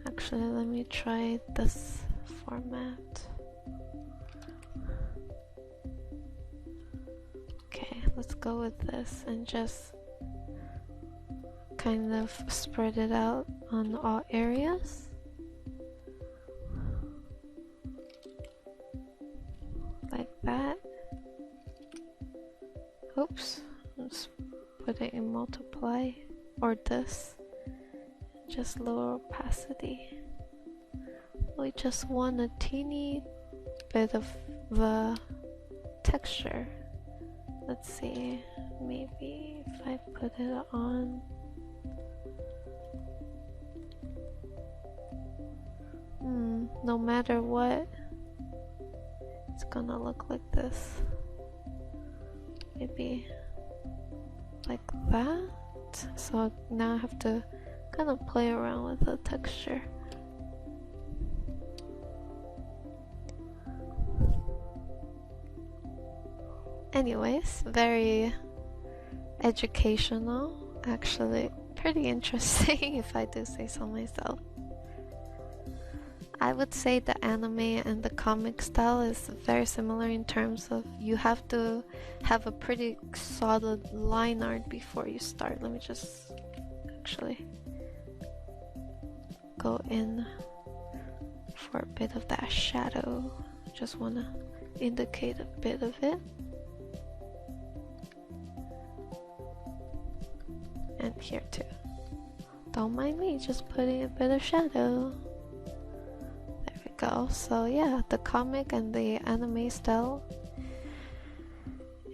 Actually, let me try this format. Okay, let's go with this and just kind of spread it out on all areas. Like that. Oops, let's put it in multiply, or this. Just lower opacity. We just want a teeny bit of the texture. Let's see, maybe if I put it on. No matter what, it's gonna look like this. Maybe like that. So now I have to kind of play around with the texture. Anyways, very educational, actually pretty interesting if I do say so myself. I would say the anime and the comic style is very similar in terms of you have to have a pretty solid line art before you start. Let me just actually go in for a bit of that shadow. Just want to indicate a bit of it. And here too. Don't mind me just putting a bit of shadow. There we go. So yeah, the comic and the anime style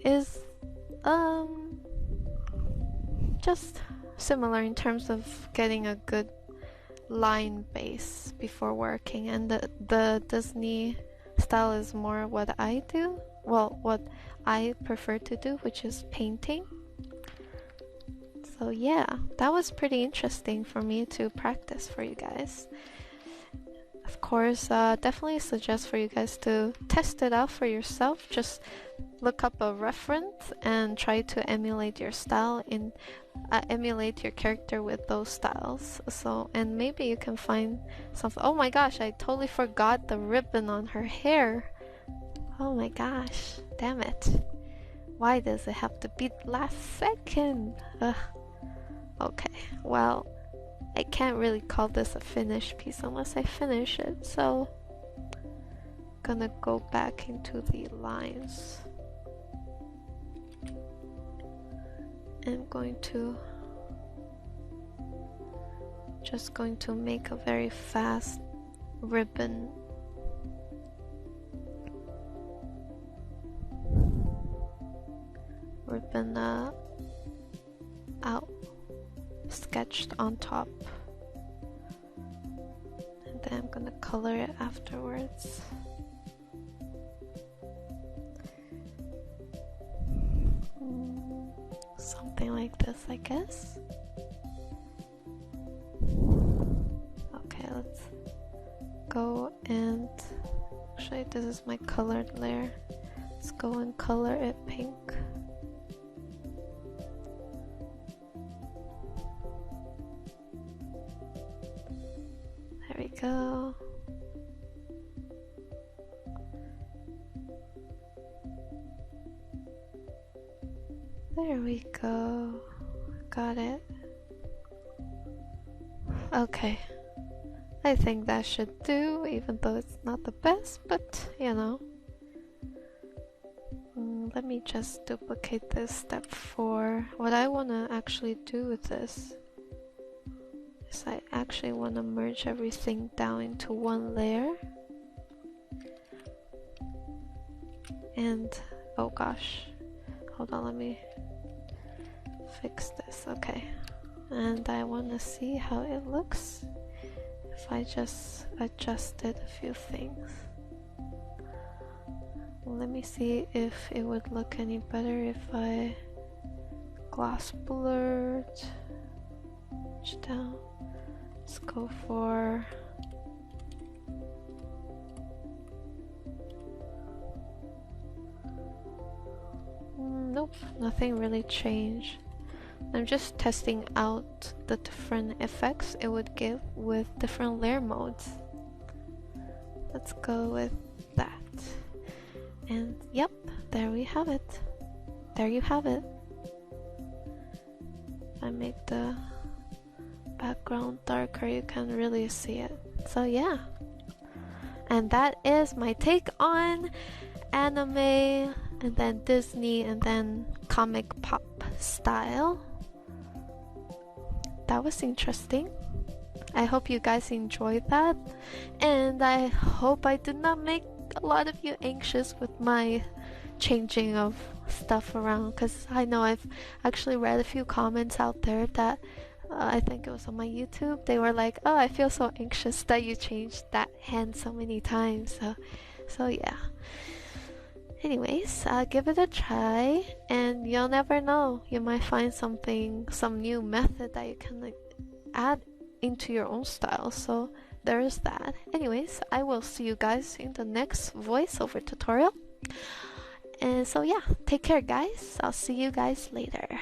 is just similar in terms of getting a good line base before working, and the Disney style is more what I do, well, what I prefer to do, which is painting. So yeah, that was pretty interesting for me to practice for you guys. Of course, definitely suggest for you guys to test it out for yourself. Just look up a reference and try to emulate your style in emulate your character with those styles. So, and maybe you can find something. Oh my gosh, I totally forgot the ribbon on her hair. Oh my gosh, damn it. Why does it have to be last second? Okay, well, I can't really call this a finished piece unless I finish it, so gonna go back into the lines. I'm going to just going to make a very fast ribbon. Out sketched on top, and then I'm gonna color it afterwards. Something like this, I guess. Okay, let's go and actually this is my colored layer. Let's go and color it pink. There we go. There we go. Got it. Okay. I think that should do, even though it's not the best, but you know. Let me just duplicate this step 4. What I want to actually do with this is I actually want to merge everything down into one layer. And, oh gosh. Hold on, let me fix this. Okay. And I want to see how it looks if I just adjusted a few things. Let me see if it would look any better if I gloss blurred down. Let's go for nope, nothing really changed. I'm just testing out the different effects it would give with different layer modes. Let's go with that. And yep, there we have it. There you have it. If I make the background darker, you can really see it. So yeah. And that is my take on anime and then Disney and then comic pop style. That was interesting. I hope you guys enjoyed that, and I hope I did not make a lot of you anxious with my changing of stuff around, because I know I've actually read a few comments out there that I think it was on my YouTube. They were like, oh, I feel so anxious that you changed that hand so many times. So yeah. Anyways, give it a try, and you'll never know. You might find some new method that you can add into your own style. So there is that. Anyways, I will see you guys in the next voiceover tutorial. And so yeah, take care guys. I'll see you guys later.